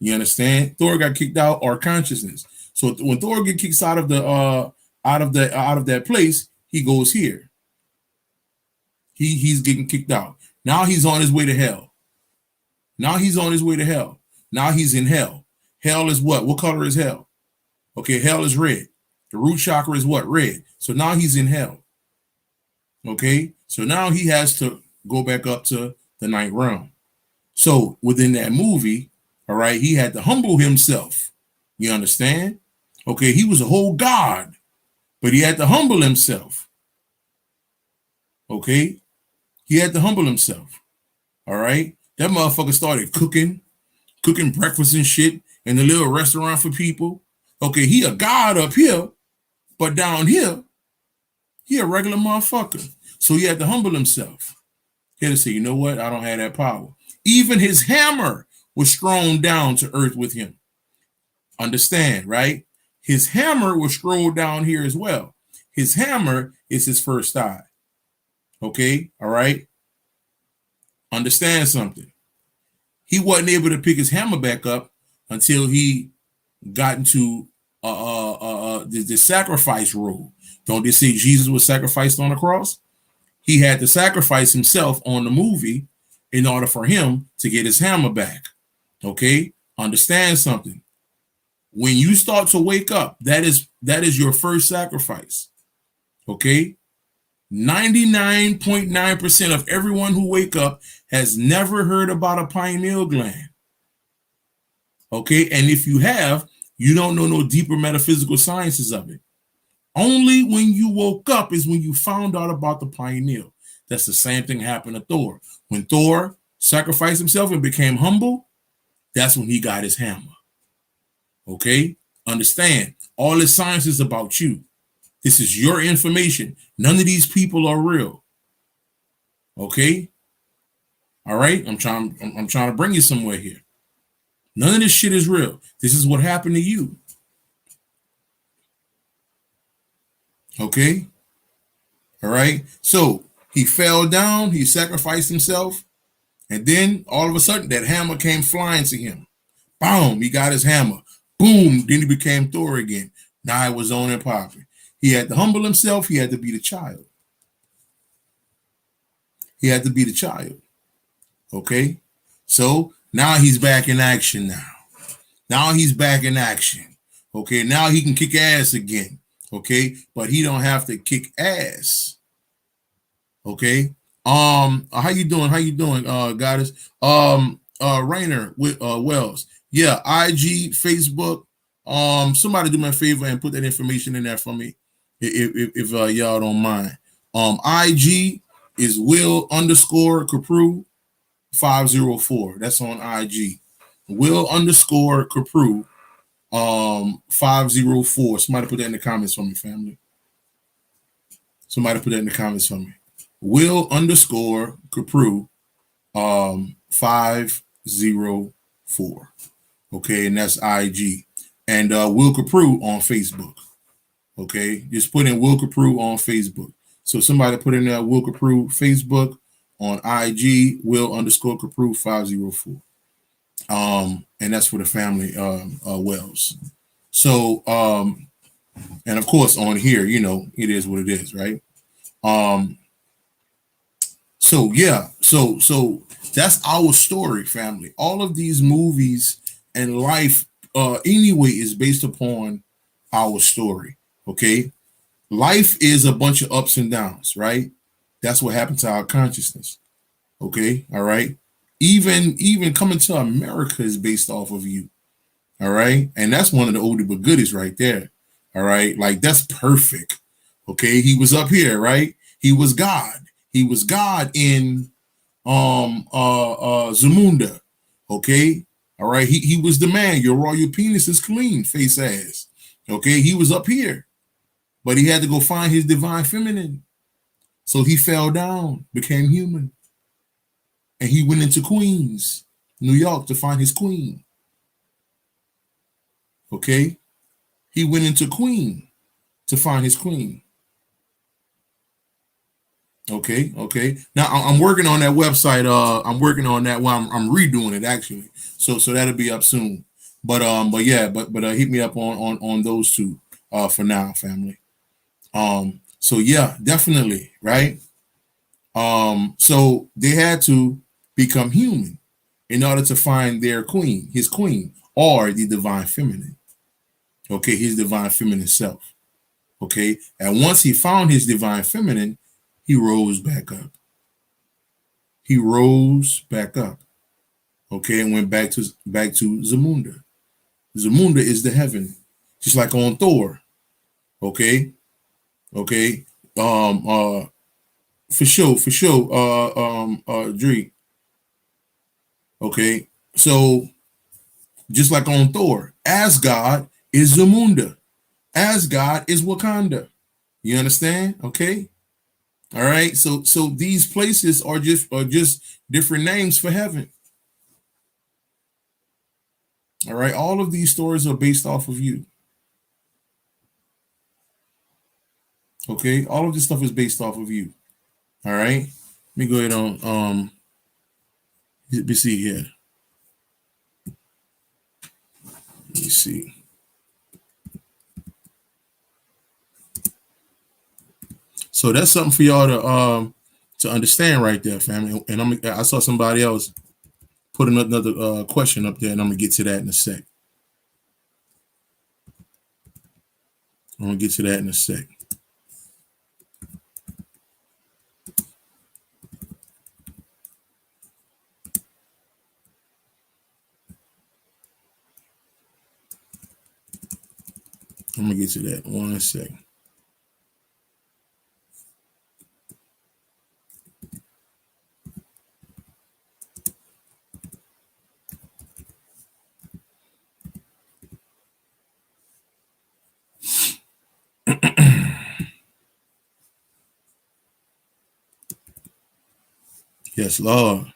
You understand? Thor got kicked out, or consciousness. So when Thor get kicked out of the out of that place, he goes here. He's getting kicked out. Now he's on his way to hell. Now he's on his way to hell. Now he's in hell. Hell is what? What color is hell? Okay, hell is red. The root chakra is what? Red. So now he's in hell. Okay, so now he has to go back up to the ninth realm. So within that movie, all right, he had to humble himself. You understand? Okay, he was a whole god, but he had to humble himself. Okay, he had to humble himself. All right, that motherfucker started cooking breakfast and shit in the little restaurant for people. Okay, he a god up here, but down here, he a regular motherfucker. So he had to humble himself. He had to say, you know what? I don't have that power. Even his hammer was thrown down to earth with him. Understand, right? His hammer was thrown down here as well. His hammer is his first eye. Okay, all right? Understand something. He wasn't able to pick his hammer back up until he got into the sacrifice role. Don't they say Jesus was sacrificed on the cross? He had to sacrifice himself on the movie in order for him to get his hammer back. Okay, understand something. When you start to wake up, that is your first sacrifice. Okay, 99.9% of everyone who wake up has never heard about a pineal gland. Okay, and if you have, you don't know no deeper metaphysical sciences of it. Only when you woke up is when you found out about the pineal. That's the same thing happened to Thor. When Thor sacrificed himself and became humble, that's when he got his hammer. Okay? Understand, all this science is about you. This is your information. None of these people are real. Okay? All right? I'm trying to bring you somewhere here. None of this shit is real. This is what happened to you. Okay? All right? So he fell down, he sacrificed himself, and then all of a sudden that hammer came flying to him. Boom, he got his hammer. Boom, then he became Thor again. Now it was on and popping. He had to humble himself, he had to be the child. He had to be the child. Okay? So now he's back in action now. Now he's back in action. Okay, now he can kick ass again. Okay, but he don't have to kick ass. Okay. How you doing? How you doing, goddess? Rainer with Wells. Yeah, IG, Facebook. Somebody do me a favor and put that information in there for me, if y'all don't mind. IG is Will_Copprue 504. That's on IG. Will_Copprue 504. Somebody put that in the comments for me, family. Somebody put that in the comments for me. Will_Copprue 504. Okay, and that's IG. And Will Copprue on Facebook. Okay, just put in Will Copprue on Facebook. So somebody put in there Will Copprue Facebook, on IG, Will_Copprue 504. And that's for the family Wells. So And of course, on here, it is what it is, right? Um, so yeah, so that's our story, family. All of these movies and life, anyway, is based upon our story. Okay, life is a bunch of ups and downs, right? That's what happened to our consciousness. Okay, all right. Even coming to America is based off of you. All right. And that's one of the oldie but goodies right there. All right. Like that's perfect. Okay. He was up here, right? He was God. He was God in Zamunda. Okay. All right. He was the man. Your penis is clean, face ass. Okay. He was up here, but he had to go find his divine feminine. So he fell down, became human, and he went into Queens, New York to find his queen. Okay. He went into Queen to find his queen. Okay, okay. Now I'm working on that website. I'm working on that. Well, I'm redoing it actually. So that'll be up soon. But yeah, but hit me up on those two. For now, family. So yeah, definitely, right. So they had to become human in order to find their queen, his queen, or the divine feminine. Okay, his divine feminine self. Okay, and once he found his divine feminine, he rose back up. He rose back up. Okay, and went back to Zamunda. Zamunda is the heaven, just like on Thor. Okay, okay. For sure. Dree. Okay, so just like on Thor, Asgard is Zamunda. Asgard is Wakanda. You understand? Okay. All right. So these places are just different names for heaven. All right. All of these stories are based off of you. Okay. All of this stuff is based off of you. All right. Let me go ahead on let me see here. Let me see. So that's something for y'all to understand right there, family. And I saw somebody else put another question up there, and I'm gonna get to that in a sec. I'm gonna get to that in a sec. I'm gonna get to that one sec. Yes, Lord.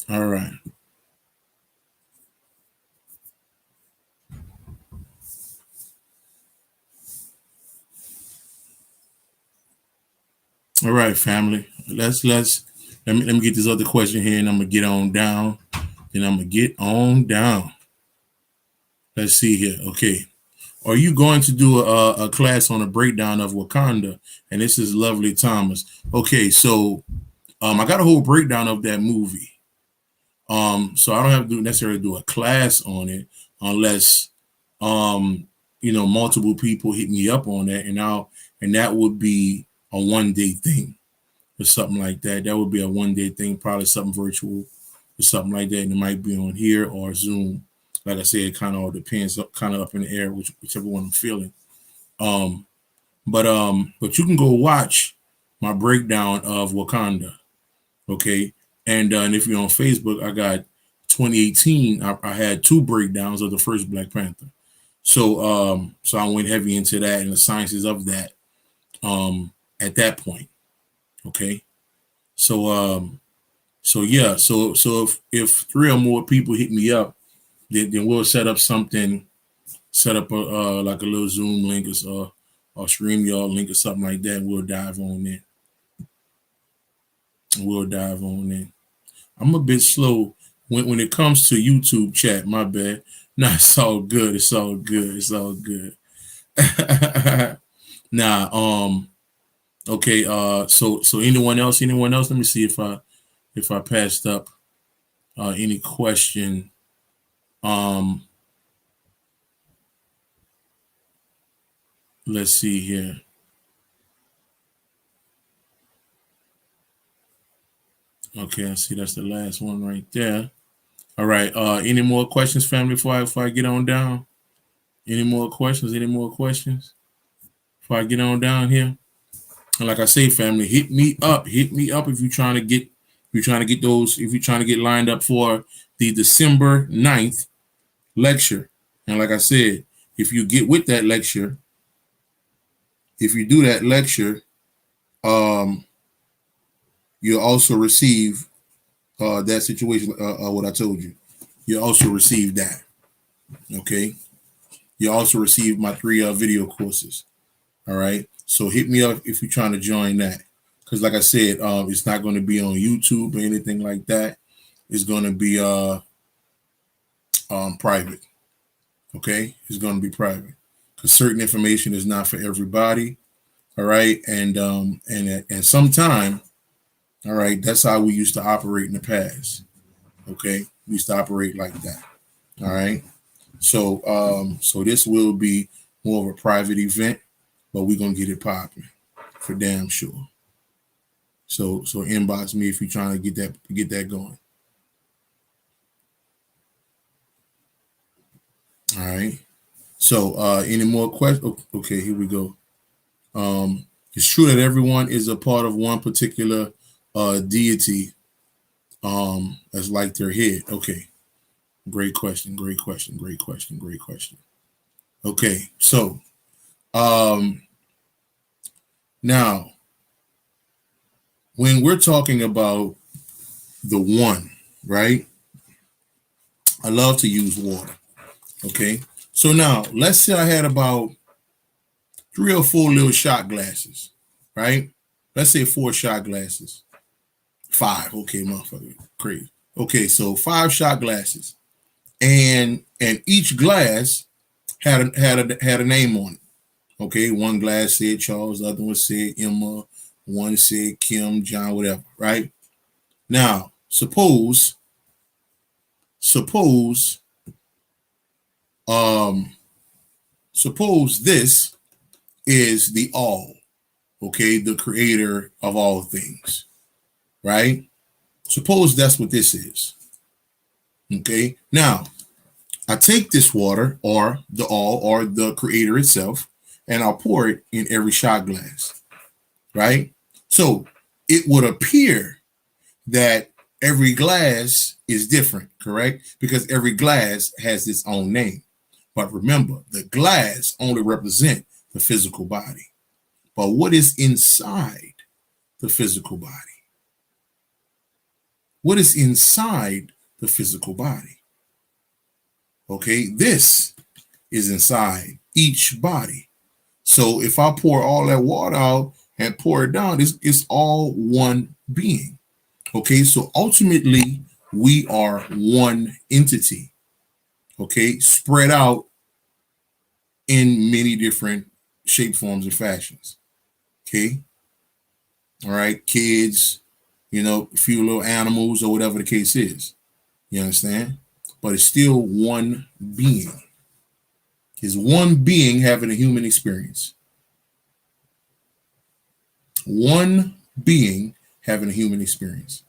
All right. All right, family. Let me get this other question here, and I'm gonna get on down. Then I'm gonna get on down. Let's see here. Okay. Are you going to do a class on a breakdown of Wakanda? And this is Lovely Thomas. Okay, so I got a whole breakdown of that movie. So I don't have to necessarily do a class on it unless multiple people hit me up on that, and that would be a 1 day thing or something like that. That would be a 1 day thing, probably something virtual or something like that, and it might be on here or Zoom. Like I said, it kind of all depends, kind of up in the air, whichever one I'm feeling. Um, but you can go watch my breakdown of Wakanda. Okay, and if you're on Facebook, I got 2018. I had two breakdowns of the first Black Panther. So I went heavy into that and the sciences of that at that point. Okay, so yeah, so if three or more people hit me up, then we'll set up something, set up a like a little Zoom link or so, or StreamYard link or something like that. We'll dive on in. We'll dive on in. I'm a bit slow when it comes to YouTube chat. My bad. Nah, it's all good. It's all good. It's all good. Nah. Okay. So anyone else? Anyone else? Let me see if I passed up any question. Let's see here. Okay, I see that's the last one right there. All right. Any more questions, family, before I get on down? Any more questions? Any more questions? Before I get on down here? And like I say, family, hit me up. Hit me up if you're trying to get if you're trying to get lined up for the December 9th lecture. And like I said, if you get with that lecture, if you do that lecture, you'll also receive that situation, what I told you. You'll also receive that. Okay. You also receive my 3 video courses. All right. So hit me up if you're trying to join that. Because like I said, it's not going to be on YouTube or anything like that. It's going to be private. Okay. It's going to be private. Because certain information is not for everybody. All right. And sometime, all right, that's how we used to operate in the past. Okay. We used to operate like that. All right. So this will be more of a private event, but we're gonna get it popping for damn sure. So inbox me if you're trying to get that going. All right. So any more questions? Okay, here we go. It's true that everyone is a part of one particular deity as like their head. Okay. Great question. Great question. Great question. Great question. Okay. So now when we're talking about the one, right? I love to use water. Okay. So now let's say I had about 3 or 4 little shot glasses, right? Let's say 4 shot glasses. 5. Okay, motherfucker. Crazy. Okay, so 5 shot glasses. And each glass had a name on it. Okay, one glass said Charles, the other one said Emma, one said Kim, John, whatever, right? Now, suppose this is the all, okay, the creator of all things, right? Suppose that's what this is. Okay, now I take this water or the all or the creator itself and I'll pour it in every shot glass, right? So it would appear that every glass is different, correct? Because every glass has its own name. But remember, the glass only represent the physical body. But what is inside the physical body? What is inside the physical body? Okay, this is inside each body. So if I pour all that water out and pour it down, it's all one being. Okay, so ultimately we are one entity. Okay, spread out in many different shape, forms, and fashions. Okay, all right, kids, a few little animals or whatever the case is. You understand? But it's still one being. Is one being having a human experience. One being having a human experience.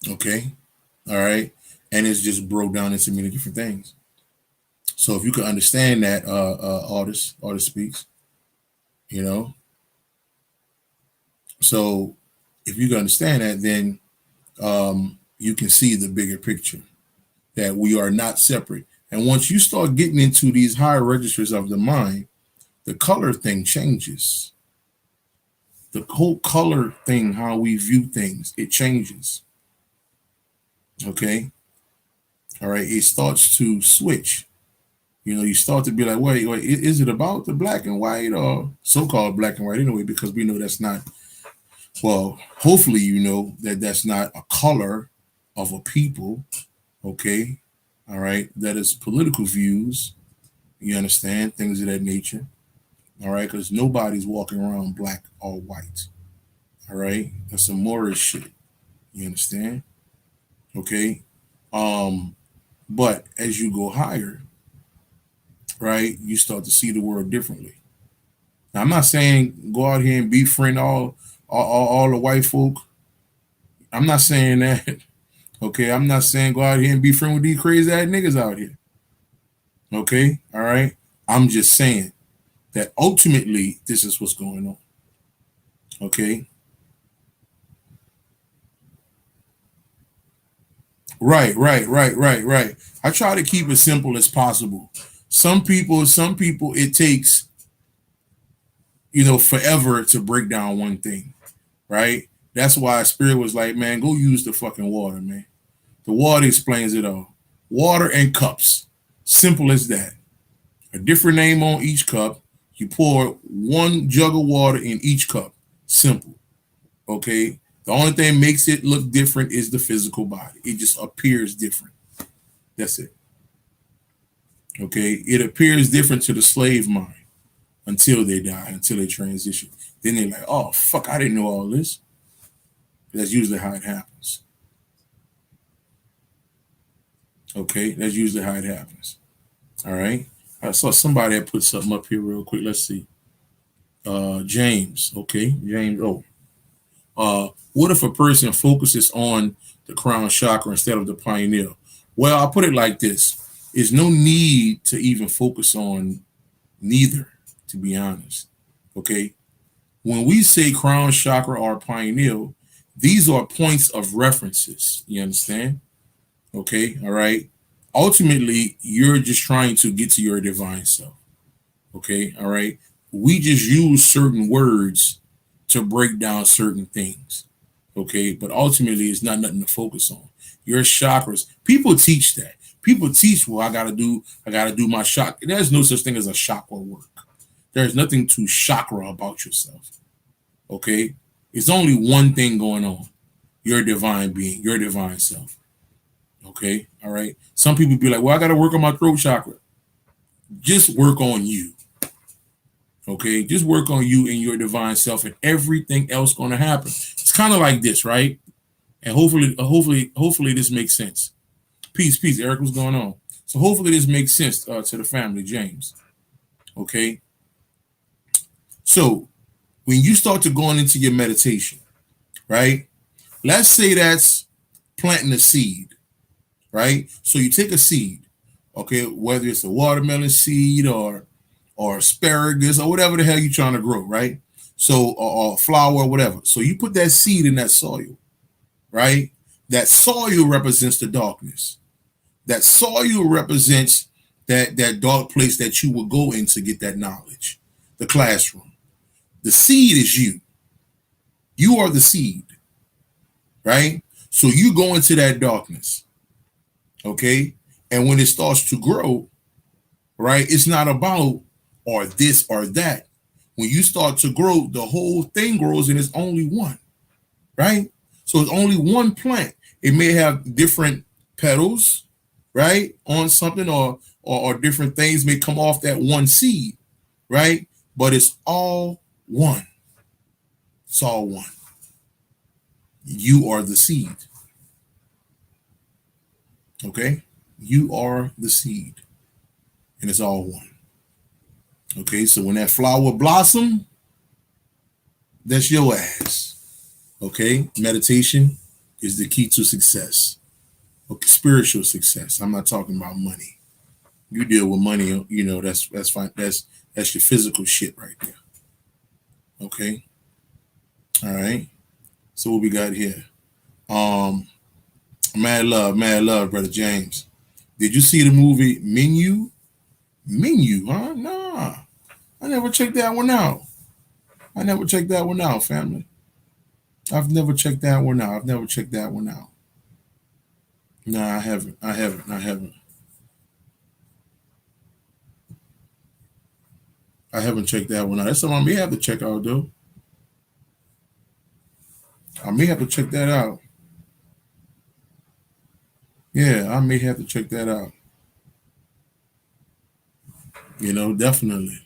Okay. All right. And it's just broke down into many different things. So if you can understand that, artist speaks, so if you can understand that, then you can see the bigger picture that we are not separate. And once you start getting into these higher registers of the mind, the color thing changes. The whole color thing, how we view things, it changes. Okay. All right. It starts to switch. You start to be like, wait, is it about the black and white or so-called black and white anyway? Because we know that's not, well, hopefully you know that that's not a color of a people, okay? All right, that is political views, you understand, things of that nature, all right? Because nobody's walking around black or white, all right? That's some Moorish shit, you understand, okay? Um, but as you go higher, right, you start to see the world differently. Now, I'm not saying go out here and befriend all the white folk. I'm not saying that. Okay, I'm not saying go out here and be friend with these crazy ass niggas out here. Okay, all right. I'm just saying that ultimately this is what's going on. Okay, right. I try to keep it simple as possible. Some people, it takes forever to break down one thing, right? That's why Spirit was like, man, go use the fucking water, man. The water explains it all. Water and cups, simple as that. A different name on each cup. You pour one jug of water in each cup. Simple. Okay. The only thing makes it look different is the physical body. It just appears different. That's it. Okay. It appears different to the slave mind until they die, until they transition. Then they're like, oh, fuck, I didn't know all this. That's usually how it happens. Okay. That's usually how it happens. All right. I saw somebody that put something up here real quick. Let's see. James. Okay. James. Oh, what if a person focuses on the crown chakra instead of the pineal? Well, I'll put it like this. There's no need to even focus on neither, to be honest. Okay. When we say crown chakra or pineal, these are points of references. You understand? Okay. All right. Ultimately, you're just trying to get to your divine self. Okay. All right. We just use certain words to break down certain things. Okay. But ultimately, it's not nothing to focus on. Your chakras, people teach that. People teach, well, I gotta do my chakra. There's no such thing as a chakra work. There's nothing to chakra about yourself. Okay. It's only one thing going on. Your divine being, your divine self. Okay. All right. Some people be like, well, I gotta work on my throat chakra. Just work on you. Okay, just work on you and your divine self, and everything else going to happen. It's kind of like this, right? And hopefully, this makes sense. Peace, Eric. What's going on? So hopefully, this makes sense to the family, James. Okay. So when you start to going into your meditation, right? Let's say that's planting a seed, right? So you take a seed, okay, whether it's a watermelon seed or asparagus or whatever the hell you're trying to grow, right? So, or flower or whatever. So you put that seed in that soil, right? That soil represents the darkness. That soil represents that dark place that you will go in to get that knowledge, the classroom. The seed is you. You are the seed, right? So you go into that darkness, okay? And when it starts to grow, right, it's not about or this or that. When you start to grow, the whole thing grows and it's only one, right? So it's only one plant. It may have different petals, right, on something or different things may come off that one seed, right? But it's all one. It's all one. You are the seed. Okay? You are the seed. And it's all one. Okay, so when that flower blossom, that's your ass. Okay, meditation is the key to success. Okay, spiritual success. I'm not talking about money. You deal with money, that's fine. That's your physical shit right there. Okay, all right. So what we got here? Um, mad love, brother James. Did you see the movie Menu? Menu, huh? Nah, I never checked that one out. I never checked that one out, family. I've never checked that one out. I've never checked that one out. No, I haven't. I haven't. I haven't checked that one out. That's something I may have to check out though. I may have to check that out. Yeah, I may have to check that out. Definitely.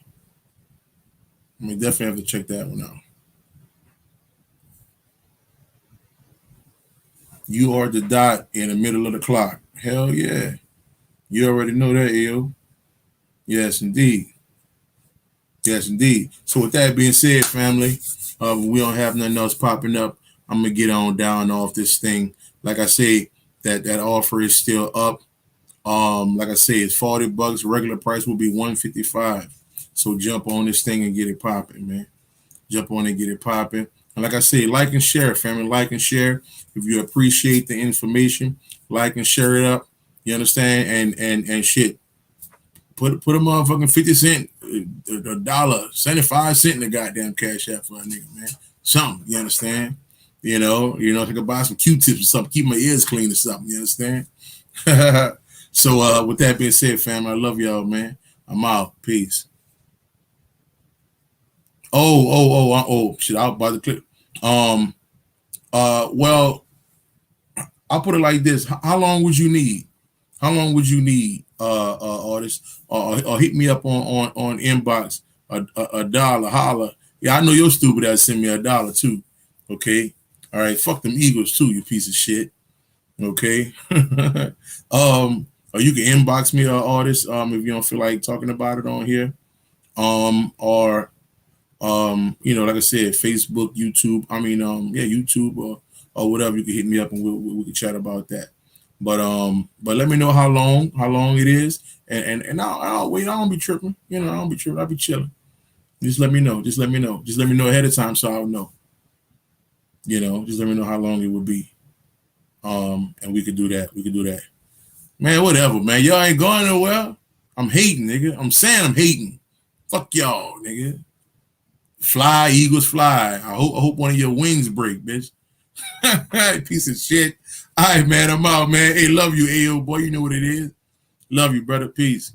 I mean, definitely have to check that one out. You are the dot in the middle of the clock. Hell yeah. You already know that, Ill. Yes, indeed. Yes, indeed. So with that being said, family, we don't have nothing else popping up. I'm gonna get on down off this thing. Like I say, that offer is still up. Like I say, it's $40. Regular price will be $155. So jump on this thing and get it popping, man. Jump on and get it popping. And like I say, like and share, family. Like and share. If you appreciate the information, like and share it up. You understand? And shit. Put a motherfucking 50 cent, a dollar, 75 cent in the goddamn cash app for a nigga, man. Something, you understand? If I could buy some Q-tips or something, keep my ears clean or something, you understand? So with that being said, fam, I love y'all, man. I'm out. Peace. Shit, I was about to click. Well, I'll put it like this. How long would you need? How long would you need, artist? Or hit me up on inbox a dollar, holla. Yeah, I know you're stupid ass send me $1 too. Okay. All right. Fuck them Eagles too, you piece of shit. Okay. Or you can inbox me, artist, if you don't feel like talking about it on here. Or like I said, Facebook, YouTube. YouTube or whatever. You can hit me up and we can chat about that. But let me know how long it is, and I'll wait. I don't be tripping. I don't be tripping. I'll be chilling. Just let me know. Just let me know. Just let me know ahead of time so I'll know. Just let me know how long it would be. And we could do that. We could do that. Man, whatever, man. Y'all ain't going nowhere. I'm hating, nigga. I'm saying I'm hating. Fuck y'all, nigga. Fly, Eagles, fly. I hope one of your wings break, bitch. Piece of shit. All right, man. I'm out, man. Hey, love you, AO boy. You know what it is. Love you, brother. Peace.